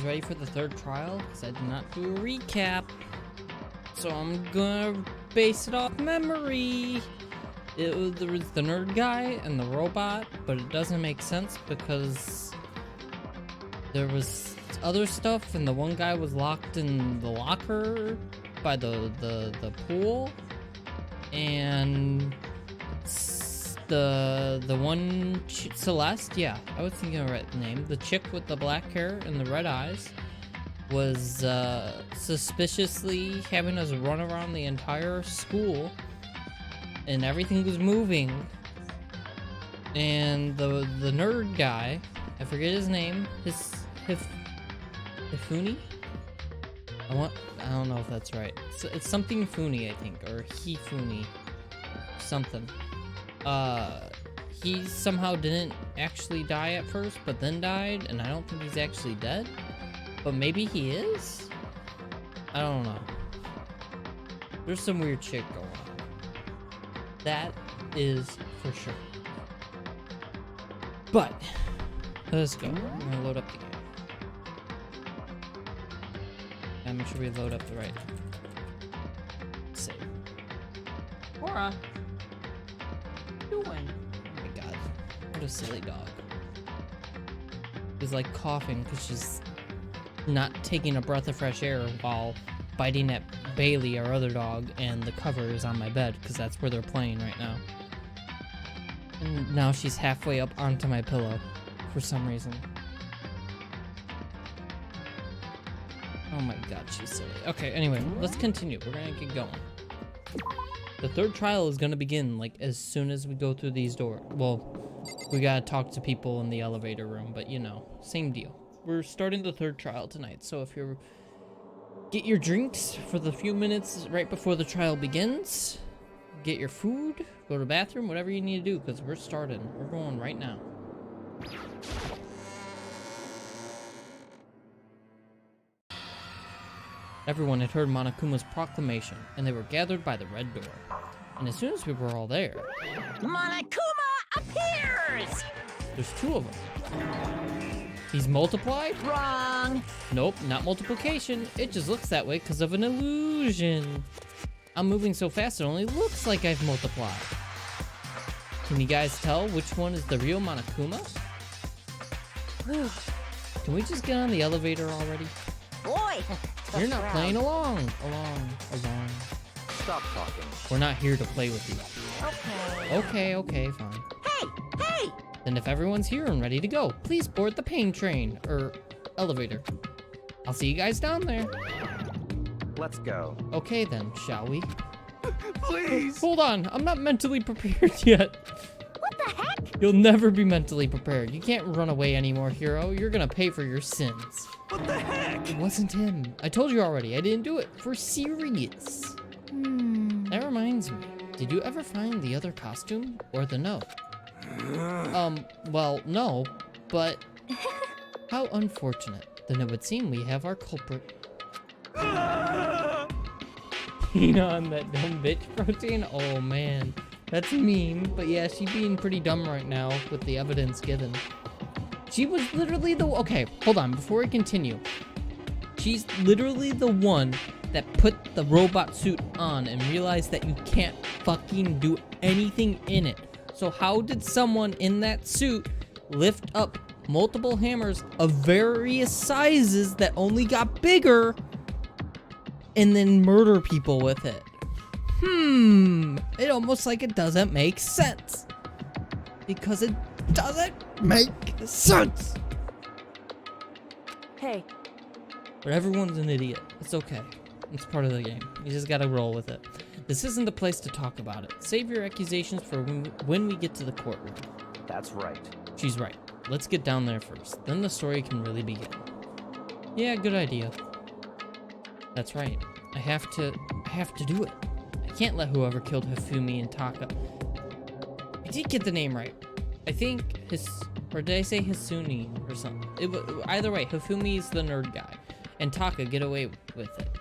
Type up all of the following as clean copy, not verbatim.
guys ready for the third trial? Because I did not do a recap. So I'm gonna base it off memory. There was the nerd guy and the robot, but it doesn't make sense because there was other stuff and the one guy was locked in the locker by the pool, and the one Celeste, yeah, I was thinking of the right name, the chick with the black hair and the red eyes, was suspiciously having us run around the entire school and everything was moving, and the nerd guy, I forget his name, Hifuni? I don't know if that's right. It's something Funi, I think, or Hifuni, something. He somehow didn't actually die at first, but then died, and I don't think he's actually dead. But maybe he is? I don't know. There's some weird shit going on. That is for sure. But, let's go. We're gonna load up the game. And make sure we load up the right save. Cora! Doing? Oh my god. What a silly dog. She's like coughing because she's not taking a breath of fresh air while biting at Bailey, our other dog, and the cover is on my bed because that's where they're playing right now. And now she's halfway up onto my pillow for some reason. Oh my god, she's silly. Okay, anyway, let's continue. We're gonna get going. The third trial is gonna begin, like, as soon as we go through these doors. Well, we gotta talk to people in the elevator room, but you know, same deal. We're starting the third trial tonight, so if you're... Get your drinks for the few minutes right before the trial begins. Get your food, go to the bathroom, whatever you need to do, because we're starting. We're going right now. Everyone had heard Monokuma's proclamation, and they were gathered by the red door. And as soon as we were all there... Monokuma appears! There's two of them. He's multiplied? Wrong! Nope, not multiplication. It just looks that way because of an illusion. I'm moving so fast it only looks like I've multiplied. Can you guys tell which one is the real Monokuma? Can we just get on the elevator already? Boy! You're not playing along. Stop talking. We're not here to play with you. Okay, fine. Hey! Then if everyone's here and ready to go, please board the pain train, or elevator. I'll see you guys down there. Let's go. Okay then, shall we? Please! Hold on, I'm not mentally prepared yet. What the heck? You'll never be mentally prepared. You can't run away anymore, hero. You're gonna pay for your sins. What the heck? It wasn't him. I told you already, I didn't do it. For serious. That reminds me, did you ever find the other costume or the note? Well, no, but how unfortunate. Then it would seem we have our culprit. You know, on that dumb bitch protein? Oh man, that's mean. But yeah, she's being pretty dumb right now with the evidence given. She was literally the... Okay, hold on, before we continue. She's literally the one that put the robot suit on and realized that you can't fucking do anything in it. So how did someone in that suit lift up multiple hammers of various sizes that only got bigger and then murder people with it? It almost like it doesn't make sense. Because it doesn't make sense. Hey. But everyone's an idiot. It's okay. It's part of the game. You just gotta roll with it. This isn't the place to talk about it. Save your accusations for when we get to the courtroom. That's right. She's right. Let's get down there first. Then the story can really begin. Yeah, good idea. That's right. I have to do it. I can't let whoever killed Hifumi and Taka... I did get the name right. I think or did I say Hisuni or something? Either way, Hifumi's the nerd guy. And Taka get away with it.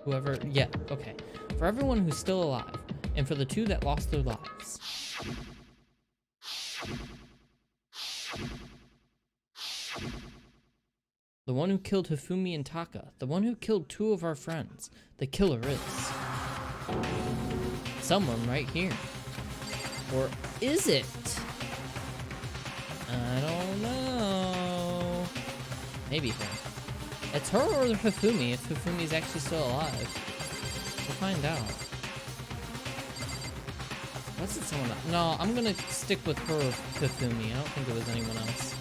Whoever, yeah, okay. For everyone who's still alive, and for the two that lost their lives. The one who killed Hifumi and Taka. The one who killed 2 of our friends. The killer is someone right here. Or is it? I don't know. Maybe her. It's her or Hifumi, if Hifumi's actually still alive. We'll find out. Was it someone else? No, I'm gonna stick with her or Hifumi. I don't think it was anyone else.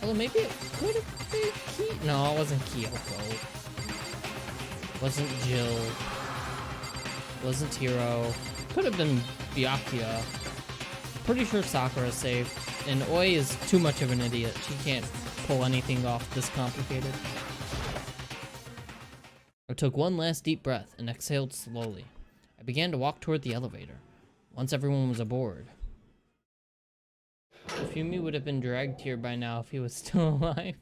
Although maybe it could have been Ki. No, it wasn't Kyoko. Wasn't Jill. Wasn't Hiro. Could have been Byakuya. Pretty sure Sakura's safe. And Oi is too much of an idiot. She can't pull anything off this complicated. I took one last deep breath and exhaled slowly. I began to walk toward the elevator. Once everyone was aboard. Fumi would have been dragged here by now if he was still alive.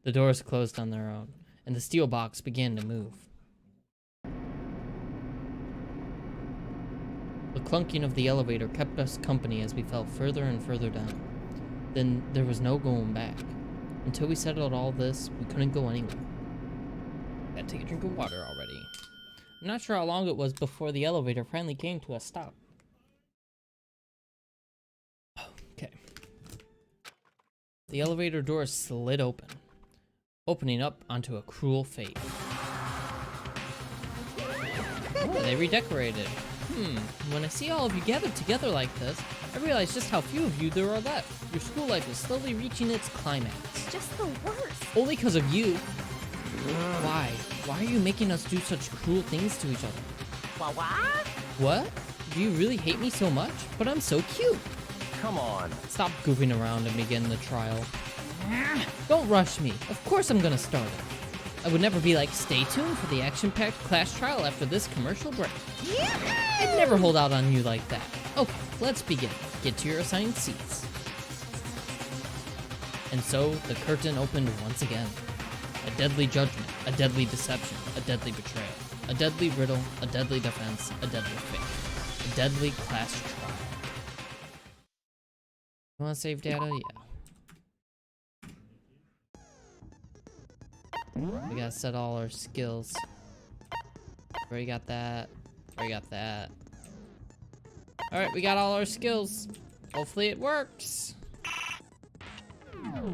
The doors closed on their own, and the steel box began to move. The clunking of the elevator kept us company as we fell further and further down. Then there was no going back. Until we settled all this, we couldn't go anywhere. Gotta take a drink of water already. I'm not sure how long it was before the elevator finally came to a stop. Okay. The elevator door slid open, opening up onto a cruel fate. Oh, they redecorated. When I see all of you gathered together like this, I realize just how few of you there are left. Your school life is slowly reaching its climax. It's just the worst. Only because of you. Why? Why are you making us do such cruel things to each other? What? What? Do you really hate me so much? But I'm so cute. Come on. Stop goofing around and begin the trial. Don't rush me. Of course I'm gonna start it. I would never be like, stay tuned for the action-packed class trial after this commercial break. I'd never hold out on you like that. Okay, let's begin. Get to your assigned seats. And so, the curtain opened once again. A deadly judgment, a deadly deception, a deadly betrayal, a deadly riddle, a deadly defense, a deadly fate, a deadly class trial. You wanna save data? Yeah. We gotta set all our skills. Already got that. Already got that. Alright, we got all our skills. Hopefully it works.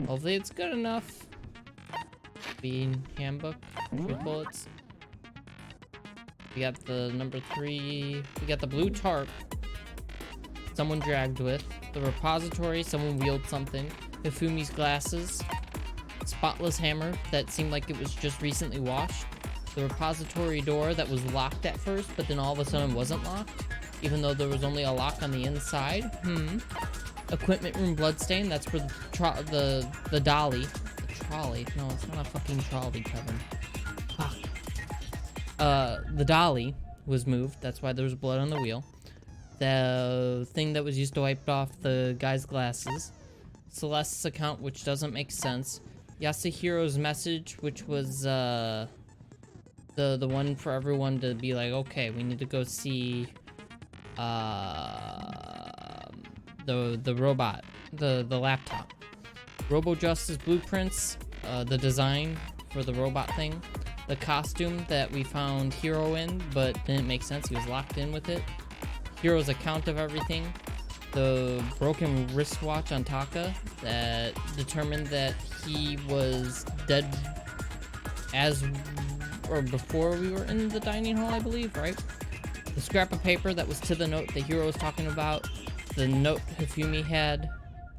Hopefully it's good enough. Bean handbook. 3 bullets. We got the number 3. We got the blue tarp. Someone dragged with. The repository. Someone wheeled something. Hifumi's glasses. Spotless hammer that seemed like it was just recently washed. The repository door that was locked at first, but then all of a sudden wasn't locked, even though there was only a lock on the inside. Equipment room bloodstain. That's for the dolly. The trolley. No, it's not a fucking trolley, Kevin. Fuck. The dolly was moved. That's why there was blood on the wheel. The thing that was used to wipe off the guy's glasses. Celeste's account, which doesn't make sense. Yasuhiro's message, which was the one for everyone to be like, okay, we need to go see the robot, the laptop. Robo Justice blueprints, the design for the robot thing, the costume that we found Hiro in, but didn't make sense. He was locked in with it. Hiro's account of everything. The broken wristwatch on Taka that determined that he was dead before we were in the dining hall, I believe, right? The scrap of paper that was to the note that Hiro was talking about, the note Hifumi had,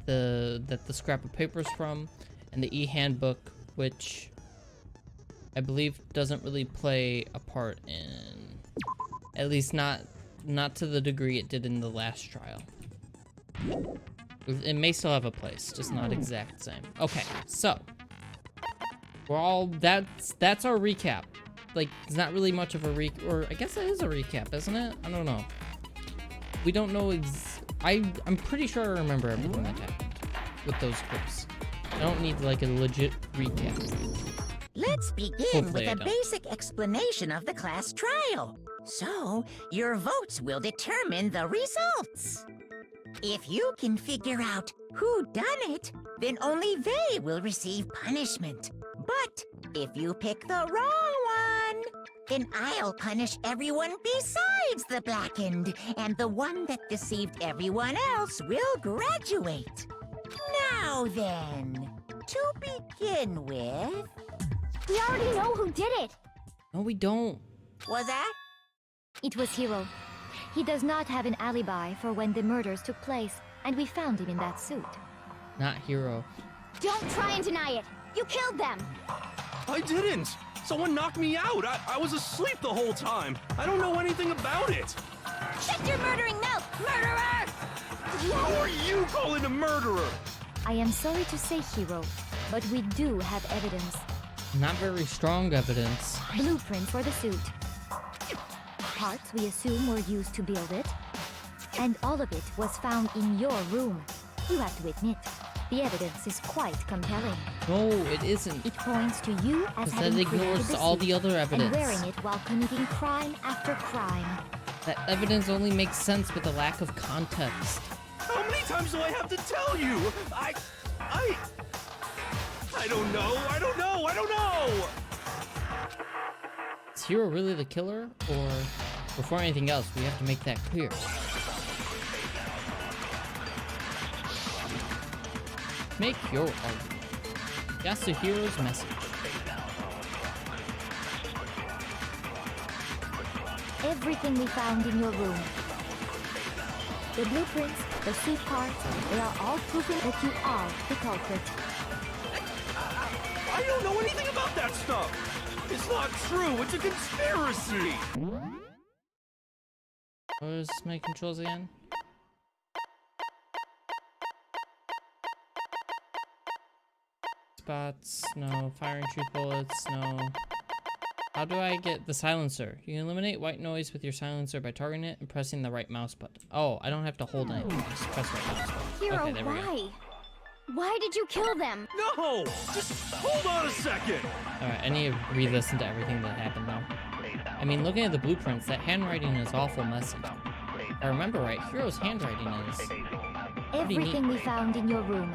that the scrap of paper's from, and the e-handbook, which I believe doesn't really play a part in, at least not to the degree it did in the last trial. It may still have a place, just not exact same. Okay, so that's our recap. Like, it's not really much of a or I guess that is a recap, isn't it? I don't know. We don't know I'm pretty sure I remember everything that happened with those clips. I don't need like a legit recap. Let's begin Hopefully with a basic explanation of the class trial. So, your votes will determine the results. If you can figure out who done it, then only they will receive punishment. But if you pick the wrong one, then I'll punish everyone besides the blackened, and the one that deceived everyone else will graduate. Now then, to begin with... We already know who did it. No, we don't. Was that? It was Hiro. He does not have an alibi for when the murders took place, and we found him in that suit. Not Hiro. Don't try and deny it. You killed them. I didn't! Someone knocked me out! I was asleep the whole time! I don't know anything about it! Shut your murdering mouth, murderer! Who are you calling a murderer? I am sorry to say, Hiro, but we do have evidence. Not very strong evidence. Blueprints for the suit. Parts we assume were used to build it. And all of it was found in your room. You have to admit, the evidence is quite compelling. No, it isn't. It points to you as Because having that created ignores the all suit the other evidence. and wearing it while committing crime after crime. That evidence only makes sense with a lack of context. How many times do I have to tell you? I don't know, I don't know! Is Hiro really the killer? Or, before anything else, we have to make that clear. Make your argument. Yasuhiro's message. Everything we found in your room. The blueprints, the suit parts, they are all proving that you are the culprit. I don't know anything about that stuff! It's not true, it's a conspiracy! Where's my controls again? Spots, no. Firing truth bullets, no. How do I get the silencer? You can eliminate white noise with your silencer by targeting it and pressing the right mouse button. Oh, I don't have to hold anything. Just press the right mouse button. Hiro, Okay, there we go. why? Why did you kill them? No! Just hold on a second! Alright, I need to re-listen to everything that happened though. I mean, looking at the blueprints, that handwriting is awful messy. If I remember right, Hiro's handwriting is pretty neat. Everything we found in your room.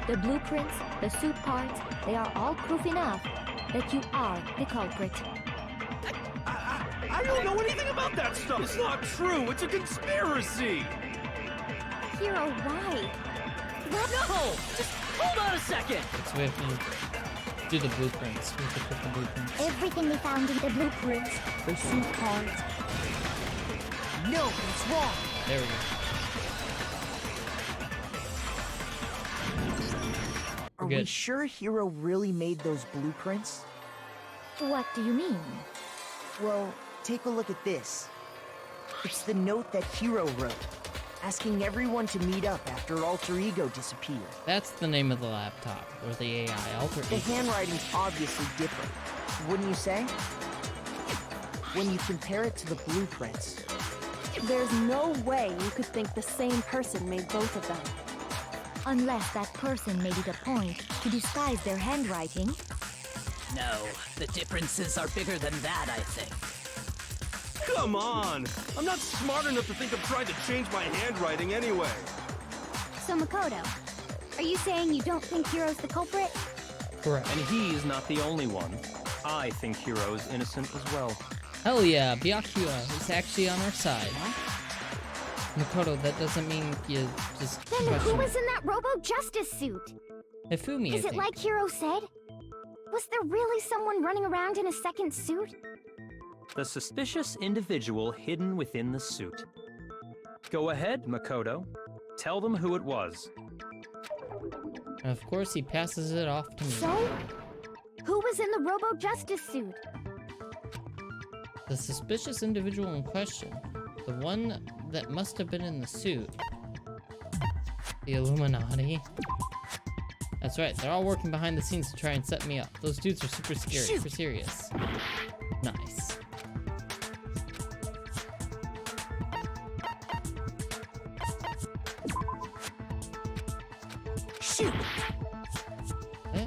The blueprints, the suit parts, they are all proof enough that you are the culprit. I don't know anything about that stuff! It's not true, it's a conspiracy! Hiro, why? No! Just hold on a second! So we have to do the blueprints. We have to put the blueprints. Everything we found in the blueprints, the suit parts. No, it's wrong. There we go. Are Good. we sure Hiro really made those blueprints? What do you mean? Well, take a look at this. It's the note that Hiro wrote, asking everyone to meet up after Alter Ego disappeared. That's the name of the laptop, or the AI, Alter The Ego. handwriting's obviously different, wouldn't you say? When you compare it to the blueprints. There's no way you could think the same person made both of them. Unless that person made it a point to disguise their handwriting. No, the differences are bigger than that, I think. Come on! I'm not smart enough to think I'm trying to change my handwriting anyway. So Makoto, are you saying you don't think Hiro's the culprit? Correct. And he's not the only one. I think Hiro's innocent as well. Hell yeah, Byakuya is actually on our side. Makoto, that doesn't mean you just Then question who was in that Robo-Justice suit? Hifumi, I Is it think. like Hiro said? Was there really someone running around in a second suit? The suspicious individual hidden within the suit. Go ahead, Makoto. Tell them who it was. And of course, he passes it off to me. So? Who was in the Robo-Justice suit? The suspicious individual in question. The one that must have been in the suit. The Illuminati. That's right, they're all working behind the scenes to try and set me up. Those dudes are super scary, super serious. Nice. Shoot! Eh?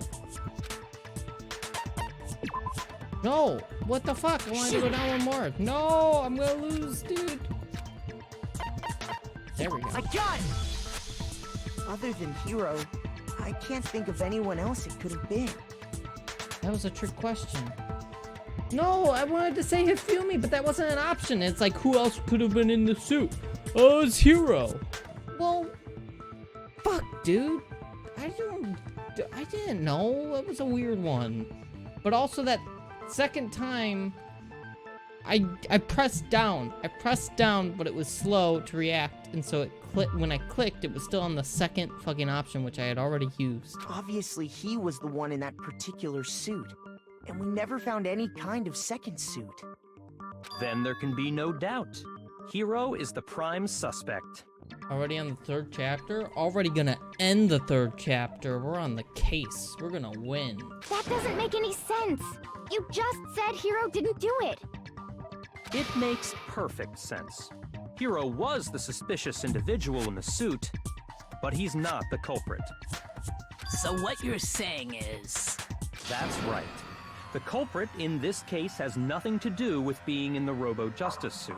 No! What the fuck? I wanted to go down one more. No! I'm gonna lose, dude! There we go. I got it! Other than Hiro, I can't think of anyone else it could have been. That was a trick question. No, I wanted to say Hifumi, but that wasn't an option. It's like, who else could have been in the suit? Oh, it's Hiro. Well, fuck, dude. I didn't know. That was a weird one. But also that second time, I pressed down. I pressed down, but it was slow to react, and so it clicked. When I clicked, it was still on the second fucking option, which I had already used. Obviously, he was the one in that particular suit. And we never found any kind of second suit. Then there can be no doubt. Hiro is the prime suspect. Already on the third chapter? Already gonna end the third chapter. We're on the case. We're gonna win. That doesn't make any sense. You just said Hiro didn't do it. It makes perfect sense. Hiro was the suspicious individual in the suit, but he's not the culprit. So what you're saying is... That's right. The culprit in this case has nothing to do with being in the Robo-Justice suit.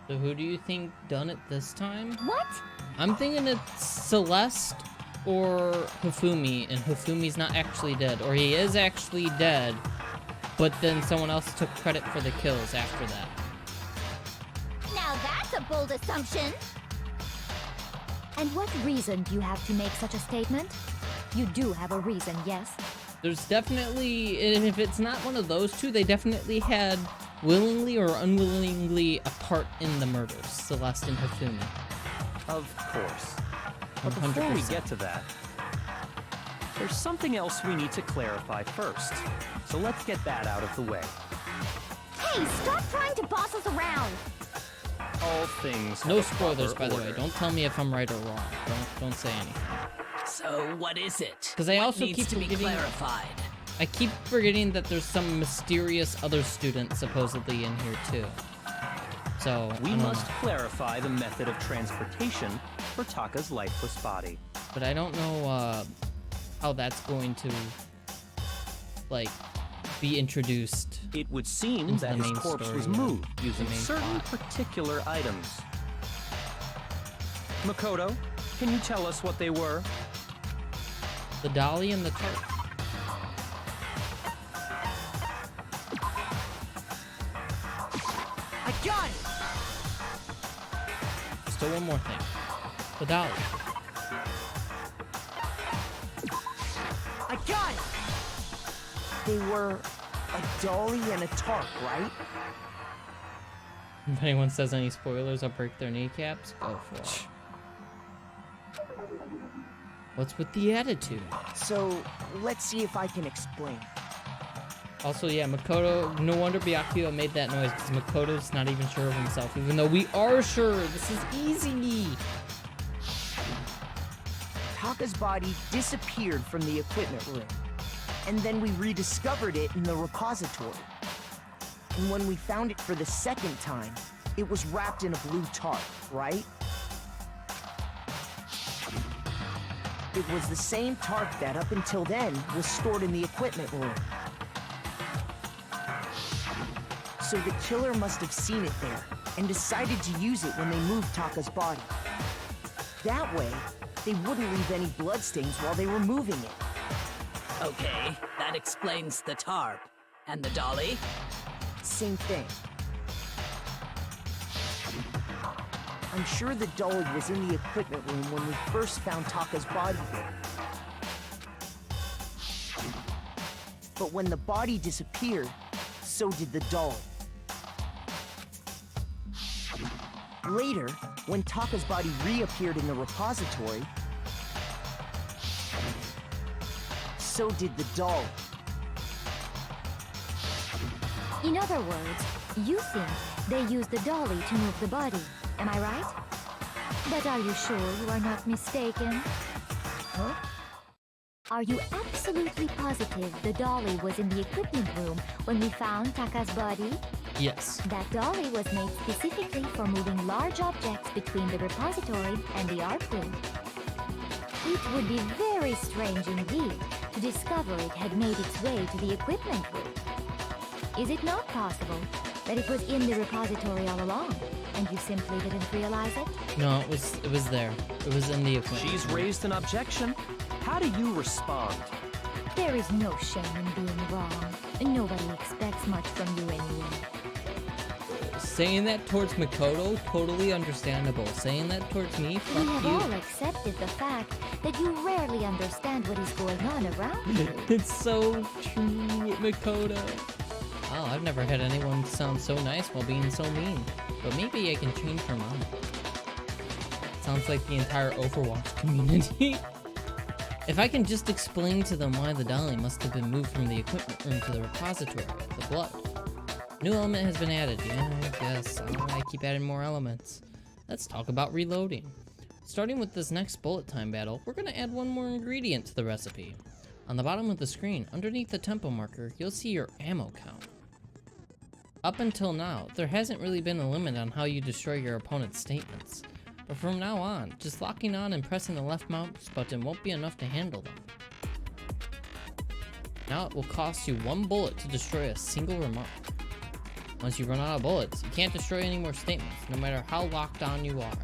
So who do you think done it this time? What? I'm thinking it's Celeste or Hifumi, and Hifumi's not actually dead. Or he is actually dead, but then someone else took credit for the kills after that. Now that's a bold assumption. And what reason do you have to make such a statement? You do have a reason, yes? There's definitely, and if it's not one of those two, they definitely had willingly or unwillingly a part in the murders, Celeste and Hifumi. Of course. But before we 100%. get to that, there's something else we need to clarify first. So let's get that out of the way. Hey, stop trying to boss us around! All things No have a spoilers, proper by the way. order. Don't tell me if I'm right or wrong. Don't say anything. So what is it? 'Cause I What also needs keep to be forgetting- clarified. I keep forgetting that there's some mysterious other student supposedly in here too. So We I don't must know. clarify the method of transportation for Taka's lifeless body. But I don't know how that's going to like be introduced. It would seem Into that the his main corpse story, was yeah. moved using The main certain plot. particular items. Makoto, can you tell us what they were? The dolly and the tart. I got it! Still one more thing. The dolly. I got it! They were a dolly and a tarp, right? If anyone says any spoilers, I'll break their kneecaps. Go for it. What's with the attitude? So, let's see if I can explain. Also, yeah, Makoto, no wonder Byakuya made that noise, because Makoto's not even sure of himself, even though we are sure. This is easy. Taka's body disappeared from the equipment room, and then we rediscovered it in the repository. And when we found it for the second time, it was wrapped in a blue tarp, right? It was the same tarp that, up until then, was stored in the equipment room. So the killer must have seen it there, and decided to use it when they moved Taka's body. That way, they wouldn't leave any bloodstains while they were moving it. Okay, that explains the tarp. And the dolly? Same thing. I'm sure the dolly was in the equipment room when we first found Taka's body there. But when the body disappeared, so did the dolly. Later, when Taka's body reappeared in the repository, so did the dolly. In other words, you think they used the dolly to move the body. Am I right? But are you sure you are not mistaken? Huh? Are you absolutely positive the dolly was in the equipment room when we found Taka's body? Yes. That dolly was made specifically for moving large objects between the repository and the art room. It would be very strange indeed to discover it had made its way to the equipment room. Is it not possible that it was in the repository all along, and you simply didn't realize it? No, it was there. It was in the equipment. She's raised an objection. how do you respond? There is no shame in being wrong, and nobody expects much from you anyway. Saying that towards Makoto, totally understandable. Saying that towards me, We fuck have you. all accepted the fact that you rarely understand what is going on around you. It's so true, Makoto. Wow, I've never had anyone sound so nice while being so mean. But maybe I can change her mind. Sounds like the entire Overwatch community. If I can just explain to them why the dolly must have been moved from the equipment room to the repository, the blood. New element has been added. Yeah, I guess. I keep adding more elements. Let's talk about reloading. Starting with this next bullet time battle, we're gonna add one more ingredient to the recipe. On the bottom of the screen, underneath the tempo marker, you'll see your ammo count. Up until now, there hasn't really been a limit on how you destroy your opponent's statements. But from now on, just locking on and pressing the left mouse button won't be enough to handle them. Now it will cost you 1 bullet to destroy a single remark. Once you run out of bullets, you can't destroy any more statements, no matter how locked on you are.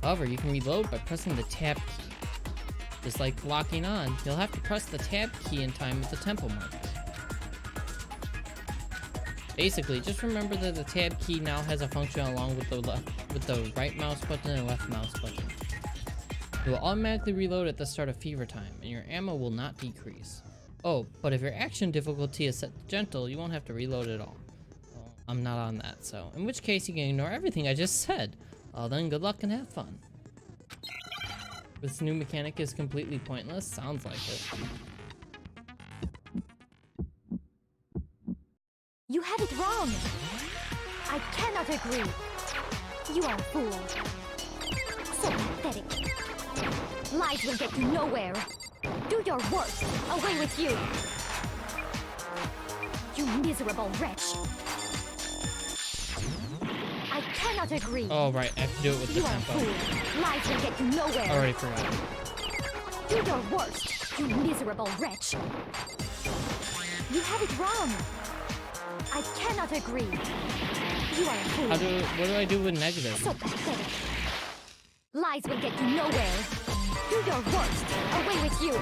However, you can reload by pressing the tab key. Just like locking on, you'll have to press the tab key in time with the tempo marker. Basically, just remember that the tab key now has a function along with the right mouse button and left mouse button. It will automatically reload at the start of fever time, and your ammo will not decrease. Oh, but if your action difficulty is set to gentle, you won't have to reload at all. Well, I'm not on that, so in which case you can ignore everything I just said. Well then, good luck and have fun. This new mechanic is completely pointless? Sounds like it. You had it wrong. I cannot agree. You are a fool. So pathetic. Lies will get you nowhere. Do your worst. Away with you. You miserable wretch. I cannot agree. Oh, right, I have to do it with the You are a tempo. fool. Lies will get you nowhere. Already forgot. Do your worst, you miserable wretch. You have it wrong. I cannot agree. You are a fool. What do I do with negative? So pathetic. Lies will get you nowhere. Do your worst. Away with you.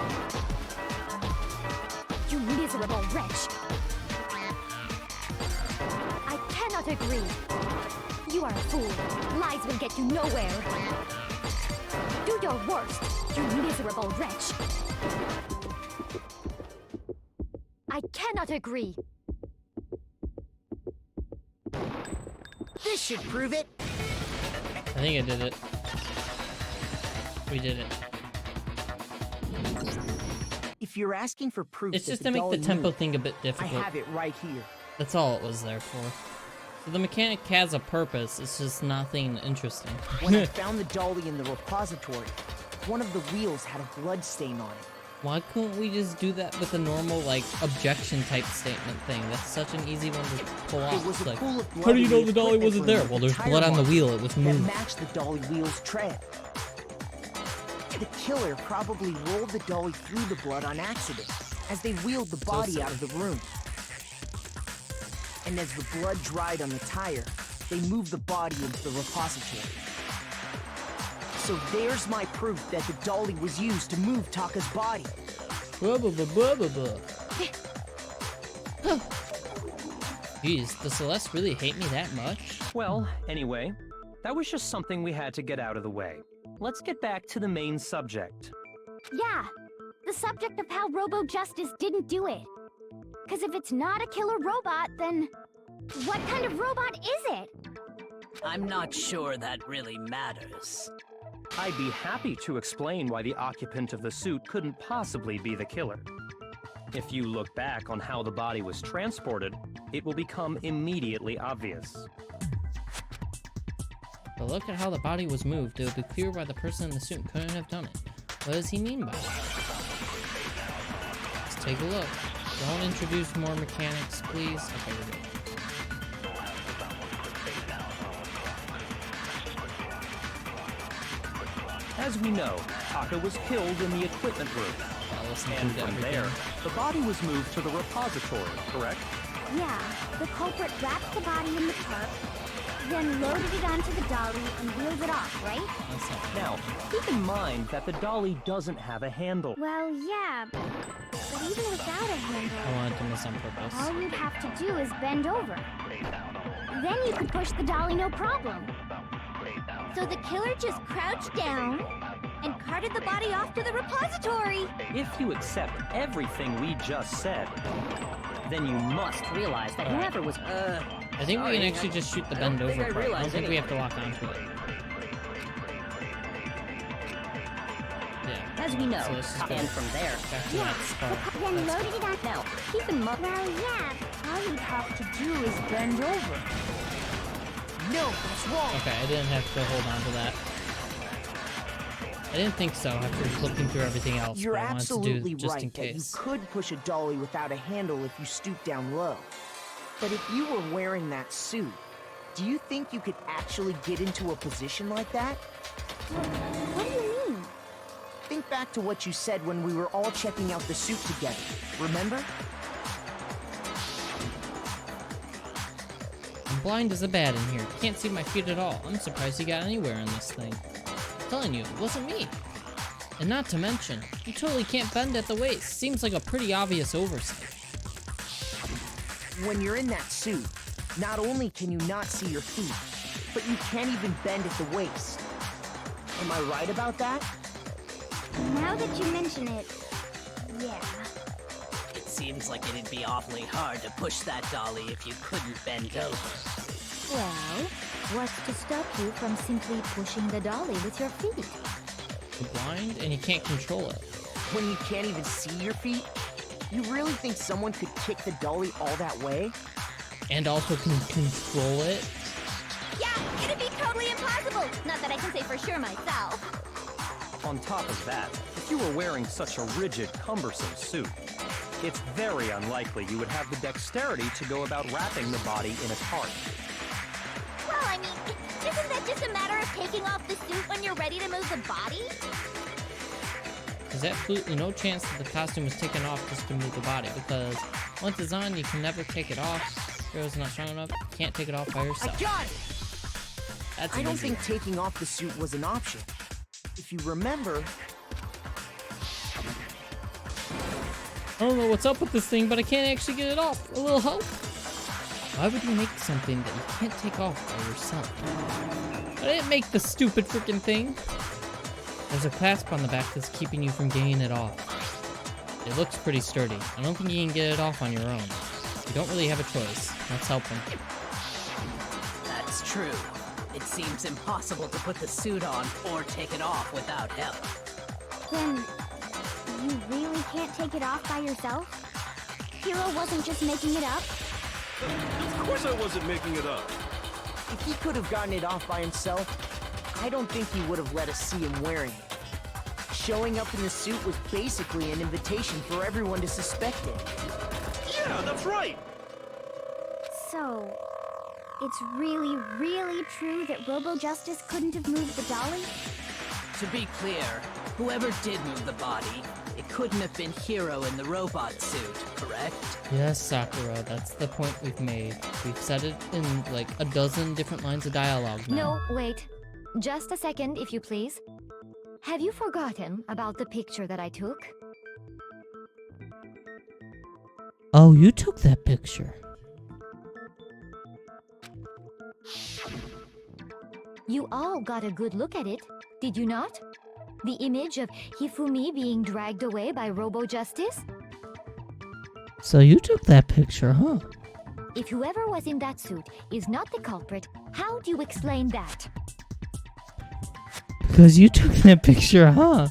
You miserable wretch. I cannot agree. You are a fool. Lies will get you nowhere. Do your worst, you miserable wretch. I cannot agree. This should prove it. I think I did it. We did it. If you're asking for proof, It's that just the to make the dolly tempo moved, thing a bit I difficult. have it right here. That's all it was there for. So the mechanic has a purpose, it's just nothing interesting. When I found the dolly in the repository, one of the wheels had a blood stain on it. Why couldn't we just do that with a normal, like, objection type statement thing? That's such an easy one to pull There off. was a Like, pool of blood how do you in know the dolly equipment wasn't there? room Well, with there's tire blood on the marks wheel, it was that moved. matched the dolly wheel's tread. The killer probably rolled the dolly through the blood on accident as they wheeled the body out of the room. And as the blood dried on the tire, they moved the body into the repository. So there's my proof that the dolly was used to move Taka's body. Blah, blah, blah, blah, blah, blah. Jeez, does Celeste really hate me that much? Well, anyway, that was just something we had to get out of the way. Let's get back to the main subject. Yeah, the subject of how Robo Justice didn't do it. Because if it's not a killer robot, then what kind of robot is it? I'm not sure that really matters. I'd be happy to explain why the occupant of the suit couldn't possibly be the killer. If you look back on how the body was transported, it will become immediately obvious. But look at how the body was moved. It will be clear why the person in the suit couldn't have done it. What does he mean by that? Let's take a look. Don't introduce more mechanics, please. Okay, we're good. As we know, Taka was killed in the equipment room. And from there, the body was moved to the repository, correct? Yeah, the culprit wrapped the body in the tarp, Then loaded it onto the dolly and wheeled it off, right? That's not Now, keep in mind that the dolly doesn't have a handle. Well, yeah, but even without a I handle, wanted to miss on purpose. all you'd have to do is bend over. Then you could push the dolly no problem. So the killer just crouched down and carted the body off to the repository. If you accept everything we just said, then you must realize that whoever was, I think we can actually just shoot the bend over part. I don't think we have to lock onto it. Yeah. As we know, So let's just go and from there, back to that spot. Then loaded it on. now, keep in mind. Well, yeah, All you'd have to do is bend over. No, that's wrong. Okay, I didn't have to hold on to that. I didn't think so after looking through everything else. You're but I wanted to absolutely do just right in that you case. could push a dolly without a handle if you stoop down low. But if you were wearing that suit, do you think you could actually get into a position like that? what do you mean? Think back to what you said when we were all checking out the suit together. Remember? I'm blind as a bat in here. Can't see my feet at all. I'm surprised he got anywhere in this thing. I'm telling you, it wasn't me. And not to mention, you totally can't bend at the waist. Seems like a pretty obvious oversight. When you're in that suit, not only can you not see your feet, but you can't even bend at the waist. Am I right about that? Now that you mention it, yeah. It seems like it'd be awfully hard to push that dolly if you couldn't bend over. Well, what's to stop you from simply pushing the dolly with your feet? You're blind and you can't control it. When you can't even see your feet? You really think someone could kick the dolly all that way? And also can control it. Yeah, it'd be totally impossible. Not that I can say for sure myself. On top of that, if you were wearing such a rigid, cumbersome suit, it's very unlikely you would have the dexterity to go about wrapping the body in a tarp. Well, I mean, isn't that just a matter of taking off the suit when you're ready to move the body? There's absolutely no chance that the costume was taken off just to move the body, because once it's on, you can never take it off. Arrow's not strong enough, you can't take it off by I yourself. got it! That's I don't easy. think taking off the suit was an option. If you remember, I don't know what's up with this thing, but I can't actually get it off. A little help? Why would you make something that you can't take off by yourself? I didn't make the stupid freaking thing. There's a clasp on the back that's keeping you from getting it off. It looks pretty sturdy. I don't think you can get it off on your own. You don't really have a choice. Let's help him. That's true. It seems impossible to put the suit on or take it off without help. Then, you really can't take it off by yourself? Hero wasn't just making it up? Of course I wasn't making it up. if he could have gotten it off by himself, I don't think he would have let us see him wearing it. Showing up in the suit was basically an invitation for everyone to suspect it. Yeah, that's right. So, it's really, really true that Robo-Justice couldn't have moved the dolly? To be clear, whoever did move the body, it couldn't have been Hero in the robot suit, correct? Yes, Sakura, that's the point we've made. We've said it in like a dozen different lines of dialogue now. No, wait. Just a second, if you please. Have you forgotten about the picture that I took? Oh, you took that picture. You all got a good look at it, did you not? The image of Hifumi being dragged away by Robo-Justice? So you took that picture, huh? If whoever was in that suit is not the culprit, how do you explain that? Because you took that picture, huh?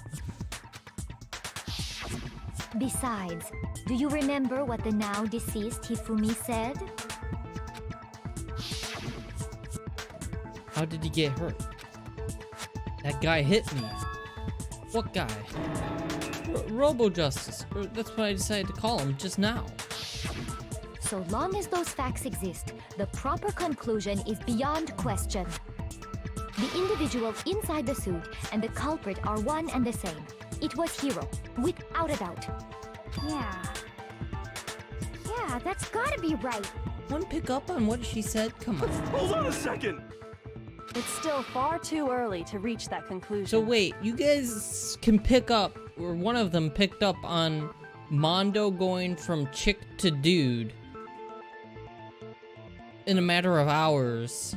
Besides, do you remember what the now deceased Hifumi said? How did he get hurt? That guy hit me. What guy? Robo-Justice. That's what I decided to call him just now. So long as those facts exist, the proper conclusion is beyond question. The individual inside the suit and the culprit are one and the same. It was Hero, without a doubt. Yeah, that's gotta be right. one pick up on what she said? Come on. Hold on a second! It's still far too early to reach that conclusion. So wait, you guys can pick up, or one of them picked up on Mondo going from chick to dude in a matter of hours,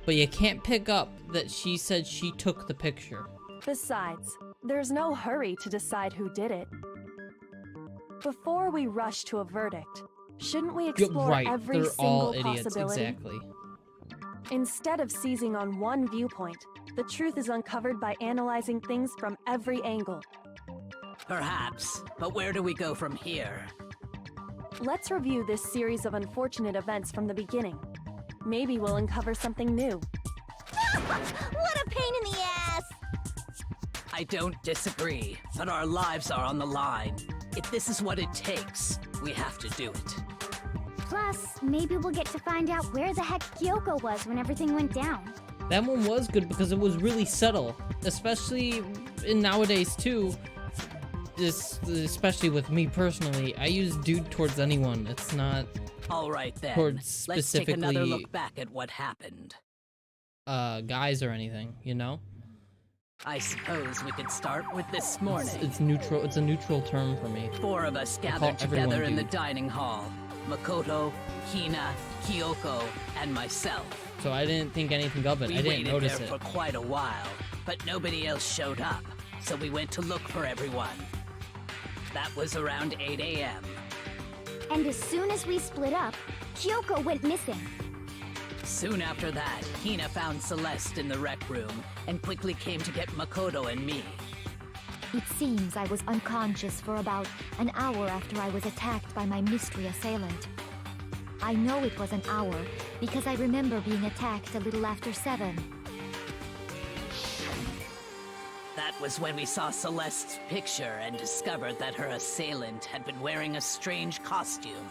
but you can't pick up that she said she took the picture. Besides, there's no hurry to decide who did it. Before we rush to a verdict, shouldn't we You're explore right, every they're single all idiots, possibility? exactly. Instead of seizing on one viewpoint, the truth is uncovered by analyzing things from every angle. Perhaps, but where do we go from here? Let's review this series of unfortunate events from the beginning. Maybe we'll uncover something new. What a pain in the ass! I don't disagree, but our lives are on the line. If this is what it takes, we have to do it. Plus, maybe we'll get to find out where the heck Kyoko was when everything went down. That one was good because it was really subtle, especially in nowadays too. Especially with me personally, I use dude towards anyone. It's not All right then, towards let's take another specifically look back at what happened. guys or anything, you know? I suppose we could start with this morning. It's neutral. It's a neutral term for me. 4 of us I call gathered everyone together in the dude. dining hall. Makoto, Hina, Kyoko, and myself. So I didn't think anything of it. We I didn't waited notice there it. for quite a while, but nobody else showed up, so we went to look for everyone. That was around 8 a.m. And as soon as we split up, Kyoko went missing. Soon after that, Hina found Celeste in the rec room and quickly came to get Makoto and me. It seems I was unconscious for about an hour after I was attacked by my mystery assailant. I know it was an hour because I remember being attacked a little after 7. That was when we saw Celeste's picture and discovered that her assailant had been wearing a strange costume.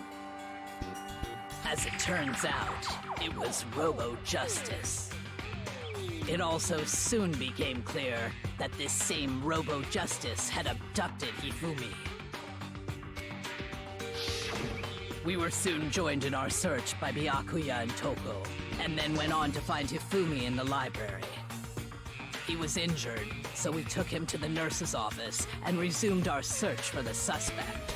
As it turns out, it was Robo-Justice. It also soon became clear that this same Robo-Justice had abducted Hifumi. We were soon joined in our search by Byakuya and Toko, and then went on to find Hifumi in the library. He was injured, so we took him to the nurse's office and resumed our search for the suspect.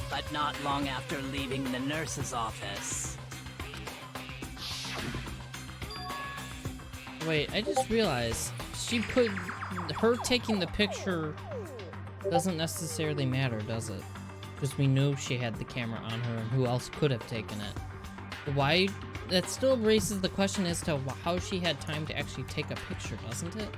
But not long after leaving the nurse's office... Wait, I just realized she put her taking the picture doesn't necessarily matter, does it? Because we knew she had the camera on her, and who else could have taken it? Why? That still raises the question as to how she had time to actually take a picture, doesn't it?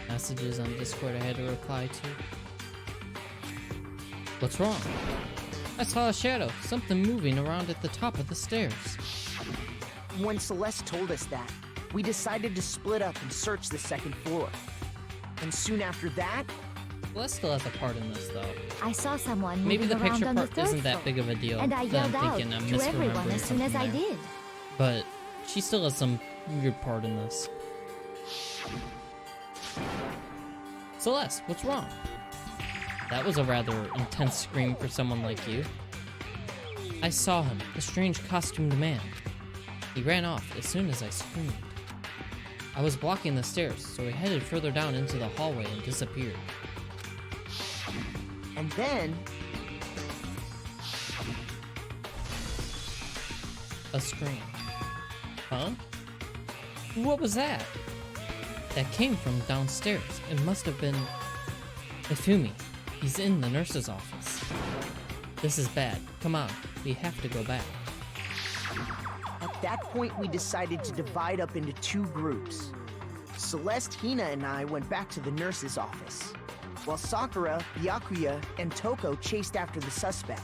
Messages on Discord I had to reply to. What's wrong? I saw a shadow, something moving around at the top of the stairs. When Celeste told us that, we decided to split up and search the second floor. And soon after that, Celeste still has a part in this, though. I saw someone Maybe moving the around picture on the part 3rd isn't that floor, big of a deal. and I that yelled I'm out thinking I'm to everyone misremembering as soon as I something there. did. But she still has some weird part in this. Celeste, what's wrong? That was a rather intense scream for someone like you. I saw him, the strange costumed man. He ran off as soon as I screamed. I was blocking the stairs, so he headed further down into the hallway and disappeared. and then, A scream. Huh? What was that? That came from downstairs. It must have been Ifumi. He's in the nurse's office. This is bad. Come on, we have to go back. at that point we decided to divide up into 2 groups. Celeste, Hina, and I went back to the nurse's office, while Sakura, Byakuya, and Toko chased after the suspect.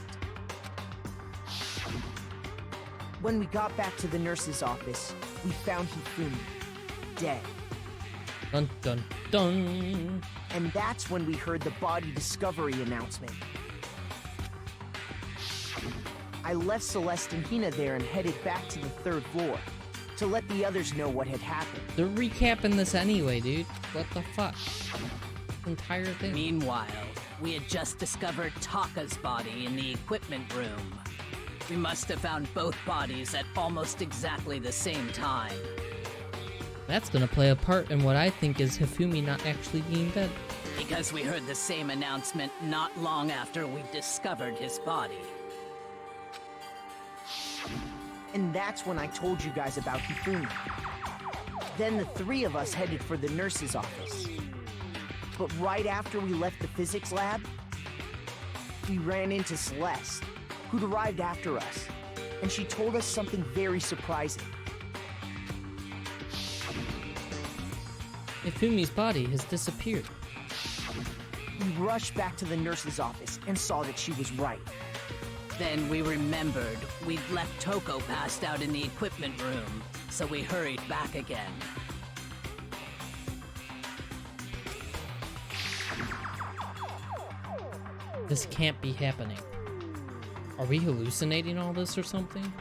When we got back to the nurse's office, we found Hifumi, dead. Dun dun dun. And that's when we heard the body discovery announcement. I I left Celeste and Hina there and headed back to the 3rd floor to let the others know what had happened. They're recapping this anyway, dude. What the fuck? Entire thing. Meanwhile, we had just discovered Taka's body in the equipment room. We must have found both bodies at almost exactly the same time. That's gonna play a part in what I think is Hifumi not actually being dead. Because we heard the same announcement not long after we discovered his body. And that's when I told you guys about Hifumi. Then the 3 of us headed for the nurse's office. But right after we left the physics lab, we ran into Celeste, who'd arrived after us, and she told us something very surprising. Hifumi's body has disappeared. We rushed back to the nurse's office and saw that she was right. Then we remembered we'd left Toko passed out in the equipment room, so we hurried back again. This can't be happening. Are we hallucinating all this or something?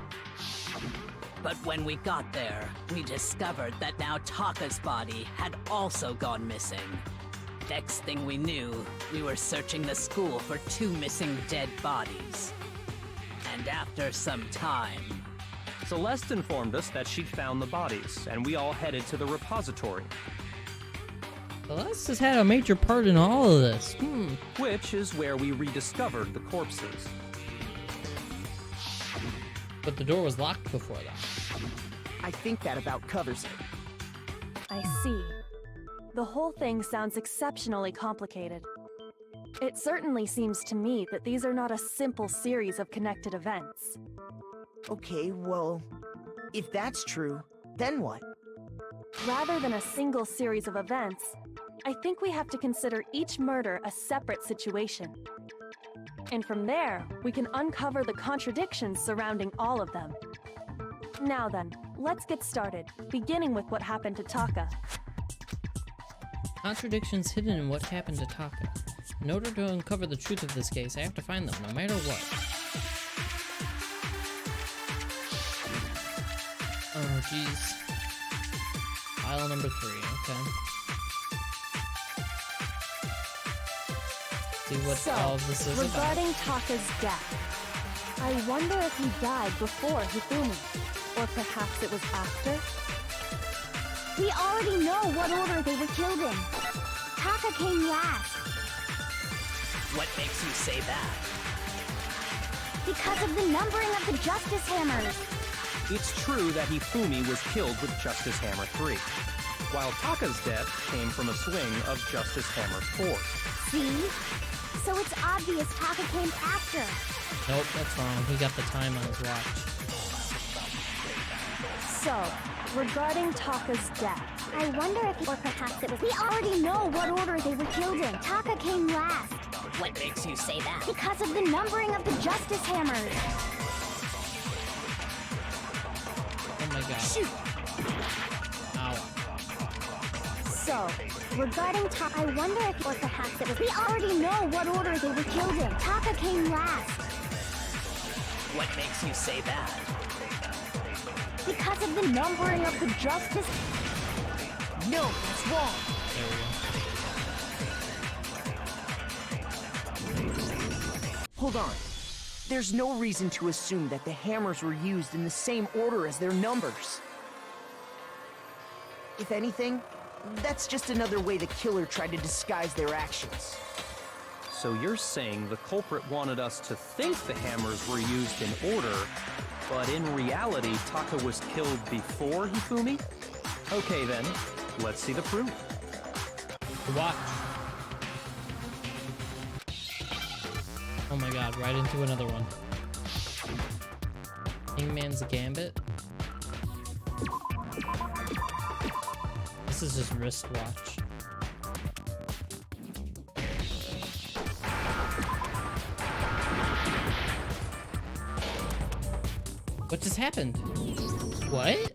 But when we got there, we discovered that now Taka's body had also gone missing. Next thing we knew, we were searching the school for 2 missing dead bodies. And after some time... Celeste informed us that she'd found the bodies, and we all headed to the repository. Celeste has had a major part in all of this. Which is where we rediscovered the corpses. But the door was locked before that. I think that about covers it. I see. The whole thing sounds exceptionally complicated. It certainly seems to me that these are not a simple series of connected events. Okay, well, if that's true, then what? Rather than a single series of events, I think we have to consider each murder a separate situation. And from there, we can uncover the contradictions surrounding all of them. Now then, let's get started, beginning with what happened to Taka. Contradictions hidden in what happened to Taka. In order to uncover the truth of this case, I have to find them, no matter what. Oh, jeez. File number 3, okay. See what all of this is regarding about. Taka's death, I wonder if he died before Hifumi, or perhaps it was after? We already know what order they were killed in. Taka came last. What makes you say that? Because of the numbering of the Justice Hammers. It's true that Hifumi was killed with Justice Hammer 3, while Taka's death came from a swing of Justice Hammer 4. See? So it's obvious Taka came after. Nope, that's wrong. He got the time on his watch. So, regarding Taka's death, I wonder if, or perhaps it was. We already know what order they were killed in. Taka came last. What makes you say that? Because of the numbering of the Justice Hammers. Oh my god. shoot! Ow. So, regarding Taka, I wonder if, or perhaps it was. We already know what order they were killed in. Taka came last. What makes you say that? Because of the numbering of the Justice. No, that's wrong. There we go. Hold on. There's no reason to assume that the hammers were used in the same order as their numbers. If anything, that's just another way the killer tried to disguise their actions. So you're saying the culprit wanted us to think the hammers were used in order, but in reality, Taka was killed before Hifumi? Okay then, let's see the proof. Watch. Oh my god, right into another one. Hangman's Gambit. This is just wristwatch. What just happened? What?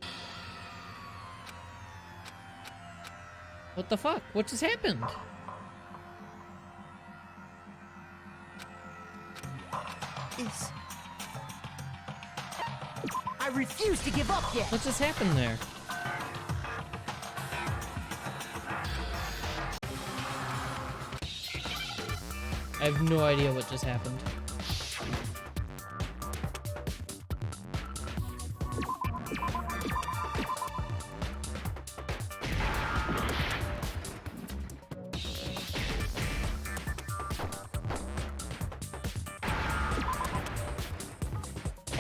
What the fuck? What just happened? I refuse to give up yet. What just happened there? I have no idea what just happened.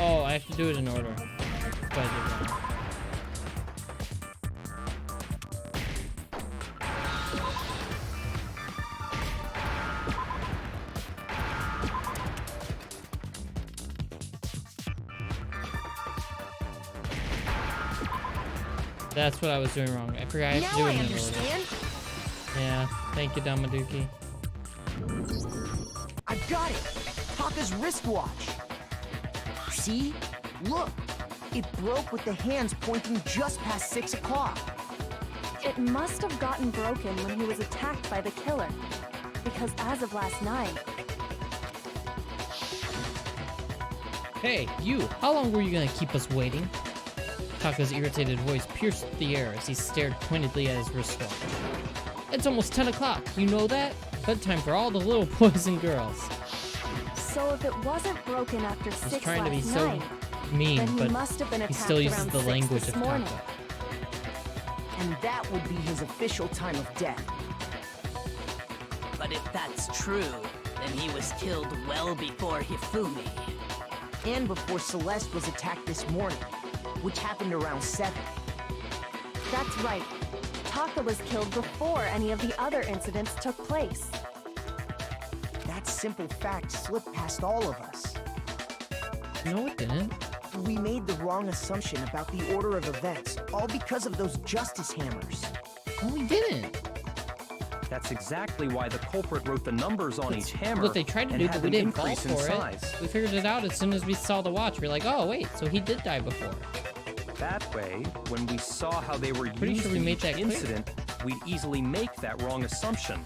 Oh, I have to do it in order. But I did wrong. That's what I was doing wrong. I forgot I have to do Now it I in order. understand. Yeah, thank you, Damaduki. I've got it. Taka's wristwatch. See? Look. It broke with the hands pointing just past 6 o'clock. It must have gotten broken when he was attacked by the killer. Because as of last night, Hey, you! How long were you gonna keep us waiting? Taka's irritated voice pierced the air as he stared pointedly at his wristwatch. It's almost 10 o'clock, you know that? Bedtime for all the little boys and girls. so if it wasn't broken after I was 6 trying to be last so night, mean, then he but must have been he attacked still uses around the 6 language this of morning. Taka. And that would be his official time of death. But if that's true, then he was killed well before Hifumi. And before Celeste was attacked this morning, which happened around 7. That's right. Taka was killed before any of the other incidents took place. That simple fact slipped past all of us. No, it didn't. We made the wrong assumption about the order of events, all because of those justice hammers. No, we didn't. That's exactly why the culprit wrote the numbers on each hammer. What they tried to and do, had but we them didn't fall increase in for it. size. We figured it out as soon as we saw the watch. We're like, oh, wait, so he did die before. That way, when we saw how they were Pretty used sure we in made each that clear. incident, we'd easily make that wrong assumption.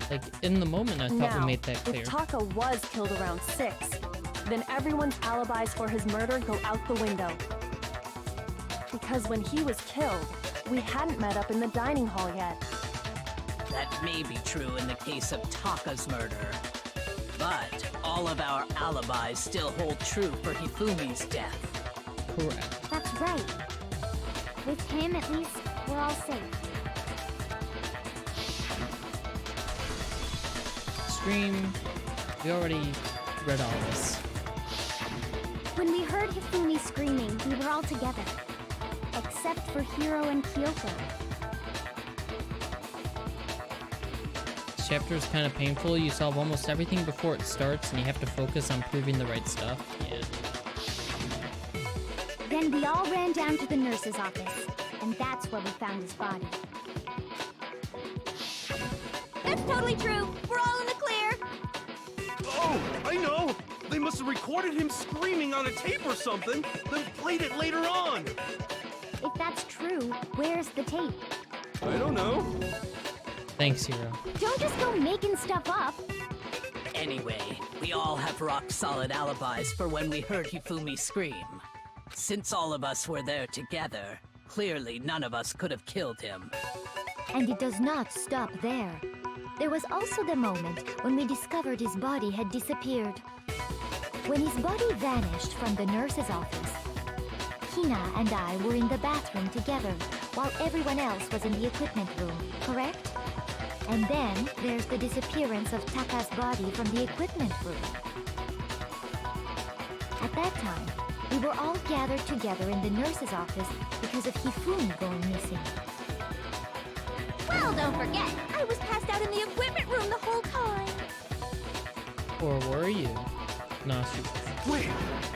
Like, in the moment, I thought Now, we made that clear. if Taka was killed around 6, then everyone's alibis for his murder go out the window. Because when he was killed, we hadn't met up in the dining hall yet. That may be true in the case of Taka's murder. But all of our alibis still hold true for Hifumi's death. Correct. That's right. With him, at least, we're all safe. Scream. We already read all this. When we heard Hifumi screaming, we were all together. Except for Hiro and Kyoko. This chapter is kind of painful. You solve almost everything before it starts, and you have to focus on proving the right stuff. Yeah. Then we all ran down to the nurse's office, and that's where we found his body. That's totally true. We're all in the clear. Oh, I know! They must have recorded him screaming on a tape or something, then played it later on! If that's true, where's the tape? I don't know. Thanks, Hiro. Don't just go making stuff up. Anyway, we all have rock-solid alibis for when we heard Hifumi scream. Since all of us were there together, clearly none of us could have killed him. And it does not stop there. There was also the moment when we discovered his body had disappeared. When his body vanished from the nurse's office, Hina and I were in the bathroom together, while everyone else was in the equipment room, correct? And then there's the disappearance of Taka's body from the equipment room. At that time, we were all gathered together in the nurse's office because of Hifumi going missing. Well, don't forget, I was passed out in the equipment room the whole time. Or were you? Nah, she was. Wait,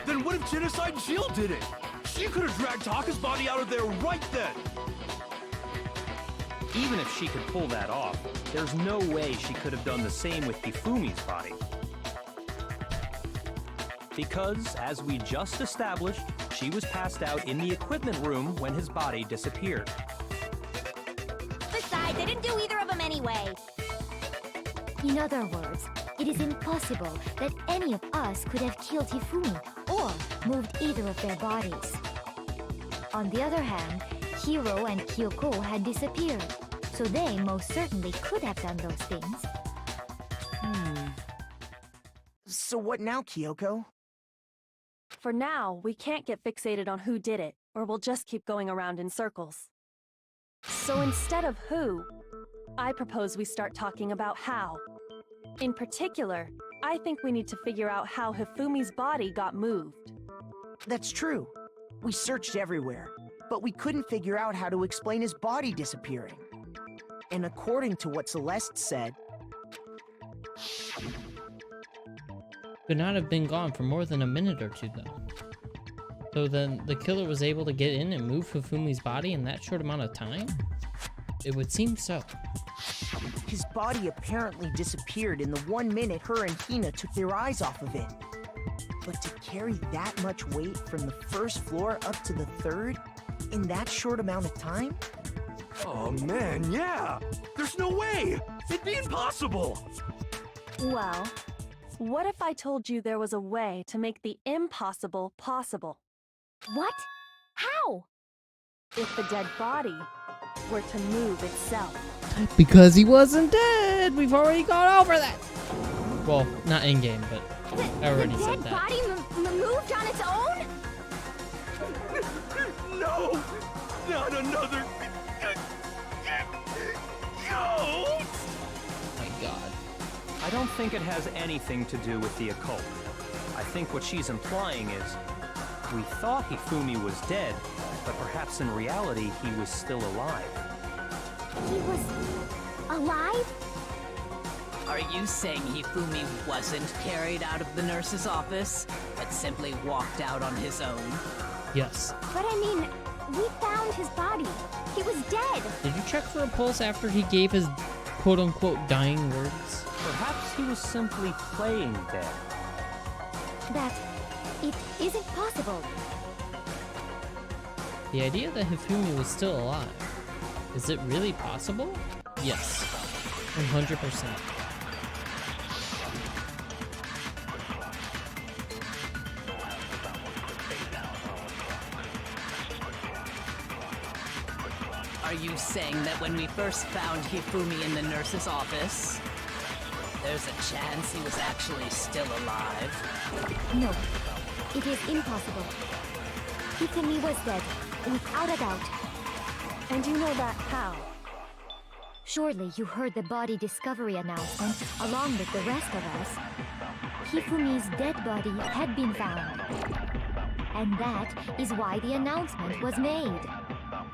then what if Genocide Jill did it? She could have dragged Taka's body out of there right then! Even if she could pull that off, there's no way she could have done the same with Hifumi's body. Because, as we just established, she was passed out in the equipment room when his body disappeared. Besides, I didn't do either of them anyway. In other words, it is impossible that any of us could have killed Hifumi or moved either of their bodies. On the other hand, Hiro and Kyoko had disappeared, so they most certainly could have done those things. So what now, Kyoko? For now, we can't get fixated on who did it, or we'll just keep going around in circles. So instead of who, I propose we start talking about how. In particular, I think we need to figure out how Hifumi's body got moved. That's true. We searched everywhere, but we couldn't figure out how to explain his body disappearing. And according to what Celeste said, Could not have been gone for more than a minute or two, though. So then the killer was able to get in and move Hifumi's body in that short amount of time? It would seem so. his body apparently disappeared in the 1 minute her and Hina took their eyes off of it. But to carry that much weight from the first floor up to the third in that short amount of time? Oh man, yeah! There's no way! It'd be impossible! Well, what if I told you there was a way to make the impossible possible? What? How? If the dead body were to move itself. Because he wasn't dead! We've already gone over that! Well, not in-game, but I already said that. The dead body moved on its own? No! Not another... ghost! My god. I don't think it has anything to do with the occult. I think what she's implying is, we thought Hifumi was dead, but perhaps in reality he was still alive. He was alive? Are you saying Hifumi wasn't carried out of the nurse's office, but simply walked out on his own? Yes. But I mean, we found his body. He was dead. Did you check for a pulse after he gave his quote-unquote dying words? Perhaps he was simply playing dead. That it isn't possible. The idea that Hifumi was still alive, is it really possible? Yes. 100%. Are you saying that when we first found Hifumi in the nurse's office, there's a chance he was actually still alive? No, it is impossible. Hifumi was dead, without a doubt. And you know that how? Surely you heard the body discovery announcement along with the rest of us. Hifumi's dead body had been found. And that is why the announcement was made.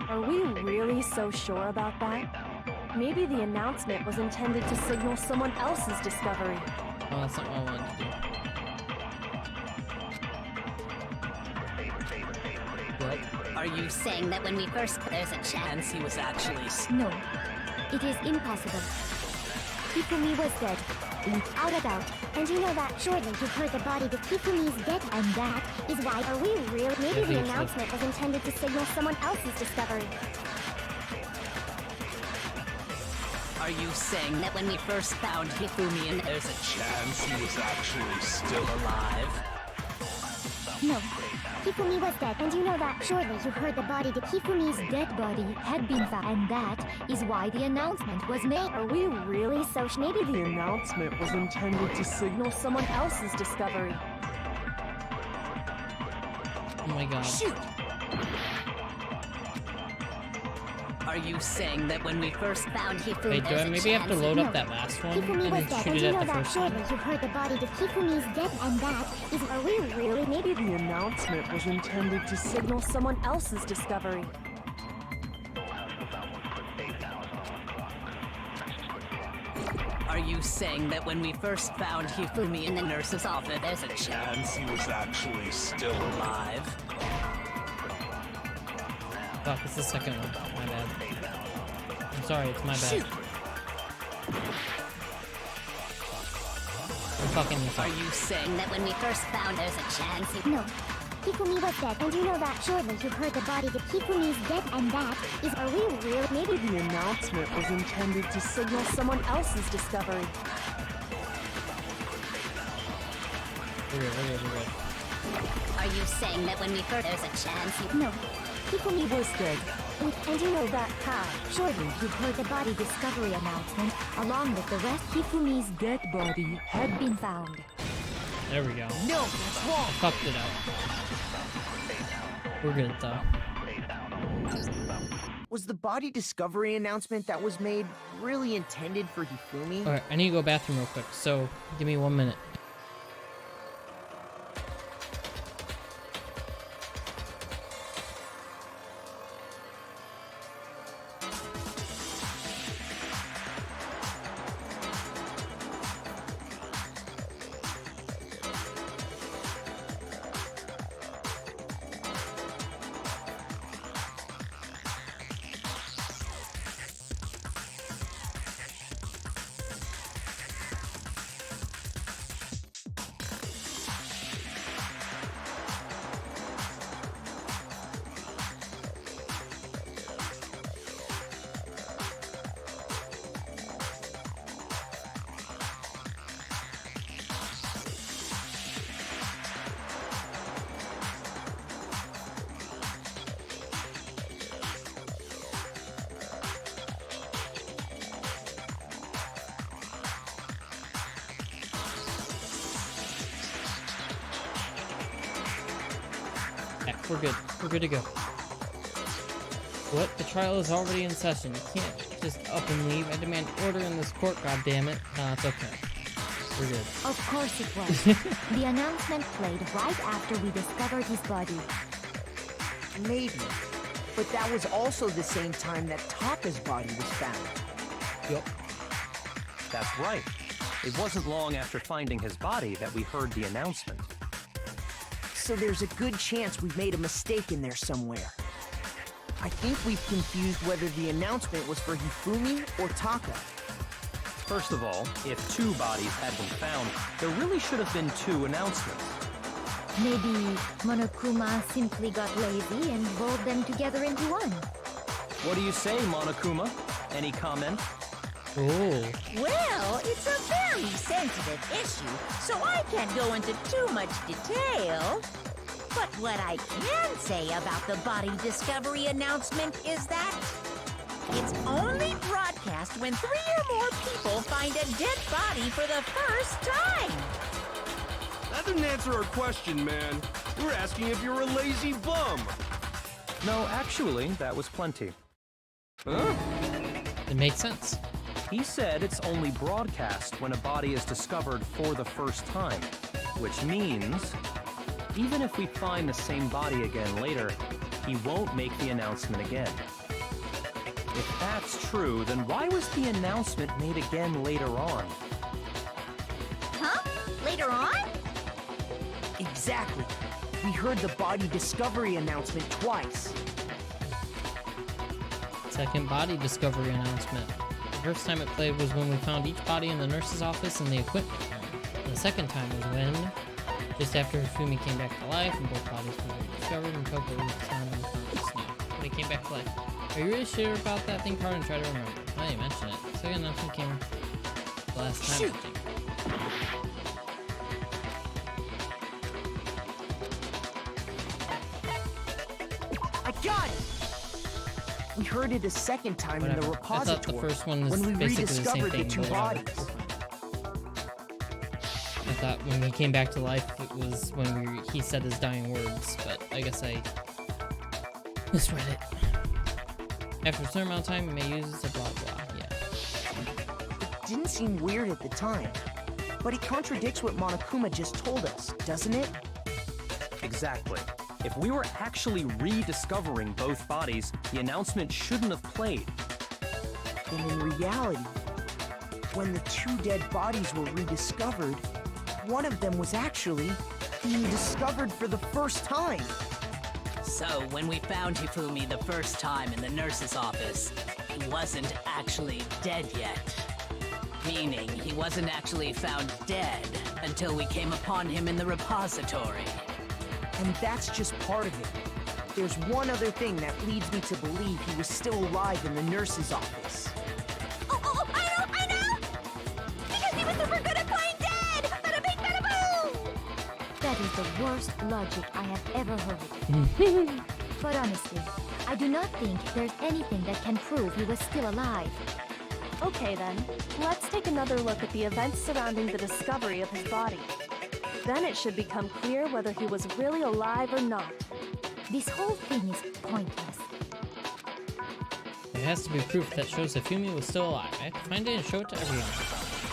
Are we really so sure about that? Maybe the announcement was intended to signal someone else's discovery. Oh, that's not what I wanted to do. Are you saying that when we first... there's a chance he was actually... No, it is impossible. Hifumi was dead, without a doubt. And you know that surely you heard the body that Hifumi's dead, and that is why. Are we real? Maybe the announcement was intended to signal someone else's discovery. Are you saying that when we first found Hifumi and there's a chance he was actually still alive? No, Hifumi was dead, and you know that surely you heard the body that Hifumi's dead body had been found, and that is why the announcement was made. Are we really so maybe the announcement was intended to signal someone else's discovery? Oh my god. Shoot! Are you saying that when we first found Hifumi, Wait, do I maybe have to load up that last one Hifumi and was then dead, shoot and it you at know the that first surely one? you heard the body that Hifumi's dead, and that is. Are we really? Maybe the announcement was intended to signal someone else's discovery. Are you saying that when we first found Hifumi in the nurse's office, there's a chance he was actually still alive? Fuck, it's the second one. My bad. I'm sorry, it's my bad. I'm fucking this Are up. you saying that when we first found there's a chance he... No. Hifumi was dead, and you know that surely you heard the body that Hifumi's dead, and that is. Are we real? Maybe the announcement was intended to signal someone else's discovery. We're good. Are you saying that when we first there's a chance you... No, Hifumi was dead. And you know that how? Surely you've heard the body discovery announcement, along with the rest. Hifumi's dead body had been found. There we go. No, that's wrong. Fucked it up. We're good though. Was the body discovery announcement that was made really intended for Hifumi? Alright, I need to go bathroom real quick, so give me 1 minute. We're good. We're good to go. What? The trial is already in session. You can't just up and leave. I demand order in this court, goddammit. Nah, it's okay. We're good. Of course it was. The announcement played right after we discovered his body. Maybe. But that was also the same time that Taka's body was found. Yup. That's right. It wasn't long after finding his body that we heard the announcement. So there's a good chance we've made a mistake in there somewhere. I think we've confused whether the announcement was for Hifumi or Taka. First of all, if 2 bodies had been found, there really should have been 2 announcements. Maybe Monokuma simply got lazy and rolled them together into one. What do you say, Monokuma? Any comment? Oh. Well, it's a very sensitive issue, so I can't go into too much detail. But what I can say about the body discovery announcement is that it's only broadcast when 3 or more people find a dead body for the first time. That didn't answer our question, man. We're asking if you're a lazy bum. No, actually, that was plenty. Huh? It makes sense. He said it's only broadcast when a body is discovered for the first time, which means even if we find the same body again later, he won't make the announcement again. If that's true, then why was the announcement made again later on? Huh? Later on? Exactly. We heard the body discovery announcement twice. Second body discovery announcement. The first time it played was when we found each body in the nurse's office and the equipment room. And the second time was when, just after Hifumi came back to life and both bodies were discovered and Coco was found unconscious. No, when he came back to life. Are you really sure about that? Think hard and try to remember. Now you mention it. The second announcement came the last time, Shoot. I think. I got it! We heard it a second time in the Whatever. I repository thought the first one was when we basically the same rediscovered thing. the 2 but whatever. bodies. I thought when he came back to life, it was when he said his dying words, but I guess I misread it. After a certain amount of time, you may use it to blah blah, yeah. It didn't seem weird at the time, but it contradicts what Monokuma just told us, doesn't it? Exactly. If we were actually rediscovering both bodies, the announcement shouldn't have played. And in reality, when the 2 dead bodies were rediscovered, one of them was actually being discovered for the first time. So, when we found Hifumi the first time in the nurse's office, he wasn't actually dead yet. Meaning, he wasn't actually found dead until we came upon him in the repository. And that's just part of it. There's one other thing that leads me to believe he was still alive in the nurse's office. Oh, I know! Because he was super good at playing dead! Bada bing, bada boom! That is the worst logic I have ever heard. But honestly, I do not think there's anything that can prove he was still alive. Okay then, let's take another look at the events surrounding the discovery of his body. Then it should become clear whether he was really alive or not. This whole thing is pointless. There has to be proof that shows Hifumi was still alive. I have to find it and show it to everyone.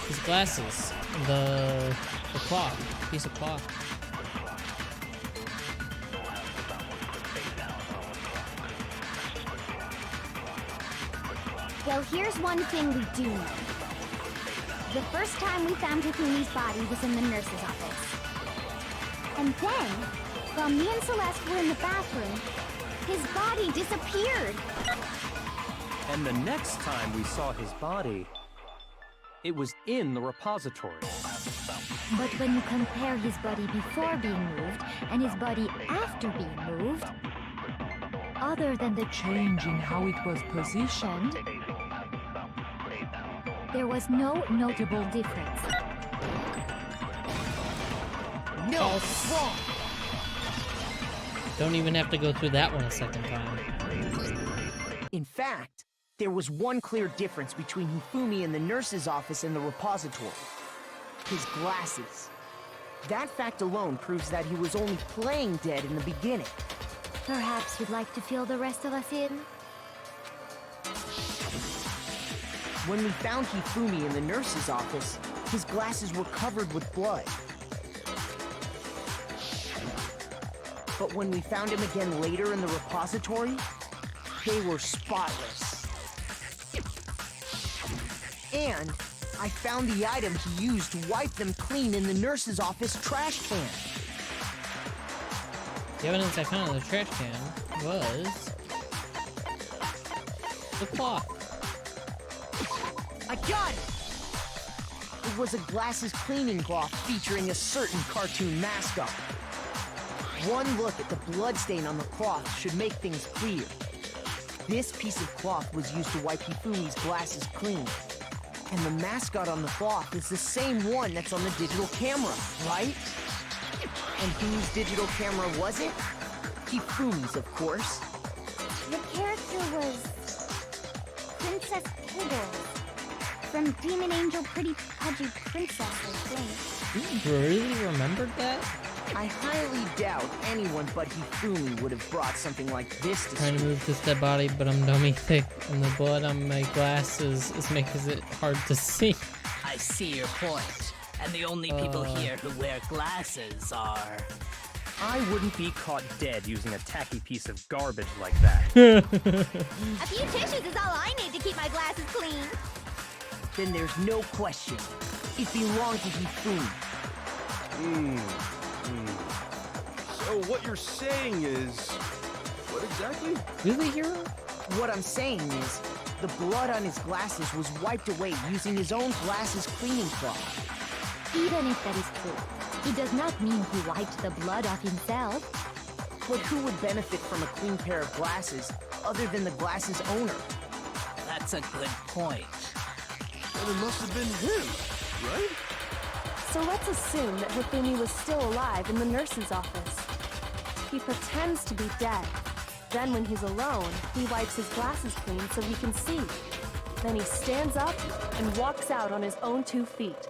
His glasses, the cloth, piece of cloth. Well, here's one thing we do know. The first time we found Hifumi's body was in the nurse's office. And then, while me and Celeste were in the bathroom, his body disappeared. And the next time we saw his body, it was in the repository. But when you compare his body before being moved and his body after being moved, other than the change in how it was positioned, there was no notable difference. No, wrong. Don't even have to go through that one a second time. In fact, there was one clear difference between Hifumi in the nurse's office and the repository. His glasses. That fact alone proves that he was only playing dead in the beginning. Perhaps you'd like to fill the rest of us in? When we found Hifumi in the nurse's office, his glasses were covered with blood. But when we found him again later in the repository, they were spotless. And I found the item he used to wipe them clean in the nurse's office trash can. The evidence I found in the trash can was the cloth. I got it! It was a glasses cleaning cloth featuring a certain cartoon mascot. One look at the bloodstain on the cloth should make things clear. This piece of cloth was used to wipe Hifumi's glasses clean. And the mascot on the cloth is the same one that's on the digital camera, right? And whose digital camera was it? Hifumi's, of course. The character was Princess Piddles from Demon Angel Pretty Pudgy Princess, I think. You really remembered that? I highly doubt anyone but Hifumi would have brought something like this to Trying to school. move this dead body, but I'm dummy thick, and the blood on my glasses is making it hard to see. I see your point. And the only people here who wear glasses are... I wouldn't be caught dead using a tacky piece of garbage like that. A few tissues is all I need to keep my glasses clean. Then there's no question. It belonged to Hifumi. So what you're saying is... What exactly? Really, Hero? What I'm saying is, the blood on his glasses was wiped away using his own glasses cleaning cloth. Even if that is true, it does not mean he wiped the blood off himself. But who would benefit from a clean pair of glasses other than the glasses owner? That's a good point. Well, it must have been him, right? So let's assume that Hifumi was still alive in the nurse's office. He pretends to be dead. Then when he's alone, he wipes his glasses clean so he can see. Then he stands up and walks out on his own 2 feet.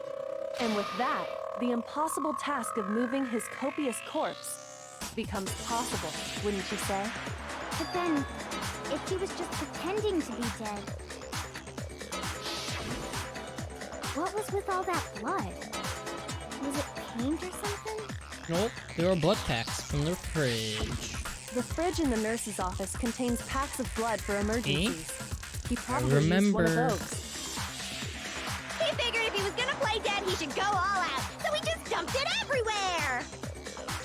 And with that, the impossible task of moving his copious corpse becomes possible, wouldn't you say? But then, if he was just pretending to be dead, what was with all that blood? Was it paint or something? Nope, they were blood packs from the fridge. The fridge in the nurse's office contains packs of blood for emergencies. He probably used one of remember. those. He figured if he was gonna play dead, he should go all out, so he just dumped it everywhere!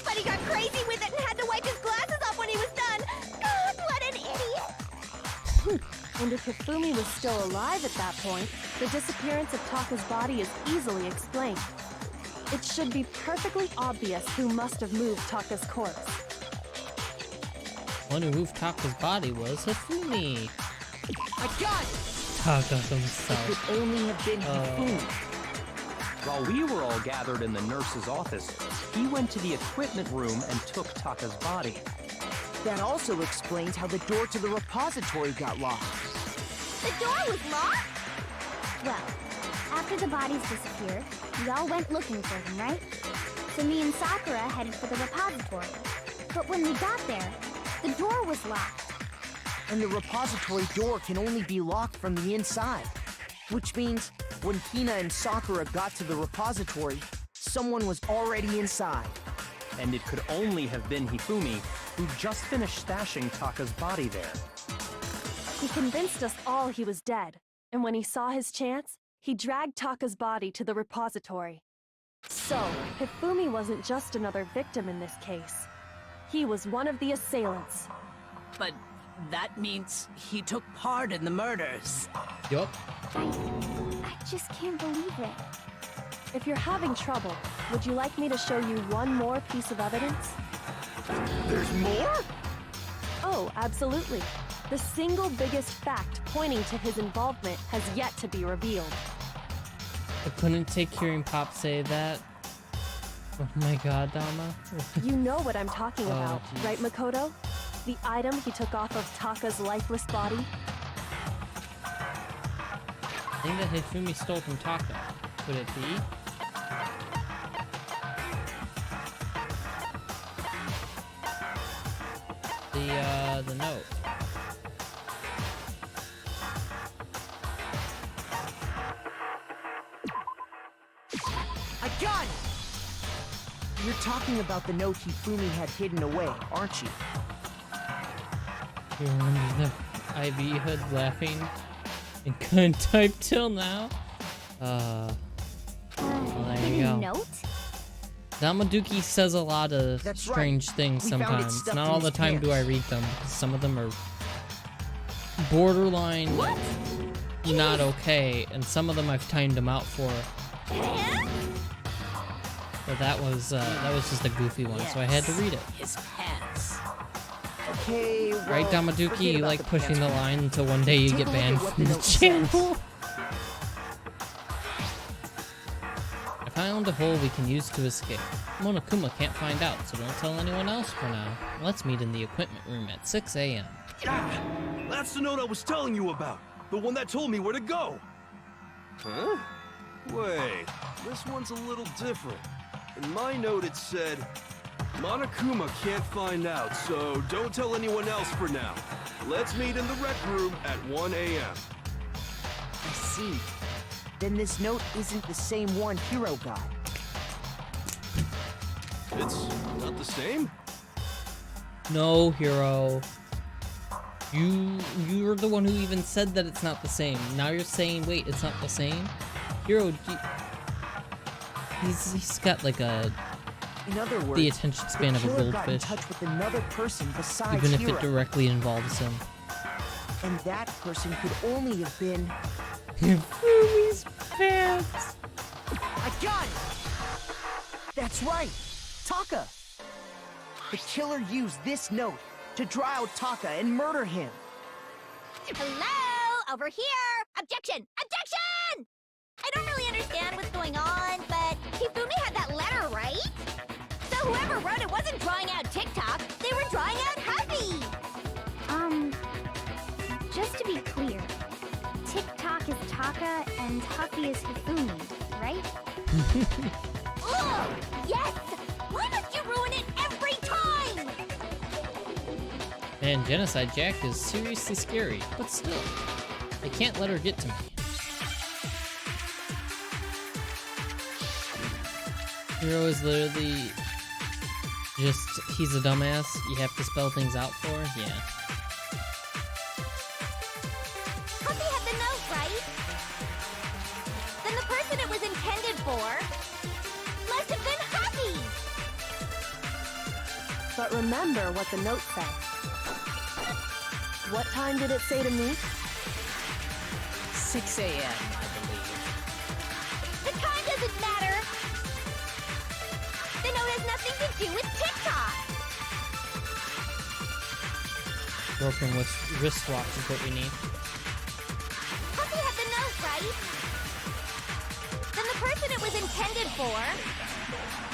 But he got crazy with it and had to wipe his glasses off when he was done! God, what an idiot! And if Hifumi was still alive at that point, the disappearance of Taka's body is easily explained. It should be perfectly obvious who must have moved Taka's corpse. One who moved Taka's body was Hifumi. I got it! Taka It himself. could only have been Hifumi. While we were all gathered in the nurse's office, he went to the equipment room and took Taka's body. That also explains how the door to the repository got locked. The door was locked? Well, after the bodies disappeared, we all went looking for them, right? So me and Sakura headed for the repository. But when we got there, the door was locked. And the repository door can only be locked from the inside. Which means, when Kina and Sakura got to the repository, someone was already inside. And it could only have been Hifumi, who just finished stashing Taka's body there. He convinced us all he was dead, and when he saw his chance, he dragged Taka's body to the repository. So, Hifumi wasn't just another victim in this case. He was one of the assailants. But that means he took part in the murders. Yup. I just can't believe it. If you're having trouble, would you like me to show you one more piece of evidence? There's more? Oh, absolutely. The single biggest fact pointing to his involvement has yet to be revealed. I couldn't take hearing Pop say that. Oh my god, Dama. You know what I'm talking Oh, about, geez. right, Makoto? The item he took off of Taka's lifeless body? I think that Hifumi stole from Taka. Could it be? The note. I got it! You're talking about the note Hifumi had hidden away, aren't you? You remember the IV hood laughing and couldn't type till now? Well, there you go. Note? Damaduki says a lot of That's right. strange things We found it sometimes. stuffed Not in all his the time do I pants. read them, because some of them are borderline not okay, and some of them I've timed them out for. But that was just a goofy one, so I had to read it. His pants. Okay, well, Right, forget Damaduki? You about like the pushing the pants. line until one day you Take get a look banned at what from the the note says. channel. I found a hole we can use to escape. Monokuma can't find out, so don't tell anyone else for now. Let's meet in the equipment room at 6 a.m. Ah, that's the note I was telling you about. The one that told me where to go. Huh? Wait, this one's a little different. In my note it said, Monokuma can't find out, so don't tell anyone else for now. Let's meet in the rec room at 1 a.m. I see. Then this note isn't the same one Hiro got. It's not the same? No, Hero. You're the one who even said that it's not the same. Now you're saying, wait, it's not the same? Hero, he's got like a In other words, the attention span the of a killer got in goldfish, touch with another person besides even if Hiro. it directly involves him. And that person could only have been... Fumi's pants. I got it! That's right! Taka! The killer used this note to draw out Taka and murder him. Hello? Over here! Objection! Objection! I don't really understand what's going on, but Hifumi had that letter, right? So whoever wrote it wasn't drawing out TikTok, they were drawing out Huffy! Just to be clear, TikTok is Taka and Huffy is Hifumi, right? Ugh! Yes! Why must you ruin it every time? Man, Genocide Jack is seriously scary, but still, I can't let her get to me. Hero is literally just, he's a dumbass. You have to spell things out for, yeah. Huffy had the note, right? Then the person it was intended for must have been Huffy! But remember what the note said. What time did it say to me? 6 a.m., I believe. The time doesn't matter! The note has nothing to do with TikTok! Broken wristwatch is what we need. Huffy had the note, right? Then the person person it was intended for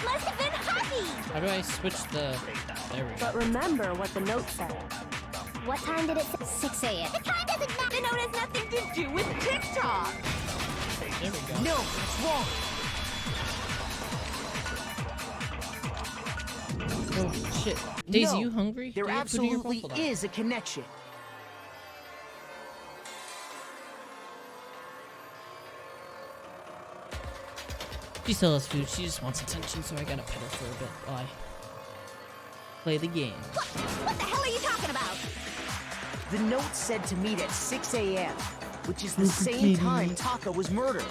must have been hockey. How do I switch the... There we go. But remember what the note said. What time did it say? 6 a.m. The time doesn't matter. The note has nothing to do with TikTok. There we go. No, it's wrong. Oh, shit. Daisy, No, you hungry? There Do you have food in your absolutely bowl? Hold on. is a connection. She still has food. She just wants attention, so I gotta pet her for a bit while I play the game. What the hell are you talking about? The note said to meet at 6 a.m., which is the Look at same Kitty. time Taka was murdered.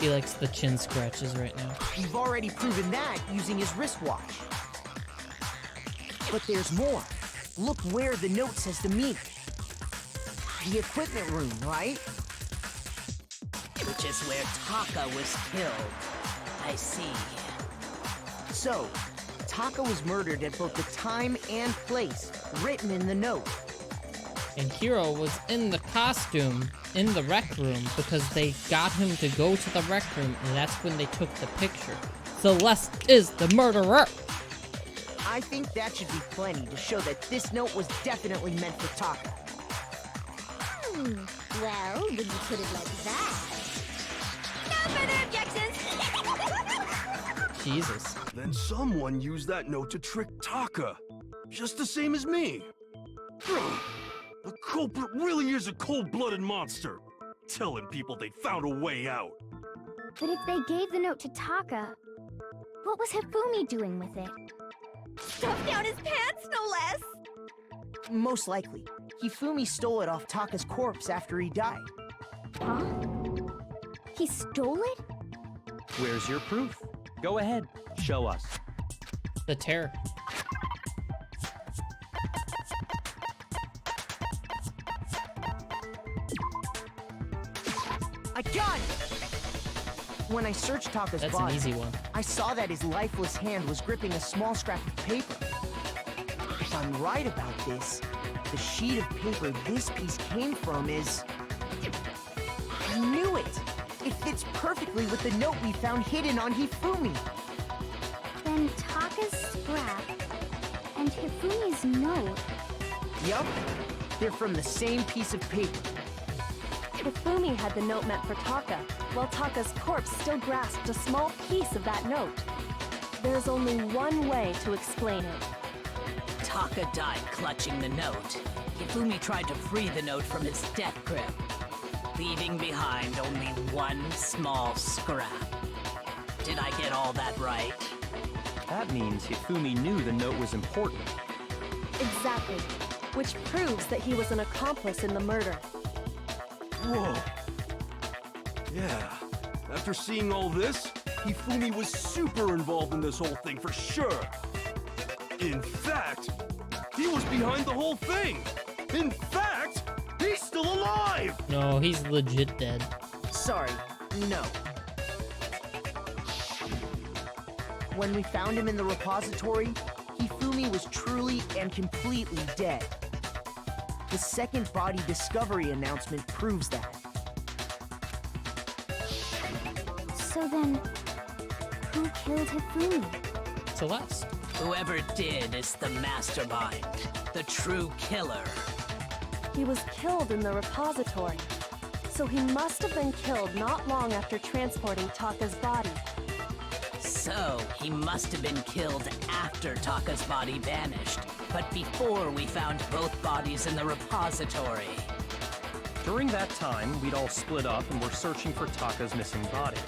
He likes the chin scratches right now. We've already proven that using his wristwatch. But there's more. Look where the note says to meet. The equipment room, right? Which is where Taka was killed. I see. So, Taka was murdered at both the time and place written in the note. And Hiro was in the costume in the rec room because they got him to go to the rec room, and that's when they took the picture. Celeste is the murderer! I think that should be plenty to show that this note was definitely meant for Taka. Well, when you put it like that. No further objections! Jesus. Then someone used that note to trick Taka. Just the same as me. The culprit really is a cold-blooded monster. Telling people they found a way out. But if they gave the note to Taka, what was Hifumi doing with it? Stuffed down his pants, no less! Most likely, Hifumi stole it off Taka's corpse after he died. Huh? He stole it? Where's your proof? Go ahead, show us. The terror. I got it! When I searched Taka's That's an body, easy one. I saw that his lifeless hand was gripping a small scrap of paper. If I'm right about this, the sheet of paper this piece came from is... I knew it! It fits perfectly with the note we found hidden on Hifumi. Then Taka's scrap and Hifumi's note. Yup, they're from the same piece of paper. Hifumi had the note meant for Taka, while Taka's corpse still grasped a small piece of that note. There's only one way to explain it. Taka died clutching the note. Hifumi tried to free the note from his death grip, leaving behind only one small scrap. Did I get all that right? That means Hifumi knew the note was important. Exactly, which proves that he was an accomplice in the murder. Whoa. Yeah. After seeing all this, Hifumi was super involved in this whole thing for sure. In fact, he was behind the whole thing. In fact, he's still alive! No, he's legit dead. Sorry, no. When we found him in the repository, Hifumi was truly and completely dead. The second body discovery announcement proves that. So then, who killed Hifumi? Celeste. Whoever did is the mastermind, the true killer. He was killed in the repository, so he must have been killed not long after transporting Taka's body. So, he must have been killed after Taka's body vanished, but before we found both bodies in the repository. During that time, we'd all split up and were searching for Taka's missing body.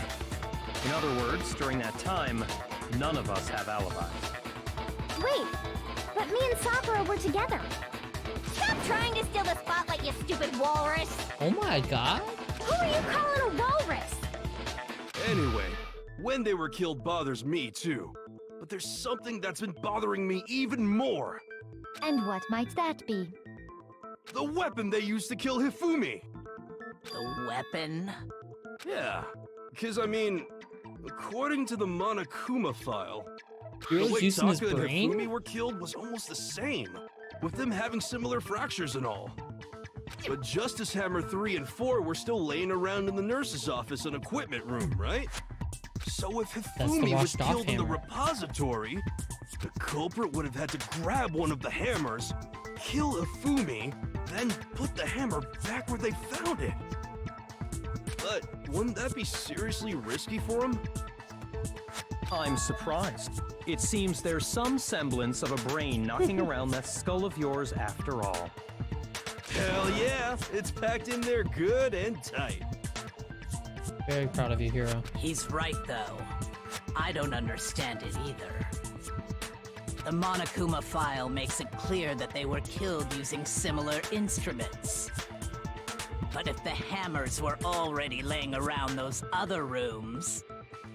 In other words, during that time, none of us have alibis. Wait, but me and Sakura were together. Stop trying to steal the spotlight, you stupid walrus! Oh my god. Who are you calling a walrus? Anyway, when they were killed bothers me too. But there's something that's been bothering me even more. And what might that be? The weapon they used to kill Hifumi. The weapon? Yeah, because I mean, according to the Monokuma file, the Hero's way using his Taka and brain? Hifumi were killed was almost the same, with them having similar fractures and all. But Justice Hammer 3 and 4 were still laying around in the nurse's office and equipment room, right? So if the Hifumi was washed-off killed in the hammer. repository, the culprit would have had to grab one of the hammers, kill Hifumi, then put the hammer back where they found it. But wouldn't that be seriously risky for him? I'm surprised. It seems there's some semblance of a brain knocking around that skull of yours after all. Hell yeah, it's packed in there good and tight. Very proud of you, hero. He's right, though. I don't understand it either. The Monokuma file makes it clear that they were killed using similar instruments. But if the hammers were already laying around those other rooms...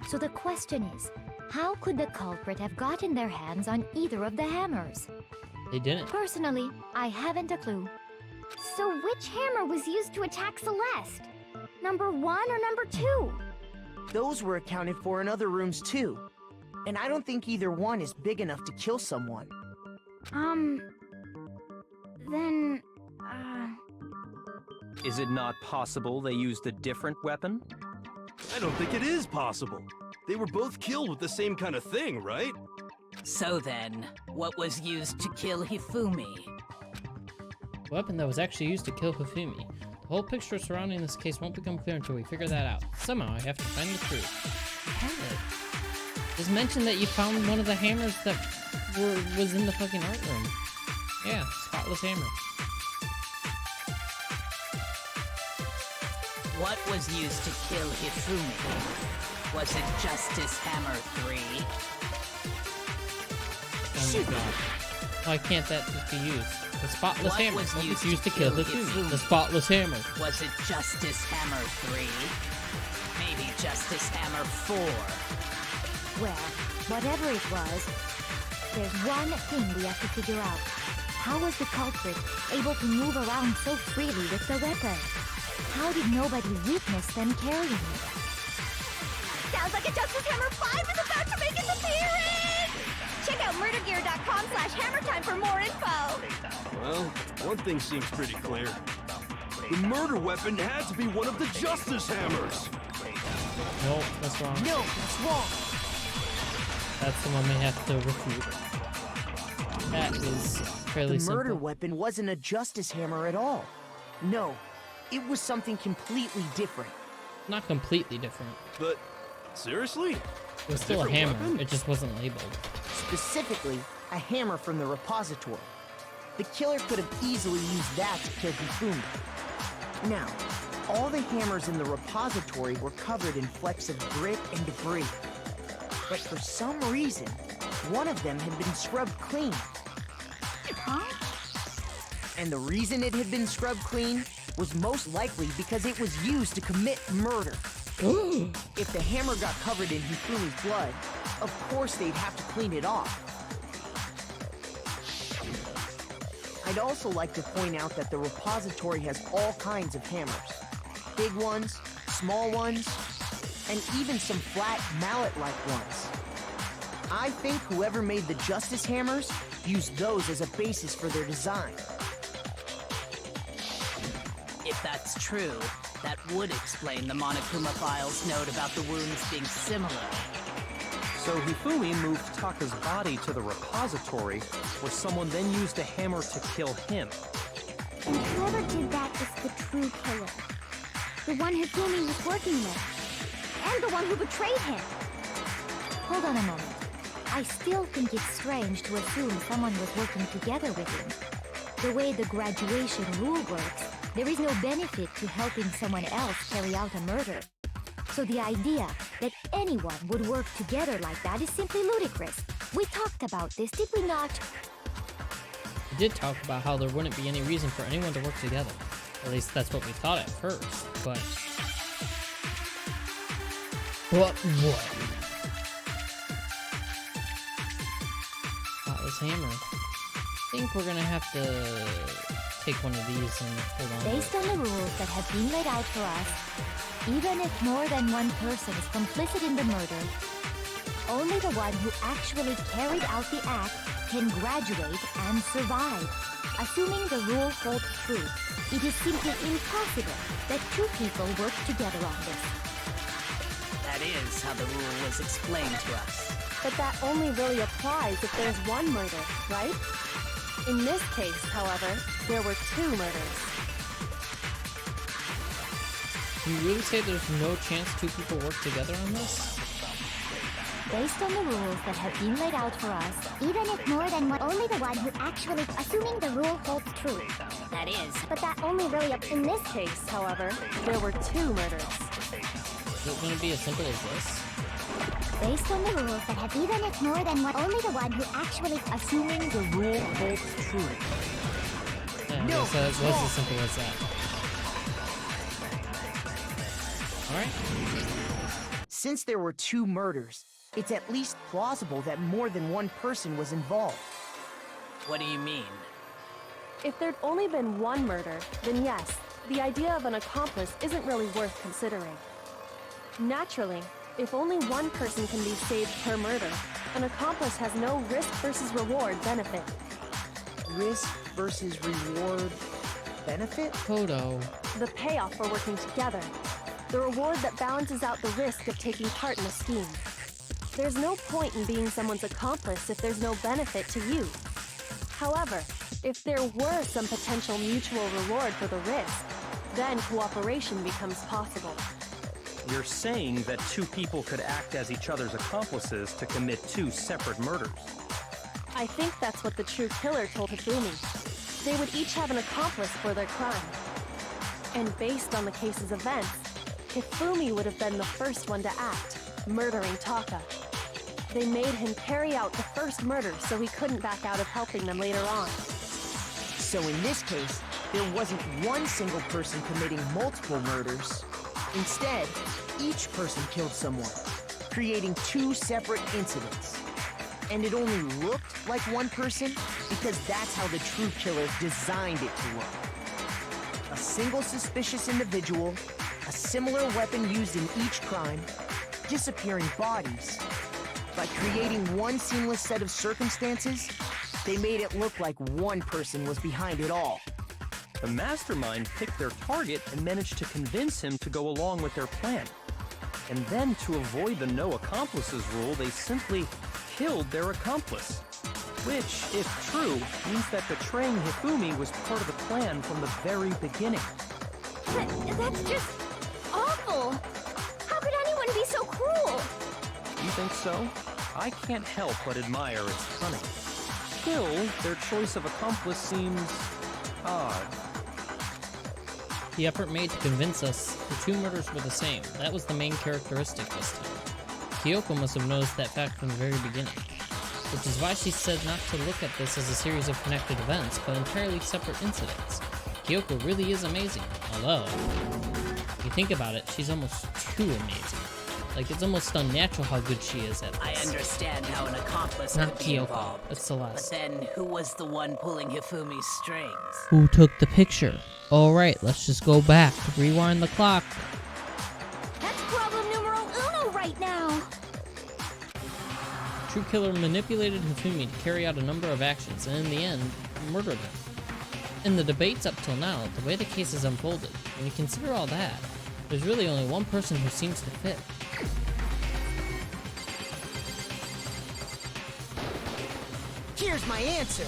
So the question is, how could the culprit have gotten their hands on either of the hammers? They didn't. Personally, I haven't a clue. So which hammer was used to attack Celeste? Number 1 or number 2? Those were accounted for in other rooms too. And I don't think either one is big enough to kill someone. Then, Is it not possible they used a different weapon? I don't think it is possible. They were both killed with the same kind of thing, right? So then, what was used to kill Hifumi? The weapon that was actually used to kill Hifumi. The whole picture surrounding this case won't become clear until we figure that out. Somehow I have to find the truth. Have it. Just mention that you found one of the hammers that was in the fucking art room. Yeah, spotless hammer. What was used to kill Hifumi? Was it Justice Hammer 3? Oh my god. Why can't that just be used? The spotless What hammer. was What used was used to kill Hifumi? The spotless hammer. Was it Justice Hammer 3? Maybe Justice Hammer 4? Well, whatever it was, there's one thing we have to figure out. How was the culprit able to move around so freely with the weapon? How did nobody witness them carrying it? sounds like a Justice Hammer 5 is about to make its appearance! Check out murdergear.com/hammertime for more info! Well, one thing seems pretty clear. The murder weapon had to be one of the Justice Hammers! No, that's wrong. No, that's wrong. That's the one we have to refute. That is fairly The murder simple. weapon wasn't a Justice Hammer at all. No, it was something completely different. Not completely different. But, seriously? It was still a different hammer. weapon? It just wasn't labeled. Specifically, a hammer from the repository. The killer could have easily used that to kill Hifumi. Now, all the hammers in the repository were covered in flecks of grit and debris. But for some reason, one of them had been scrubbed clean. Huh? And the reason it had been scrubbed clean was most likely because it was used to commit murder. If the hammer got covered in Hifumi's blood, of course they'd have to clean it off. I'd also like to point out that the repository has all kinds of hammers. Big ones, small ones, and even some flat mallet-like ones. I think whoever made the Justice Hammers used those as a basis for their design. If that's true, that would explain the Monokuma file's note about the wounds being similar. So Hifumi moved Taka's body to the repository, where someone then used a hammer to kill him. And whoever did that is the true killer. The one Hifumi was working with. And the one who betrayed him. Hold on a moment. I still think it's strange to assume someone was working together with him. The way the graduation rule works, there is no benefit to helping someone else carry out a murder. So the idea that anyone would work together like that is simply ludicrous. We talked about this, did we not? We did talk about how there wouldn't be any reason for anyone to work together. At least that's what we thought at first, but... what? Spotless hammer. I think we're gonna have to take one of these and hold on. Based on the rules that have been laid out for us, even if more than one person is complicit in the murder, only the one who actually carried out the act can graduate and survive. Assuming the rule holds true, it is simply impossible that two people work together on this. That is how the rule was explained to us. But that only really applies if there's one murder, right? In this case, however, there were 2 murders. You really say there's no chance 2 people work together on this? Based on the rules that have been laid out for us, even if more than one, only the one who actually, assuming the rule holds true. That is. But that only really, In this case, however, there were 2 murders. Is it gonna be as simple as this? based on the rules that have even if more than one, only the one who actually, Assuming the rule holds true. Yeah, No, so it was as simple as that. Alright. Since there were 2 murders, it's at least plausible that more than one person was involved. What do you mean? If there'd only been one murder, then yes, the idea of an accomplice isn't really worth considering. Naturally, if only one person can be saved per murder, an accomplice has no risk versus reward benefit. Risk versus reward benefit? Kodo. The payoff for working together. The reward that balances out the risk of taking part in a scheme. There's no point in being someone's accomplice if there's no benefit to you. However, if there were some potential mutual reward for the risk, then cooperation becomes possible. You're saying that 2 people could act as each other's accomplices to commit 2 separate murders. I think that's what the true killer told Hifumi. They would each have an accomplice for their crime. And based on the case's events, Hifumi would have been the first one to act, murdering Taka. They made him carry out the first murder so he couldn't back out of helping them later on. So in this case, there wasn't one single person committing multiple murders. Instead, each person killed someone, creating 2 separate incidents. And it only looked like one person because that's how the true killer designed it to look. A single suspicious individual, a similar weapon used in each crime, disappearing bodies. By creating one seamless set of circumstances, they made it look like one person was behind it all. The mastermind picked their target and managed to convince him to go along with their plan. And then, to avoid the no accomplices rule, they simply killed their accomplice. Which, if true, means that betraying Hifumi was part of the plan from the very beginning. That's just awful. How could anyone be so cruel? You think so? I can't help but admire its cunning. Still, their choice of accomplice seems odd. The effort made to convince us the 2 murders were the same. That was the main characteristic this time. Kyoko must have noticed that fact from the very beginning. Which is why she said not to look at this as a series of connected events, but entirely separate incidents. Kyoko really is amazing, although, if you think about it, she's almost too amazing. Like, it's almost unnatural how good she is at this. I understand how an accomplice Not could be Kyoko, involved. it's Celeste. But then, who was the one pulling Hifumi's strings? Who took the picture? Alright, let's just go back. Rewind the clock. That's problem numero uno right now. True Killer manipulated Hifumi to carry out a number of actions, and in the end, murdered him. In the debates up till now, the way the case has unfolded, when you consider all that, there's really only one person who seems to fit. Here's my answer.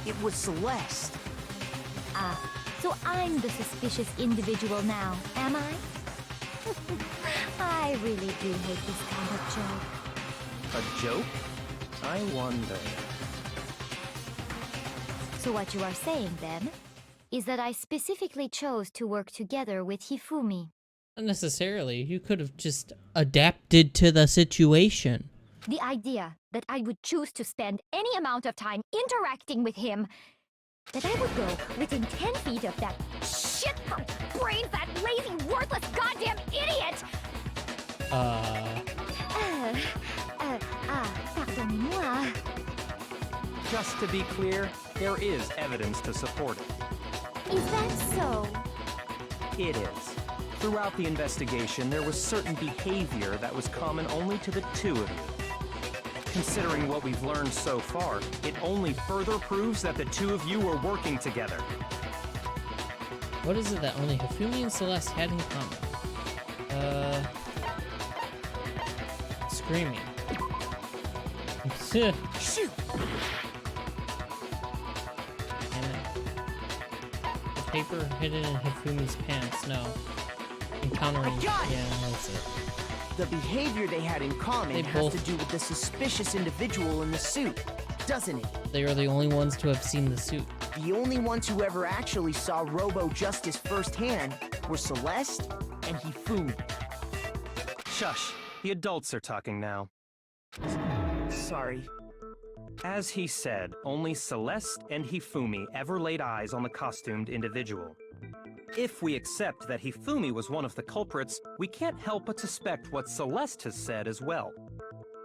It was Celeste. Ah, so I'm the suspicious individual now, am I? I really do hate this kind of joke. A joke? I wonder. So what you are saying, then, is that I specifically chose to work together with Hifumi. Not necessarily, you could have just adapted to the situation. The idea that I would choose to spend any amount of time interacting with him, that I would go within 10 feet of that shit-brained, that lazy, worthless goddamn idiot! Pardonnez-moi. Just to be clear, there is evidence to support it. Is that so? It is. Throughout the investigation, there was certain behavior that was common only to the 2 of you. Considering what we've learned so far, it only further proves that the 2 of you were working together. What is it that only Hifumi and Celeste had in common? Screaming. Shoot! Damn it. The paper hidden in Hifumi's pants. No. Encountering. I got it! Yeah, that's it. The behavior they had in common They has both- to do with the suspicious individual in the suit, doesn't it? They are the only ones to have seen the suit. The only ones who ever actually saw Robo Justice firsthand were Celeste and Hifumi. Shush. The adults are talking now. Sorry. As he said, only Celeste and Hifumi ever laid eyes on the costumed individual. If we accept that Hifumi was one of the culprits, we can't help but suspect what Celeste has said as well.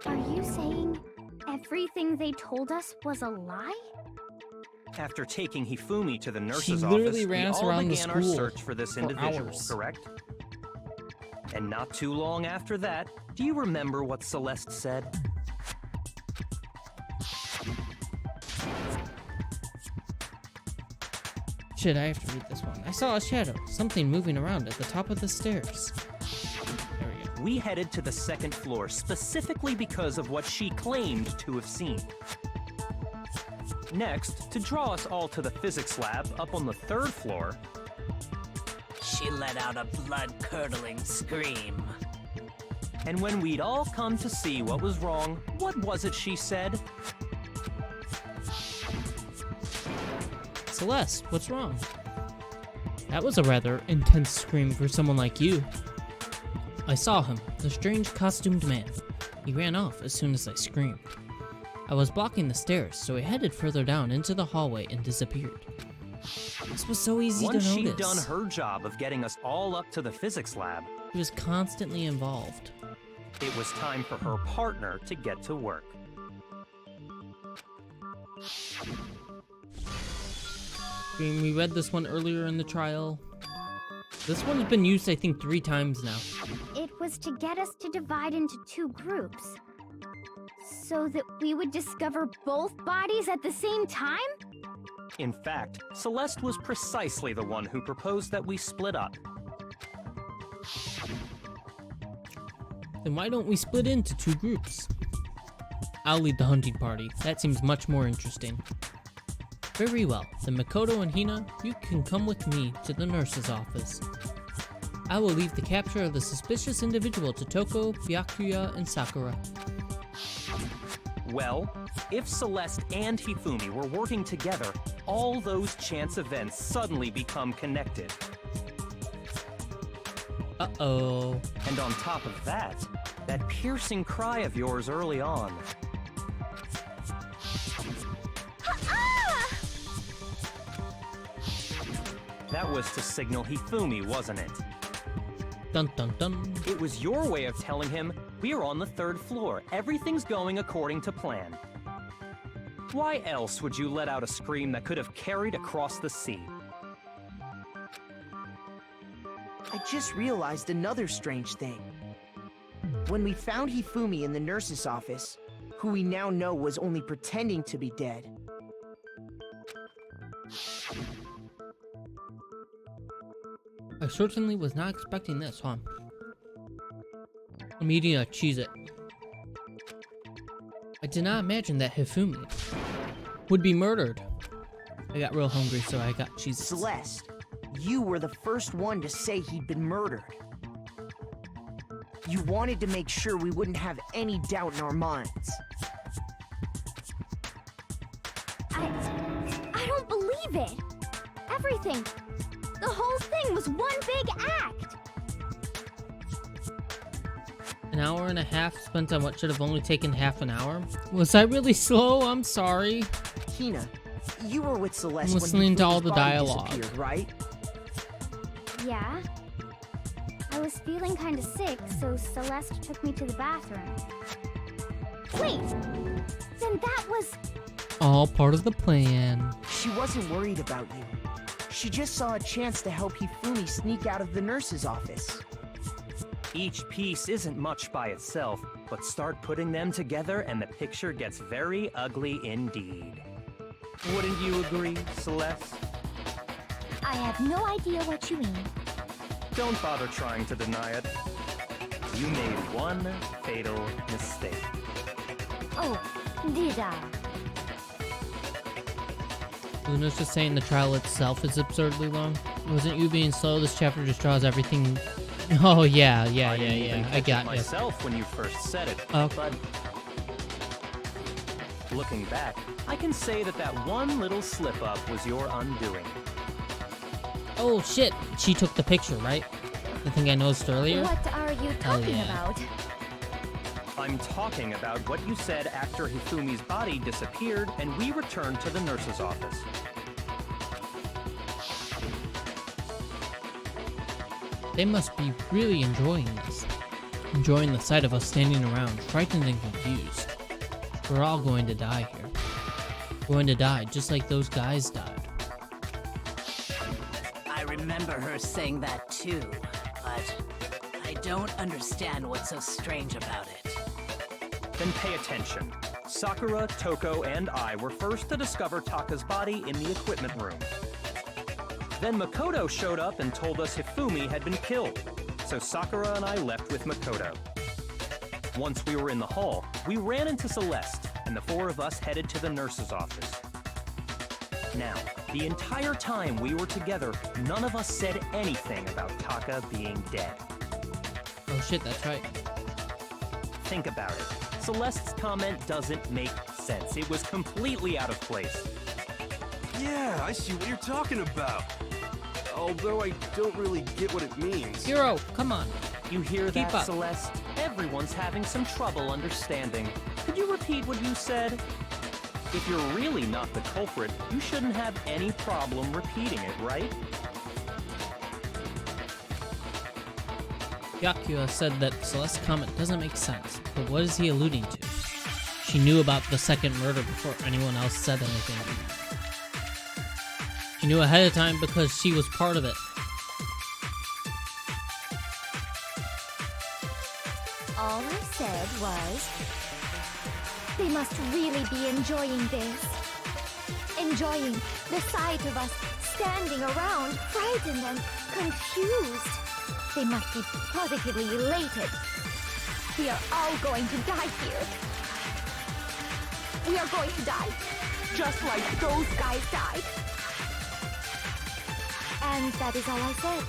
Are you saying everything they told us was a lie? After taking Hifumi to the nurse's She office, literally ran we us all around the began our school search for this for individual, hours. correct? And not too long after that, do you remember what Celeste said? Shit, I have to read this one. I saw a shadow, something moving around at the top of the stairs. There we go. We headed to the second floor specifically because of what she claimed to have seen. Next, to draw us all to the physics lab up on the third floor, She let out a blood-curdling scream. and when we'd all come to see what was wrong, what was it she said? Celeste, what's wrong? That was a rather intense scream for someone like you. I saw him, the strange costumed man. He ran off as soon as I screamed. I was blocking the stairs, so he headed further down into the hallway and disappeared. This was so easy Once to she'd notice. done her job of getting us all up to the physics lab, He was constantly involved. it was time for her partner to get to work. We read this one earlier in the trial. This one's been used, I think, 3 times now. It was to get us to divide into 2 groups. So that we would discover both bodies at the same time? In fact, Celeste was precisely the one who proposed that we split up. Then why don't we split into 2 groups? I'll lead the hunting party. That seems much more interesting. Very well. Then Makoto and Hina, you can come with me to the nurse's office. I will leave the capture of the suspicious individual to Toko, Byakuya, and Sakura. Well, if Celeste and Hifumi were working together, all those chance events suddenly become connected. Uh-oh. And on top of that, that piercing cry of yours early on. That was to signal Hifumi, wasn't it? Dun dun dun. It was your way of telling him, we're on the 3rd floor, everything's going according to plan. Why else would you let out a scream that could have carried across the sea? I just realized another strange thing. When we found Hifumi in the nurse's office, who we now know was only pretending to be dead, I certainly was not expecting this, huh? I'm eating a Cheez-It. I did not imagine that Hifumi would be murdered. I got real hungry, so I got Cheez-Its. Celeste, you were the first one to say he'd been murdered. You wanted to make sure we wouldn't have any doubt in our minds. I don't believe it. Everything, the whole thing was one big act. An hour and a half spent on what should have only taken half an hour? Was I really slow? I'm sorry. Hina, you were with Celeste I'm when listening to all Hifumi's the body dialogue. disappeared, right? Yeah. I was feeling kind of sick, so Celeste took me to the bathroom. Wait! Then that was... All part of the plan. She wasn't worried about you. She just saw a chance to help Hifumi sneak out of the nurse's office. Each piece isn't much by itself, but start putting them together and the picture gets very ugly indeed. Wouldn't you agree, Celeste? I have no idea what you mean. Don't bother trying to deny it. You made one fatal mistake. Oh, did I? Luna's just saying the trial itself is absurdly long. Wasn't you being slow? This chapter just draws everything. Oh yeah. I didn't even I catch got it you. myself when you first said it. Oh. But looking back, I can say that that one little slip-up was your undoing. Oh shit! She took the picture, right? The thing I noticed earlier. What are you talking yeah. about? I'm talking about what you said after Hifumi's body disappeared and we returned to the nurse's office. They must be really enjoying this. Enjoying the sight of us standing around, frightened and confused. We're all going to die here. Going to die just like those guys died. I remember her saying that too, but I don't understand what's so strange about it. Then pay attention. Sakura, Toko, and I were first to discover Taka's body in the equipment room. Then Makoto showed up and told us Hifumi had been killed, so Sakura and I left with Makoto. Once we were in the hall, we ran into Celeste, and the four of us headed to the nurse's office. Now, the entire time we were together, none of us said anything about Taka being dead. Oh shit, that's right. Think about it. Celeste's comment doesn't make sense. It was completely out of place. Yeah, I see what you're talking about. Although I don't really get what it means. Hero, come on. You hear Keep that, up. Celeste? Everyone's having some trouble understanding. Could you repeat what you said? If you're really not the culprit, you shouldn't have any problem repeating it, right? Yakuya said that Celeste's comment doesn't make sense, but what is he alluding to? She knew about the second murder before anyone else said anything. She knew ahead of time because she was part of it. All I said was, they must really be enjoying this. Enjoying the sight of us standing around, frightened and confused. They must be positively elated. We are all going to die here. We are going to die, just like those guys died. And that is all I said.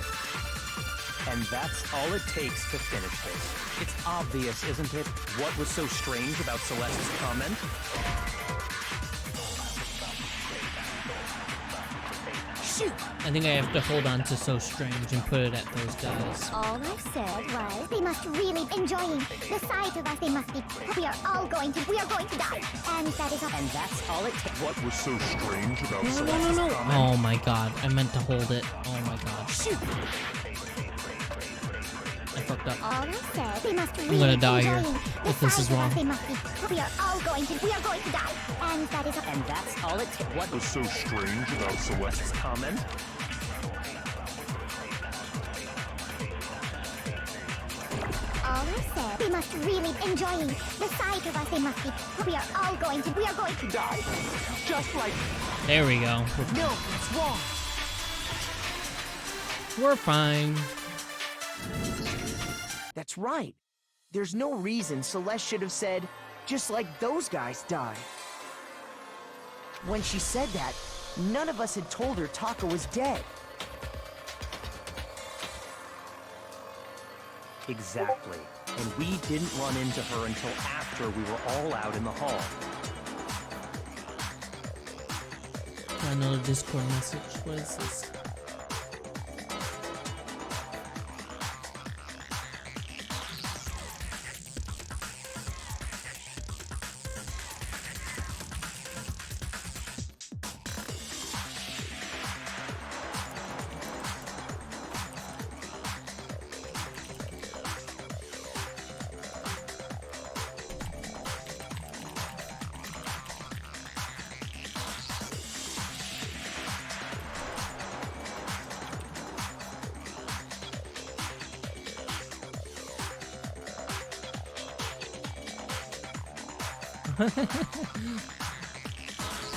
And that's all it takes to finish this. It's obvious, isn't it, what was so strange about Celeste's comment? Shoot! I think I have to hold on to So Strange and put it at those guys. All I said was, they must really enjoying the sight of us. They must be. We are going to die. And that is all. And that's all it takes. What was so strange about No. Celeste's comment? Oh my god, I meant to hold it. Oh my god. Shoot! I fucked up. All I said, they must really gonna die here enjoying the if this is sight of wrong. us. They must be. We are going to die. And that is all. And that's all it takes. What was so strange about Celeste's comment? All I said, they must really enjoying the sight of us. They must be. We are going to Die. Just like, There we go. no, it's wrong. We're fine. That's right. There's no reason Celeste should have said, just like those guys died. When she said that, none of us had told her Taka was dead. Exactly. And we didn't run into her until after we were all out in the hall. Another Discord message. What is this?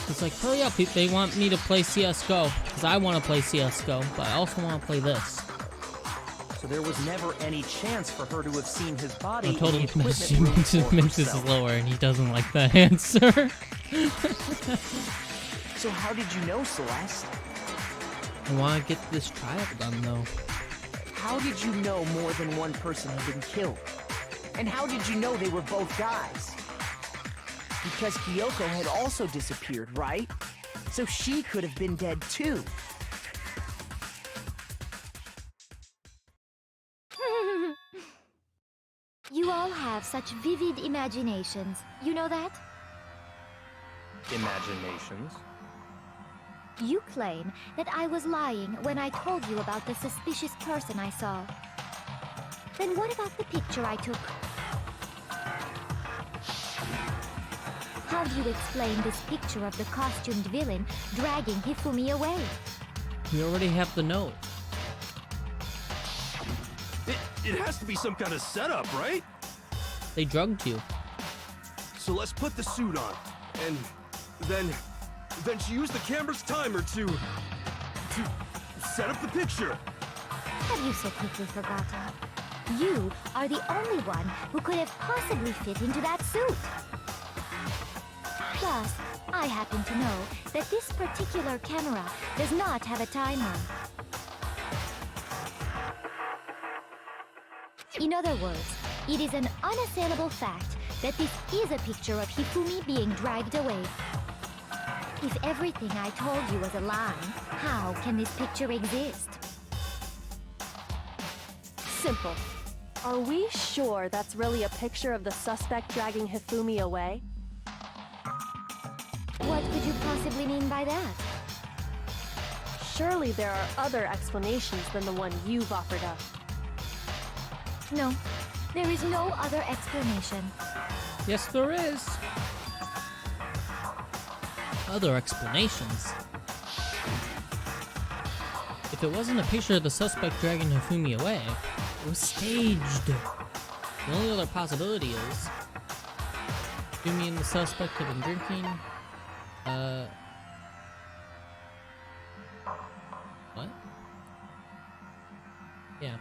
It's like, hurry up, they want me to play CSGO, because I want to play CSGO, but I also want to play this. so there was never any chance for her to have seen his body I told in him the this equipment room for is herself. lower, and he doesn't like that answer. So how did you know, Celeste? I want to get this trial done, though. How did you know more than one person had been killed? And how did you know they were both guys? Because Kyoko had also disappeared, right? So she could have been dead too. You all have such vivid imaginations. You know that? Imaginations? You claim that I was lying when I told you about the suspicious person I saw. Then what about the picture I took? How do you explain this picture of the costumed villain dragging Hifumi away? We already have the note. It has to be some kind of setup, right? They drugged you. So let's put the suit on, and then she used the camera's timer to set up the picture. Have you so quickly forgotten? You are the only one who could have possibly fit into that suit. Plus, I happen to know that this particular camera does not have a timer. In other words, it is an unassailable fact that this is a picture of Hifumi being dragged away. If everything I told you was a lie, how can this picture exist? Simple. Are we sure that's really a picture of the suspect dragging Hifumi away? What could you possibly mean by that? Surely there are other explanations than the one you've offered up. No, there is no other explanation. Yes, there is. Other explanations. If it wasn't a picture of the suspect dragging Hifumi away, it was staged. The only other possibility is Hifumi and the suspect have been drinking. What? Yeah,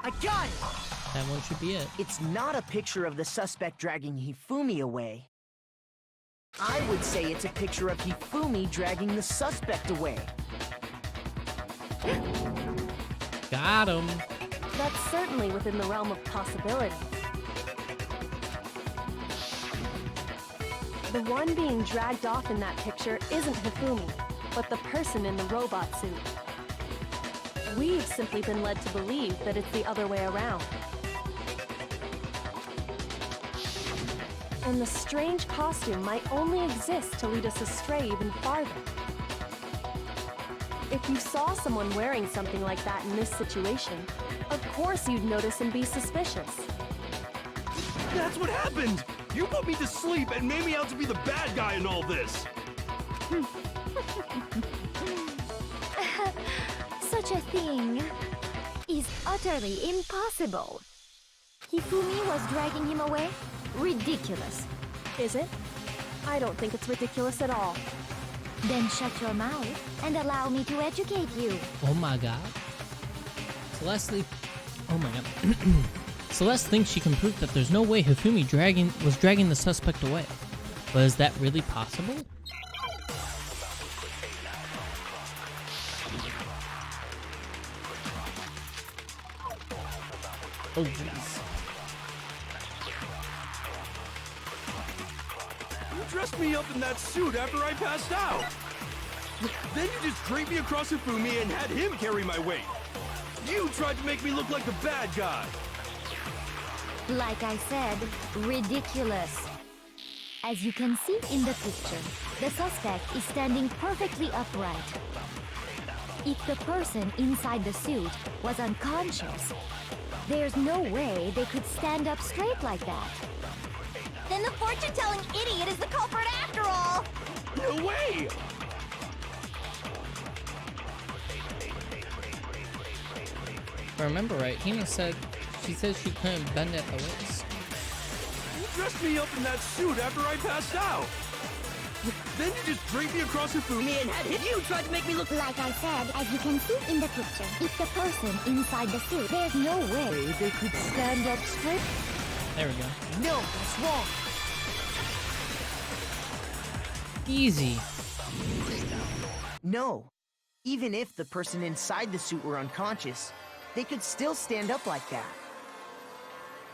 I got it! that one should be it. It's not a picture of the suspect dragging Hifumi away. I would say it's a picture of Hifumi dragging the suspect away. Got him. That's certainly within the realm of possibility. The one being dragged off in that picture isn't Hifumi, but the person in the robot suit. We've simply been led to believe that it's the other way around. And the strange costume might only exist to lead us astray even farther. If you saw someone wearing something like that in this situation, of course you'd notice and be suspicious. That's what happened! You put me to sleep and made me out to be the bad guy in all this! Such a thing is utterly impossible. Hifumi was dragging him away? Ridiculous. Is it? I don't think it's ridiculous at all. Then shut your mouth and allow me to educate you. Oh my god. Celeste. Oh my god. Celeste thinks she can prove that there's no way Hifumi was dragging the suspect away. But is that really possible? Oh jeez. You dressed me up in that suit after I passed out! Then you just draped me across Hifumi and had him carry my weight! You tried to make me look like the bad guy! Like I said, ridiculous. As you can see in the picture, the suspect is standing perfectly upright. If the person inside the suit was unconscious, there's no way they could stand up straight like that. Then the fortune-telling idiot is the culprit after all! No way! If I remember right, Hina said she says she couldn't bend at the waist. You dressed me up in that suit after I passed out! Then you just draped me across Hifumi and had you tried to make me look... Like I said, as you can see in the picture, if the person inside the suit, there's no way They could stand up straight. There we go. No, that's wrong. Easy. No. Even if the person inside the suit were unconscious, they could still stand up like that.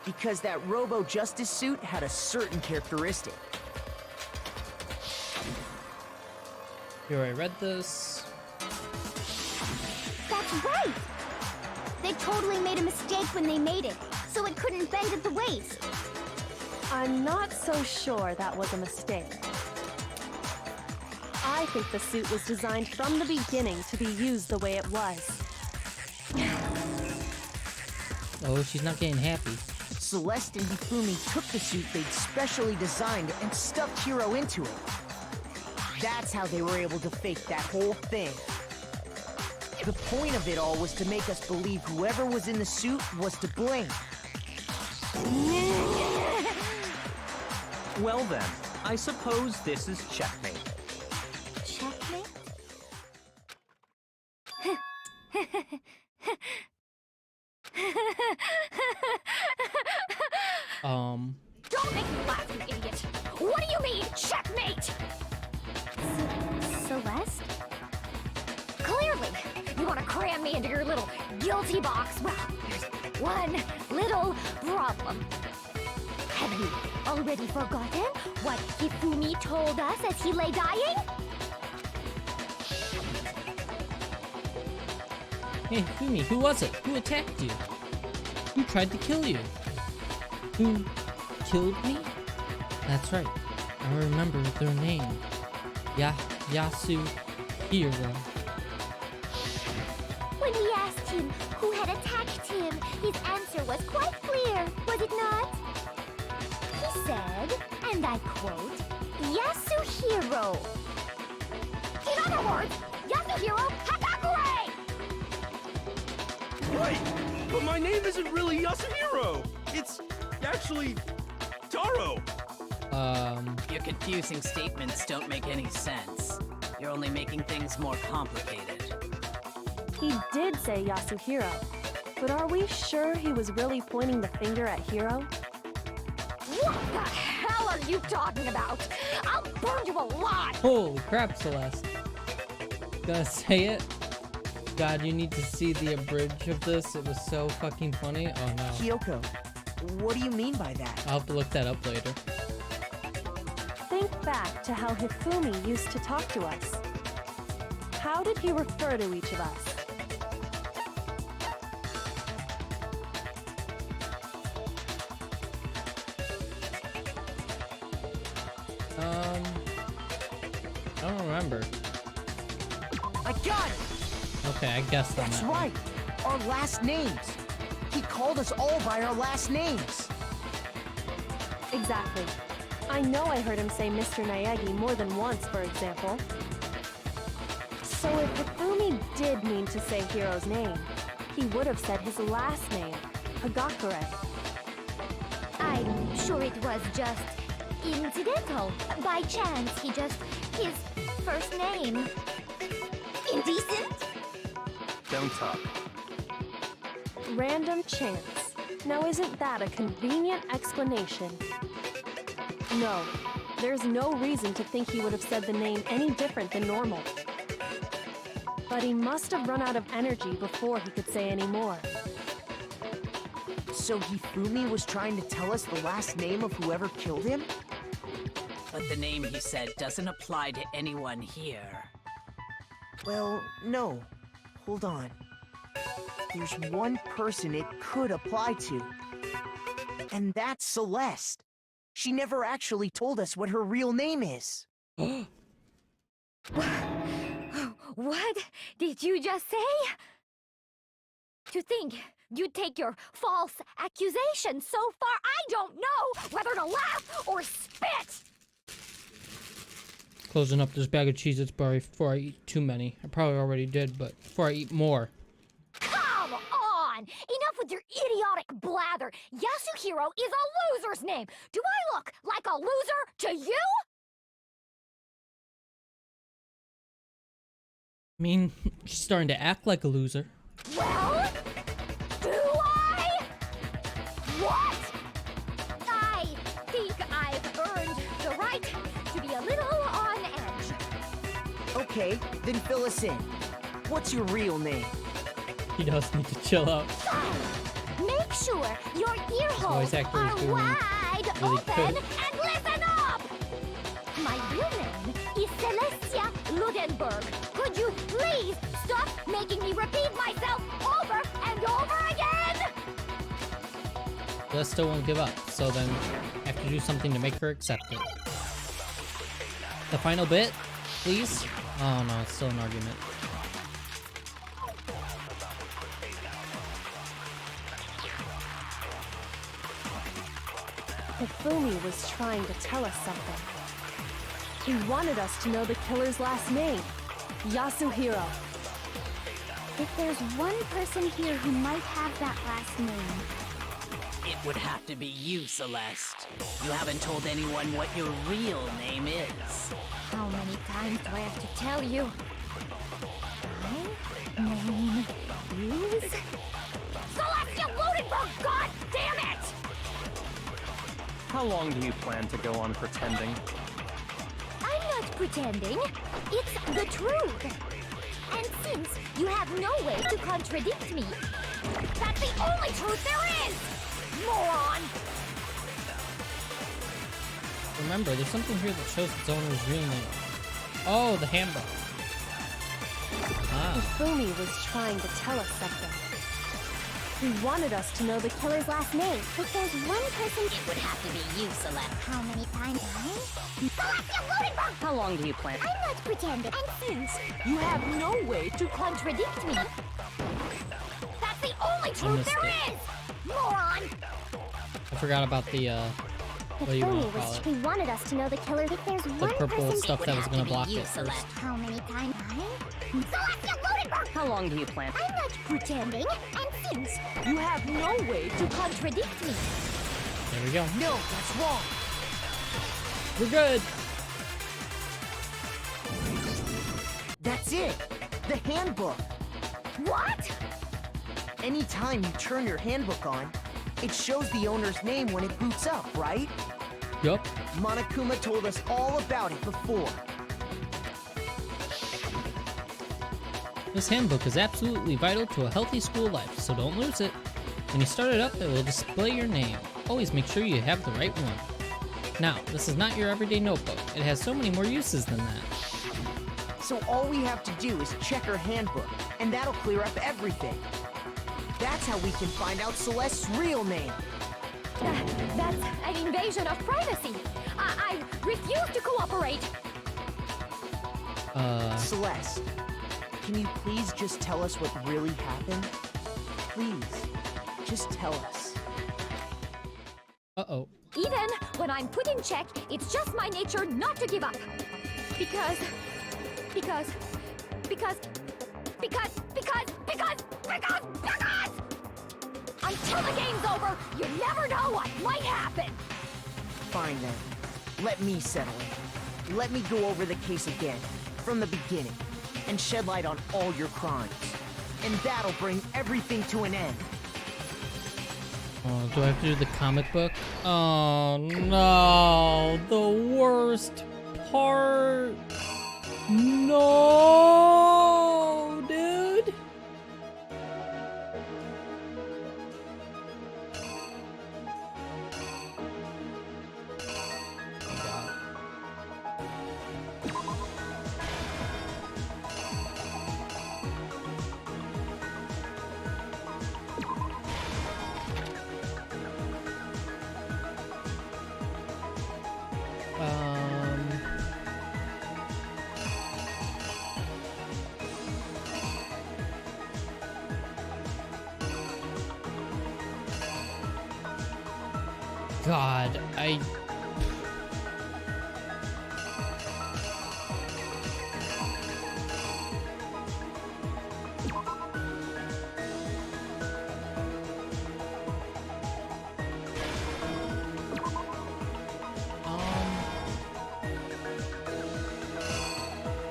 Because that Robo-Justice suit had a certain characteristic. Here, I read this. That's right! They totally made a mistake when they made it, so it couldn't bend at the waist. I'm not so sure that was a mistake. I think the suit was designed from the beginning to be used the way it was. Oh, she's not getting happy. Celeste and Hifumi took the suit they'd specially designed and stuffed Hiro into it. That's how they were able to fake that whole thing. The point of it all was to make us believe whoever was in the suit was to blame. Well then, I suppose this is checkmate. Checkmate? Don't make me laugh, you idiot! What do you mean, checkmate? Celeste? Clearly, you want to cram me into your little guilty box. Well, there's one little problem. Have you already forgotten what Hifumi told us as he lay dying? Hey, Fumi, who was it? Who attacked you? Who tried to kill you? Who killed me? That's right. I remember their name. Yasuhiro. When we asked him who had attacked him, his answer was quite clear, was it not? He said, and I quote, Yasuhiro. In other words, Yasuhiro Hagakure! Wait, but my name isn't really Yasuhiro. It's actually Taro. Your confusing statements don't make any sense. You're only making things more complicated. He did say Yasuhiro, but are we sure he was really pointing the finger at Hiro? What the hell are you talking about? I'll burn you alive! Holy crap, Celeste. Gotta say it. God, you need to see the abridge of this. It was so fucking funny. Oh no. Kyoko, what do you mean by that? I'll have to look that up later. Think back to how Hifumi used to talk to us. How did he refer to each of us? I don't remember. I got it! Okay, I guessed on That's that one. right! Our last names! He called us all by our last names! Exactly. I know I heard him say Mr. Naegi more than once, for example. So if Hifumi did mean to say Hiro's name, he would have said his last name, Hagakure. I'm sure it was just incidental. By chance, his first name. Indecent? Don't talk. Random chance. Now isn't that a convenient explanation? No, there's no reason to think he would have said the name any different than normal. But he must have run out of energy before he could say any more. So Hifumi was trying to tell us the last name of whoever killed him? But the name he said doesn't apply to anyone here. Well, no. Hold on. There's one person it could apply to. And that's Celeste. She never actually told us what her real name is. What did you just say? To think you'd take your false accusation so far, I don't know whether to laugh or spit! Closing up this bag of Cheez-Its before I eat too many. I probably already did, but before I eat more. Come on! Enough with your idiotic blather! Yasuhiro is a loser's name! Do I look like a loser to you? I mean, she's starting to act like a loser. Well, do I? What? I think I've earned the right to be a little on edge. Okay, then fill us in. What's your real name? He does need to chill out. Make sure your ear holes voice actor is are doing wide really open good. and listen up! My real name is Celestia Ludenberg. Could you please stop making me repeat myself over and over again? Celeste still won't give up, so then I have to do something to make her accept it. The final bit, please? Oh no, it's still an argument. Hifumi was trying to tell us something. He wanted us to know the killer's last name, Yasuhiro. If there's one person here who might have that last name, It would have to be you, Celeste. You haven't told anyone what your real name is. How many times do I have to tell you? My name is... Celestia Ludenberg! God damn it! How long do you plan to go on pretending? I'm not pretending. It's the truth. And since you have no way to contradict me, that's the only truth there is! Moron! Remember, there's something here that shows its owner's real name. Oh, the handbook. Ah, Hifumi was trying to tell us something. He wanted us to know the killer's last name. if there's one person, It would have to be you, Celeste. how many times I? Celestia Ludenberg! How long do you plan? I'm not pretending. And since you have no way to contradict me, that's the only truth missed there it. is! Moron! I forgot about the, what do you want to Hifumi call it? he wanted us to know the killer. If there's The one purple person, stuff that was have gonna to be block you, it first. Celeste. how many times I? Celestia Ludenberg! How long do you plan? I'm not pretending. And since you have no way to contradict me, There we go. No, that's wrong. We're good. That's it. The handbook. what? Anytime you turn your handbook on, it shows the owner's name when it boots up, right? Yup. Monokuma told us all about it before. This handbook is absolutely vital to a healthy school life, so don't lose it. When you start it up, it will display your name. Always make sure you have the right one. Now, this is not your everyday notebook. It has so many more uses than that. So all we have to do is check her handbook, and that'll clear up everything. That's how we can find out Celeste's real name. That's an invasion of privacy. I refuse to cooperate. Celeste, can you please just tell us what really happened? Please, just tell us. Uh-oh. Even when I'm put in check, it's just my nature not to give up. Because until the game's over, you never know what might happen. Fine then. Let me settle it. Let me go over the case again, from the beginning, and shed light on all your crimes. And that'll bring everything to an end. Oh, do I have to do the comic book? Oh no, the worst part. No, dude. God,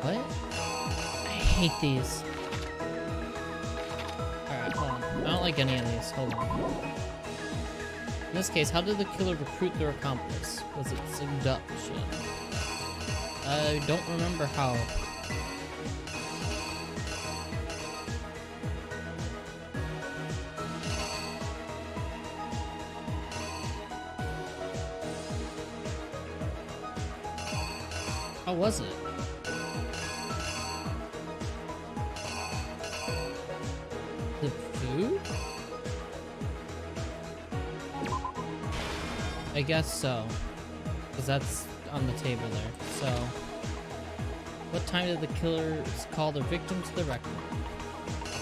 what? I hate these. Alright, hold on. I don't like any of these. Hold on. In this case, how did the killer recruit their accomplice? Was it seduction? I don't remember how. How was it? The food? I guess so. Because that's on the table there. So, what time did the killers call their victim to the rec room?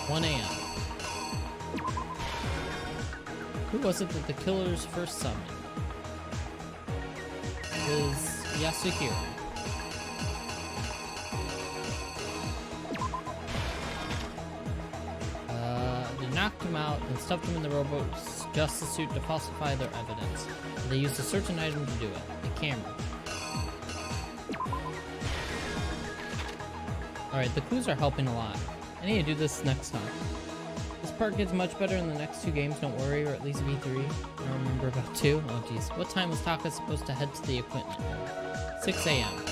1 a.m. Who was it that the killers first summoned? It was Yasuhiro. They knocked him out and stuffed him in the robot justice suit to falsify their evidence. They used a certain item to do it, a camera. Alright, the clues are helping a lot. I need to do this next time. This part gets much better in the next 2 games, don't worry, or at least V3. I don't remember about 2. Oh jeez. What time was Taka supposed to head to the equipment room? 6 a.m.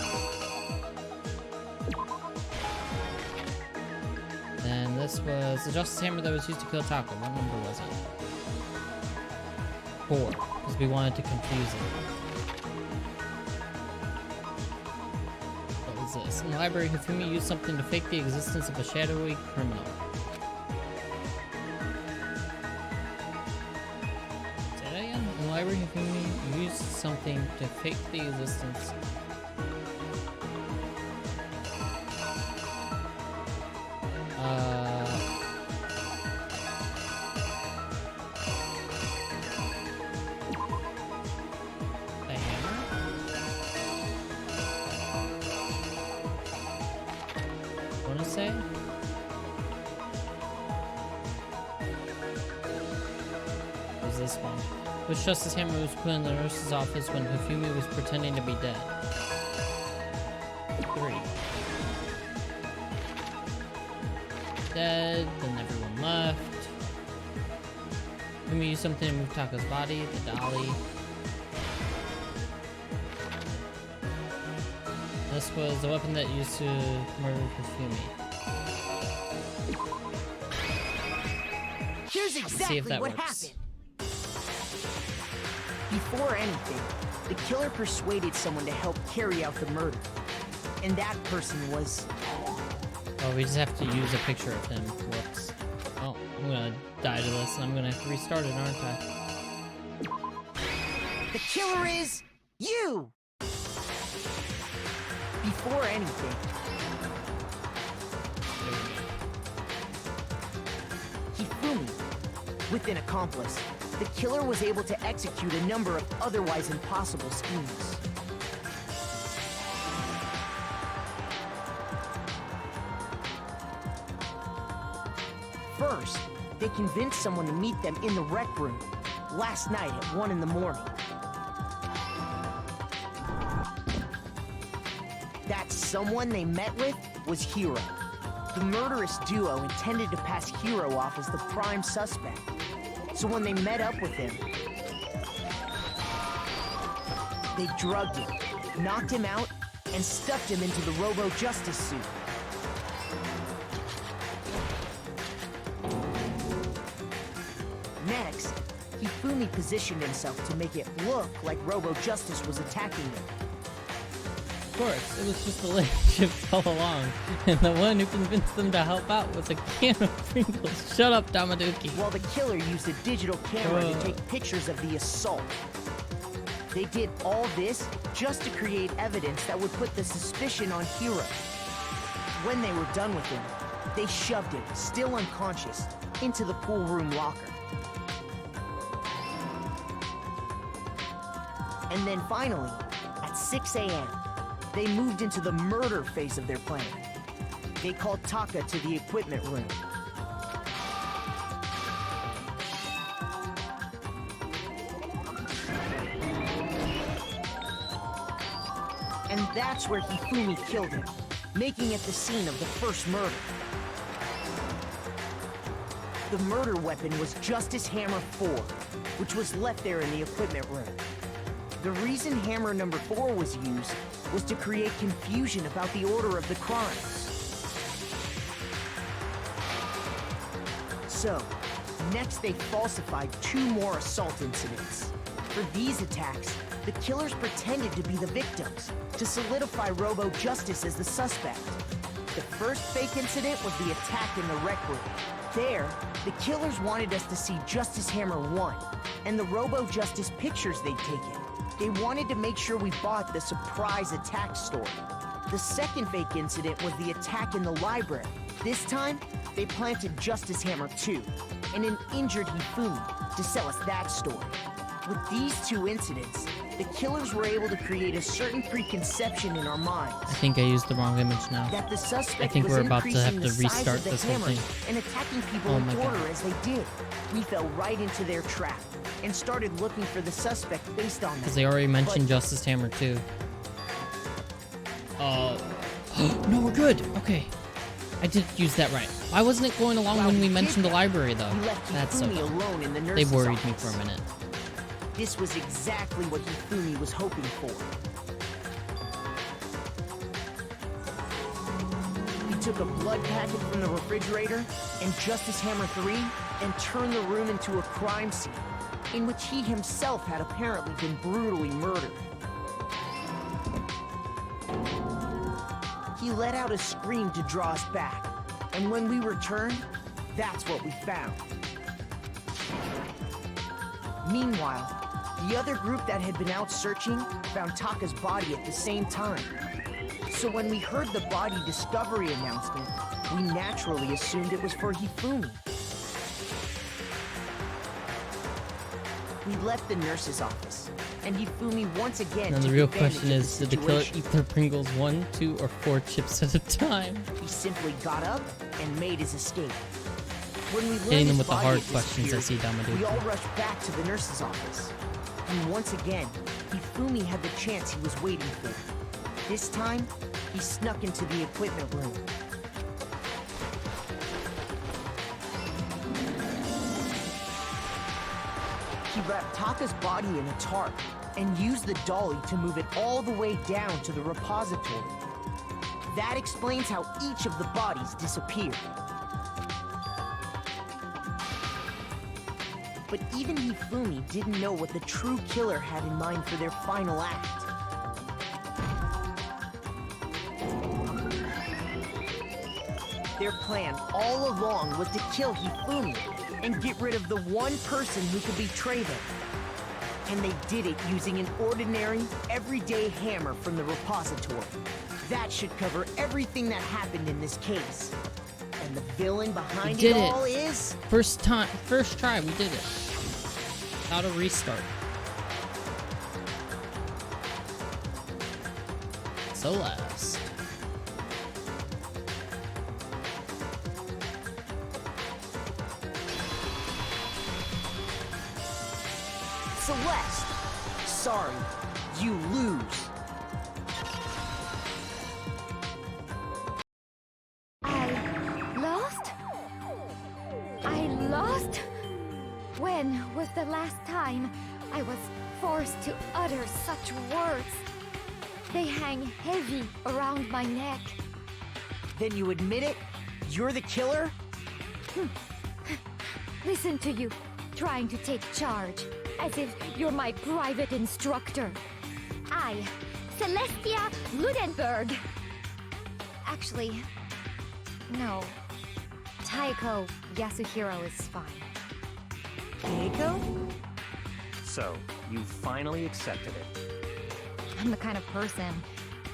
And this was the Justice Hammer that was used to kill Taka. What number was it? 4, because we wanted to confuse him. What was this? In the library, Hifumi used something to fake the existence of a shadowy criminal. Say that again? In the library, Hifumi used something to fake the existence. The hammer? I wanna say? What was this one? Which Justice Hammer was put in the nurse's office when Hifumi was pretending to be dead? 3. Dead, then everyone left. Hifumi used something to move Taka's body, the dolly. This was the weapon that used to murder Hifumi. Here's Let's see exactly if that what works. happened. Before anything, the killer persuaded someone to help carry out the murder. And that person was... Oh, we just have to use a picture of him. Whoops. Oh, I'm gonna die to this and I'm gonna have to restart it, aren't I? The killer is... you! Before anything, Hifumi, with an accomplice, the killer was able to execute a number of otherwise impossible schemes. First, they convinced someone to meet them in the rec room last night at 1 in the morning. That someone they met with was Hiro. The murderous duo intended to pass Hiro off as the prime suspect. So when they met up with him, they drugged him, knocked him out, and stuffed him into the Robo-Justice suit. Next, Hifumi positioned himself to make it look like Robo-Justice was attacking him. Of course, it was just the relationships all along. And the one who convinced them to help out was a can of Pringles. Shut up, Damaduki. While the killer used a digital camera to take pictures of the assault. They did all this just to create evidence that would put the suspicion on Hiro. When they were done with him, they shoved him, still unconscious, into the pool room locker. And then finally, at 6 a.m., they moved into the murder phase of their plan. They called Taka to the equipment room. And that's where Hifumi killed him. making it the scene of the first murder. The murder weapon was Justice Hammer 4, which was left there in the equipment room. The reason Hammer number 4 was used was to create confusion about the order of the crimes. So, next they falsified 2 more assault incidents. For these attacks, the killers pretended to be the victims to solidify Robo Justice as the suspect. The first fake incident was the attack in the rec room. There, the killers wanted us to see Justice Hammer 1 and the Robo Justice pictures they'd taken. They wanted to make sure we bought the surprise attack story. The second fake incident was the attack in the library. This time, they planted Justice Hammer 2 and an injured Hifumi to sell us that story. With these 2 incidents, the killers were able to create a certain preconception in our minds. I think I used the wrong image now. That the suspect I think was we're about to have increasing to the size restart of the this whole hammers thing. and attacking people Oh in my order God. as they did. We fell right into their trap and started looking for the suspect based on Because that. they already mentioned Justice Hammer 2. No, we're good. Okay. I did use that right. Why wasn't it going along While when we we did mentioned the that, library, though? we left That's so Hifumi dumb. alone in the They nurse's worried me office. for a minute. This was exactly what Hifumi was hoping for. He took a blood packet from the refrigerator and Justice Hammer 3 and turned the room into a crime scene in which he himself had apparently been brutally murdered. He let out a scream to draw us back, and when we returned, that's what we found. Meanwhile, the other group that had been out searching found Taka's body at the same time. So when we heard the body discovery announcement, we naturally assumed it was for Hifumi. We left the nurse's office, and Hifumi once again And the took real advantage question of is, the did the killer situation. eat their Pringles 1, 2, or 4 chips at a time? He simply got up and made his escape. When we learned Hitting them his with the body hard had questions, I see disappeared, Dama we do. all rushed back to the nurse's office. And once again, Hifumi had the chance he was waiting for. This time, he snuck into the equipment room. He wrapped Taka's body in a tarp and used the dolly to move it all the way down to the repository. That explains how each of the bodies disappeared. But even Hifumi didn't know what the true killer had in mind for their final act. Their plan all along was to kill Hifumi and get rid of the one person who could betray them. And they did it using an ordinary, everyday hammer from the repository. That should cover everything that happened in this case. And the villain behind did it it. all is... First try, we did it. Without a restart. Celeste. Celeste! Sorry, you lose. I lost? I lost? When was the last time I was forced to utter such words? They hang heavy around my neck. Then you admit it? You're the killer? Listen to you, trying to take charge, as if you're my private instructor. I, Celestia Ludenberg. Actually, no. Taiko Yasuhiro is fine. Keiko? So, you finally accepted it. I'm the kind of person,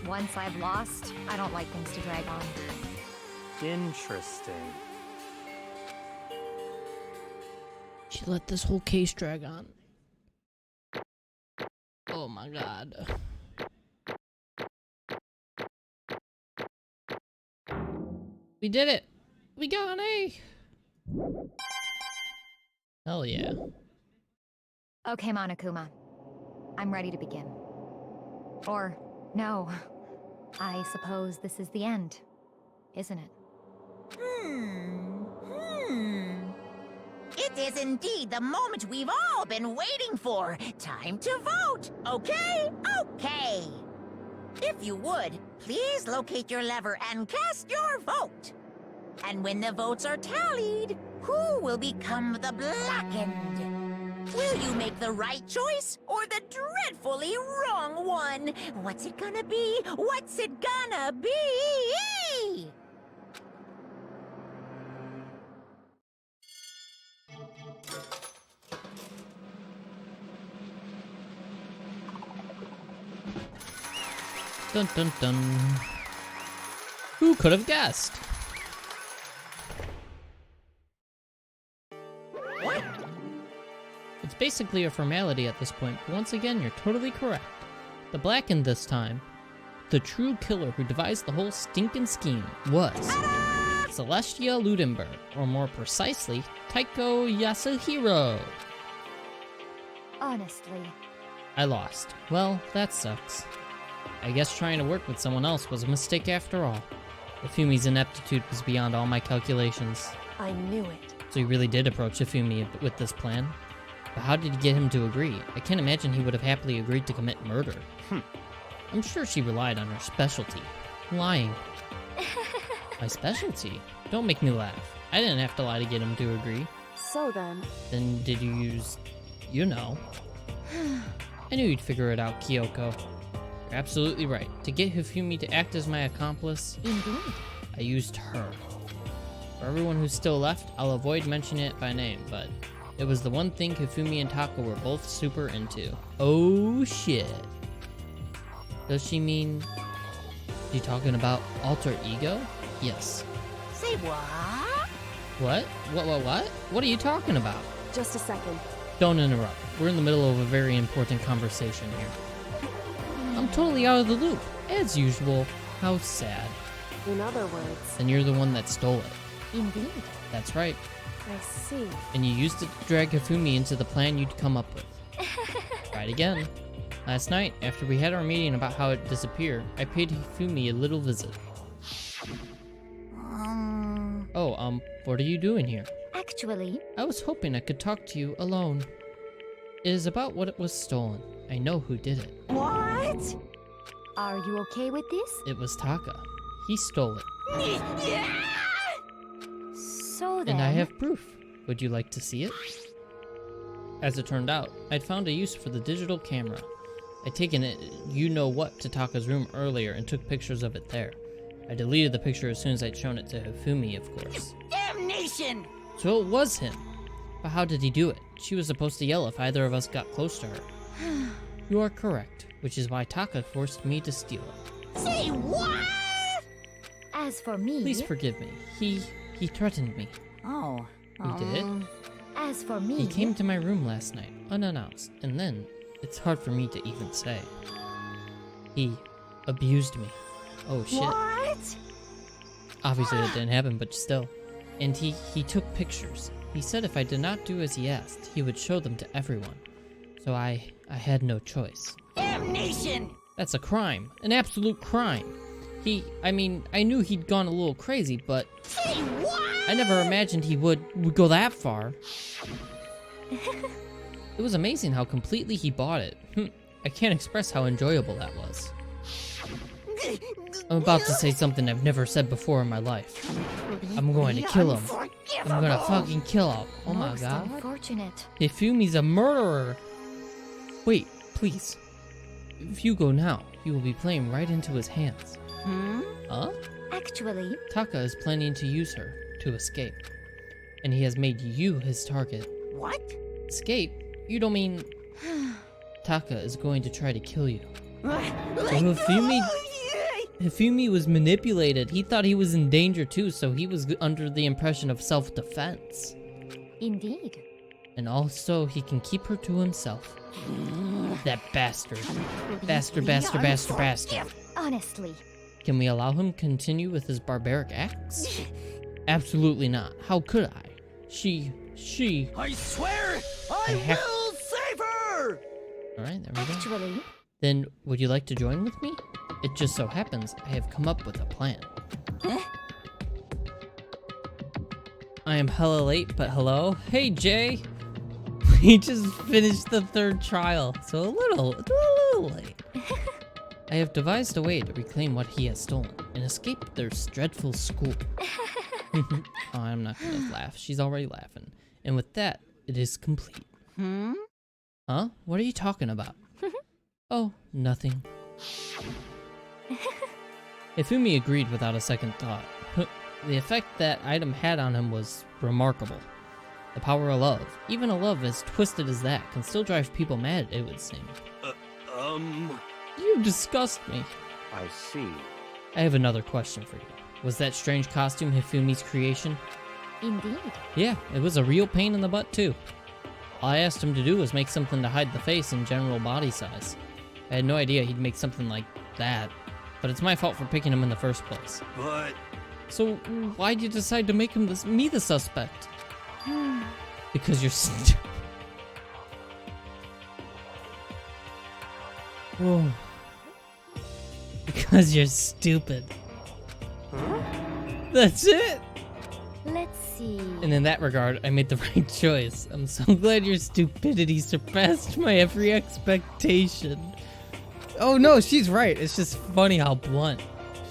once I've lost, I don't like things to drag on. Interesting. She let this whole case drag on. Oh my god. We did it! We got an A! Hell yeah. Okay, Monokuma. I'm ready to begin. Or, no. I suppose this is the end, isn't it? It is indeed the moment we've all been waiting for. Time to vote, okay? Okay. If you would, please locate your lever and cast your vote. And when the votes are tallied, who will become the Blackened? Will you make the right choice or the dreadfully wrong one? What's it gonna be? What's it gonna be? Dun dun dun. Who could have guessed? What? It's basically a formality at this point, but once again, you're totally correct. The Blackened this time, the true killer who devised the whole stinking scheme, was Celestia Ludenberg, or more precisely, Taiko Yasuhiro. Honestly, I lost. Well, that sucks. I guess trying to work with someone else was a mistake after all. Ifumi's ineptitude was beyond all my calculations. I knew it. So you really did approach Ifumi with this plan? But how did you get him to agree? I can't imagine he would have happily agreed to commit murder. I'm sure she relied on her specialty. Lying. My specialty? Don't make me laugh. I didn't have to lie to get him to agree. So then... Then did you use... you know. I knew you'd figure it out, Kyoko. You're absolutely right. To get Hifumi to act as my accomplice, indeed. I used her. For everyone who's still left, I'll avoid mentioning it by name, but it was the one thing Hifumi and Taka were both super into. Oh shit. Does she mean... you talking about alter ego? Yes. Say what? What? What? What are you talking about? Just a second. Don't interrupt. We're in the middle of a very important conversation here. I'm totally out of the loop, as usual. How sad. In other words... And you're the one that stole it. Indeed. That's right. I see. And you used it to drag Hifumi into the plan you'd come up with. Right again. Last night, after we had our meeting about how it disappeared, I paid Hifumi a little visit. Oh, what are you doing here? Actually, I was hoping I could talk to you alone. It is about what was stolen. I know who did it. What? are you okay with this? It was Taka. He stole it. So then... And I have proof. Would you like to see it? As it turned out, I'd found a use for the digital camera. I'd taken it you-know-what to Taka's room earlier and took pictures of it there. I deleted the picture as soon as I'd shown it to Hifumi, of course. Damnation! So it was him. But how did he do it? She was supposed to yell if either of us got close to her. You are correct, which is why Taka forced me to steal it. Say what? As for me... Please forgive me. He threatened me. Oh. He did? As for me... He came to my room last night, unannounced, and then, it's hard for me to even say. He abused me. Oh shit. What? Obviously that didn't happen, but still. And he took pictures. He said if I did not do as he asked, he would show them to everyone. So I had no choice. Damnation! That's a crime. An absolute crime. I knew he'd gone a little crazy, but... Say what? I never imagined he would go that far. It was amazing how completely he bought it. I can't express how enjoyable that was. I'm about to say something I've never said before in my life. I'm going to kill him. I'm gonna fucking kill him. Oh my god. Unfortunate. Hifumi's a murderer. Wait, please. If you go now, you will be playing right into his hands. Huh? Actually... Taka is planning to use her to escape. And he has made you his target. What? Escape? You don't mean... Taka is going to try to kill you. So Hifumi was manipulated. He thought he was in danger too, so he was under the impression of self-defense. Indeed. And also, he can keep her to himself. That bastard. Bastard. Honestly. Can we allow him continue with his barbaric acts? Absolutely not. How could I? She... I swear, I will save her! Alright, there we go. Actually... Then, would you like to join with me? It just so happens I have come up with a plan. Huh? I am hella late, but hello? Hey, Jay! We just finished the 3rd trial, so a little late. I have devised a way to reclaim what he has stolen and escape their dreadful school. Oh, I'm not gonna laugh. She's already laughing. And with that, it is complete. Huh? What are you talking about? Oh, nothing. Ifumi agreed without a second thought. The effect that item had on him was remarkable. The power of love, even a love as twisted as that, can still drive people mad, it would seem. You disgust me. I see. I have another question for you. Was that strange costume Hifumi's creation? Indeed. Yeah, it was a real pain in the butt too. All I asked him to do was make something to hide the face and general body size. I had no idea he'd make something like that, but it's my fault for picking him in the first place. But... So why'd you decide to make him me the suspect? Because you're Whoa. Because you're stupid. That's it? Let's see. And in that regard, I made the right choice. I'm so glad your stupidity surpassed my every expectation. Oh no, she's right. It's just funny how blunt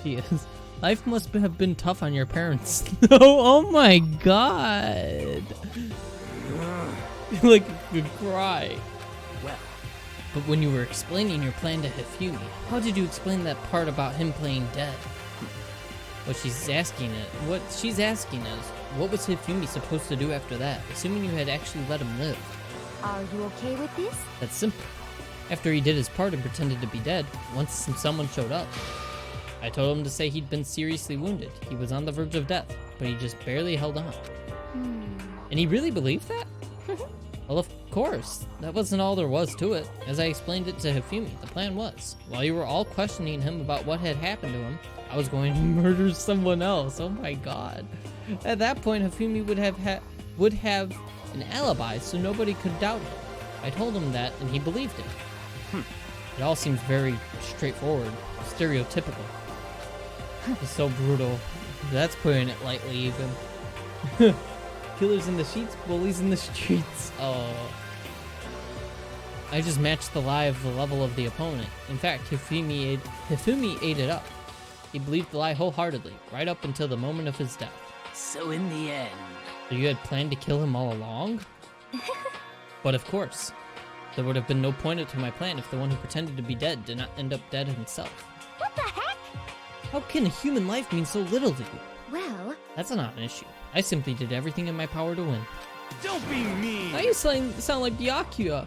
she is. Life must have been tough on your parents. Oh my god. Like you could cry. Well, But when you were explaining your plan to Hifumi, how did you explain that part about him playing dead? What she's asking is, what was Hifumi supposed to do after that, assuming you had actually let him live? Are you okay with this? That's simple. After he did his part and pretended to be dead, once someone showed up, I told him to say he'd been seriously wounded. He was on the verge of death, but he just barely held on. And he really believed that? Well, of course. That wasn't all there was to it. As I explained it to Hifumi, the plan was, while you were all questioning him about what had happened to him, I was going to murder someone else. Oh my god. At that point, Hifumi would have an alibi, so nobody could doubt it. I told him that, and he believed it. It all seems very straightforward, stereotypical. It's so brutal. That's putting it lightly, even. Killers in the sheets, bullies in the streets. Oh. I just matched the lie of the level of the opponent. In fact, Hifumi ate it up. He believed the lie wholeheartedly, right up until the moment of his death. so in the end... So you had planned to kill him all along? But of course. There would have been no point to my plan if the one who pretended to be dead did not end up dead himself. What the heck? How can a human life mean so little to you? Well, That's not an issue. I simply did everything in my power to win. Don't be mean! Now you sound like Byakuya.